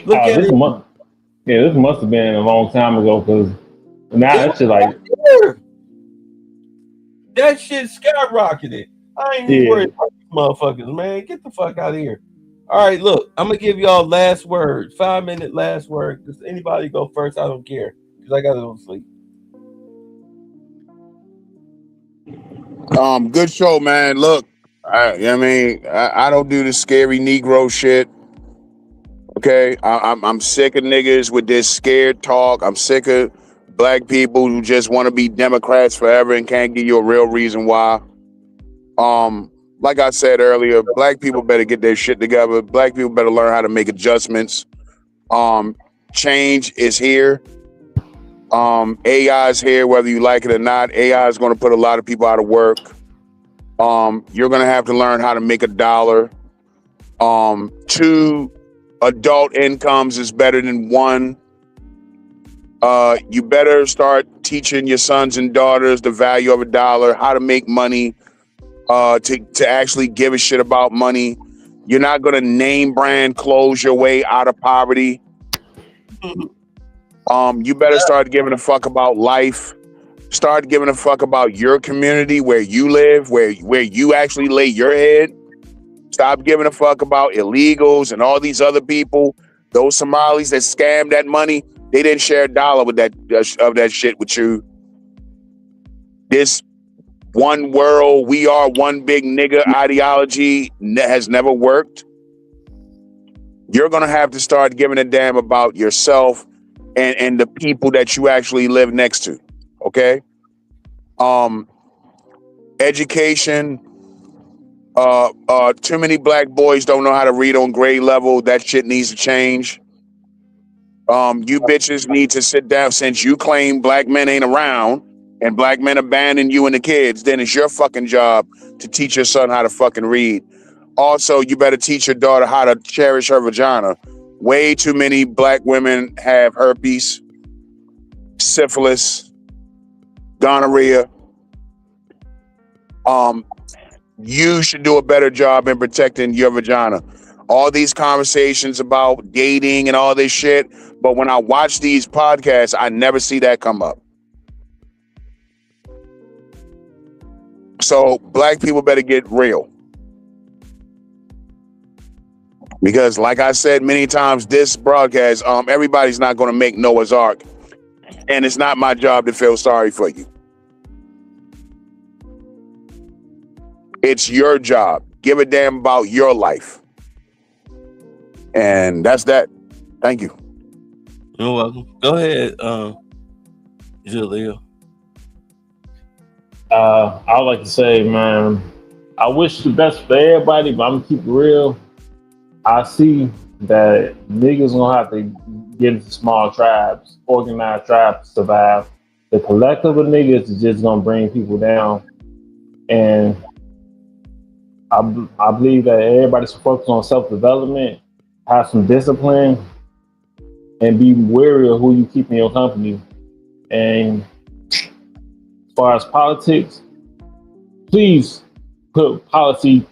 Look at this it. This must have been a long time ago, because now that shit like that shit skyrocketed. I ain't even worried about these motherfuckers, man. Get the fuck out of here. All right, look, I'm gonna give y'all last word, 5-minute last word. Does anybody go first? I don't care, because I gotta go to sleep. Good show, man. Look, I don't do the scary Negro shit. Okay, I'm sick of niggas with this scared talk. I'm sick of black people who just want to be Democrats forever and can't give you a real reason why. Like I said earlier, black people better get their shit together. Black people better learn how to make adjustments. Change is here. AI is here, whether you like it or not. AI is going to put a lot of people out of work. You're going to have to learn how to make a dollar. 2 adult incomes is better than 1. You better start teaching your sons and daughters the value of a dollar, how to make money, to actually give a shit about money. You're not going to name brand close your way out of poverty. You better start giving a fuck about life. Start giving a fuck about your community, where you live, where you actually lay your head. Stop giving a fuck about illegals and all these other people. Those Somalis that scammed that money, they didn't share a dollar with that shit with you. This one world, we are one big nigga ideology has never worked. You're gonna have to start giving a damn about yourself and the people that you actually live next to. Okay? Education. Too many black boys don't know how to read on grade level. That shit needs to change. You bitches need to sit down. Since you claim black men ain't around and black men abandon you and the kids, then it's your fucking job to teach your son how to fucking read. Also, you better teach your daughter how to cherish her vagina. Way too many black women have herpes, syphilis, gonorrhea. You should do a better job in protecting your vagina. All these conversations about dating and all this shit, but when I watch these podcasts, I never see that come up. So black people better get real. Because like I said many times, this broadcast, everybody's not going to make Noah's Ark. And it's not my job to feel sorry for you. It's your job. Give a damn about your life. And that's that. Thank you. You're welcome. Go ahead, Jaleel. I would like to say, man, I wish the best for everybody, but I'm gonna keep it real. I see that niggas gonna have to get into small tribes, organized tribes to survive. The collective of niggas is just gonna bring people down. And I believe that everybody should focus on self-development, have some discipline, and be wary of who you keep in your company. And as far as politics, please put policy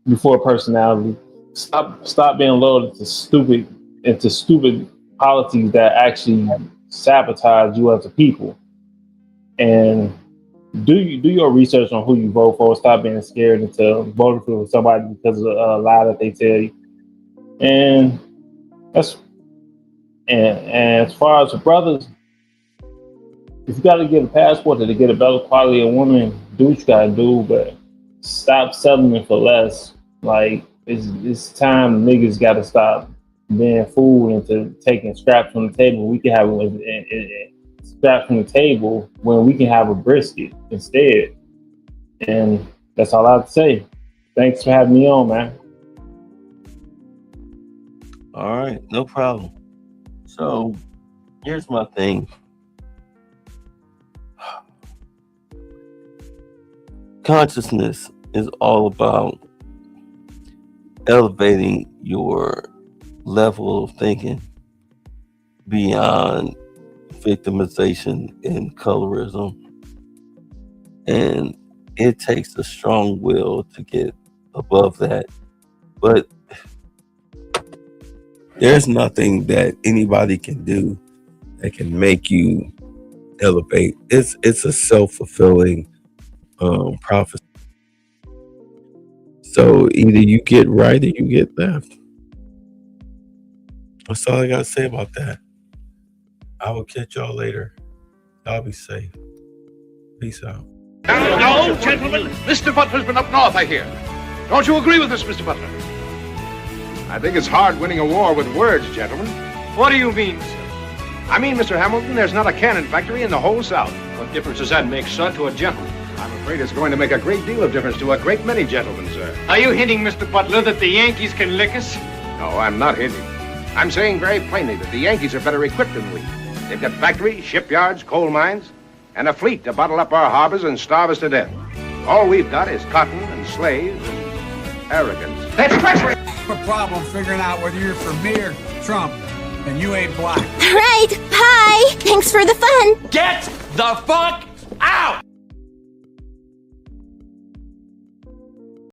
before personality. Stop being loyal to stupid policies that actually sabotage you as a people. And do your research on who you vote for. Stop being scared into voting for somebody because of a lie that they tell you. And as far as the brothers, if you got to get a passport to get a better quality of woman, do what you got to do, but stop settling for less. Like, it's time niggas got to stop being fooled into taking scraps from the table. We can have scraps from the table when we can have a brisket instead. And that's all I have to say. Thanks for having me on, man. All right, no problem. So here's my thing. Consciousness is all about elevating your level of thinking beyond victimization and colorism. And it takes a strong will to get above that. But there's nothing that anybody can do that can make you elevate. It's a self-fulfilling prophecy. So either you get right or you get left. That's all I gotta say about that. I will catch y'all later. Y'all be safe. Peace out. Now, gentlemen, Mr. Butler's been up north, I hear. Don't you agree with this, Mr. Butler? I think it's hard winning a war with words, gentlemen. What do you mean, sir? I mean, Mr. Hamilton, there's not a cannon factory in the whole South. What difference does that make, sir, to a gentleman? I'm afraid it's going to make a great deal of difference to a great many gentlemen, sir. Are you hinting, Mr. Butler, that the Yankees can lick us? No, I'm not hinting. I'm saying very plainly that the Yankees are better equipped than we. They've got factories, shipyards, coal mines, and a fleet to bottle up our harbors and starve us to death. All we've got is cotton and slaves and arrogance. That's treachery! A problem figuring out whether you're for me or Trump, and you ain't black. All right, bye. Thanks for the fun. Get the fuck out!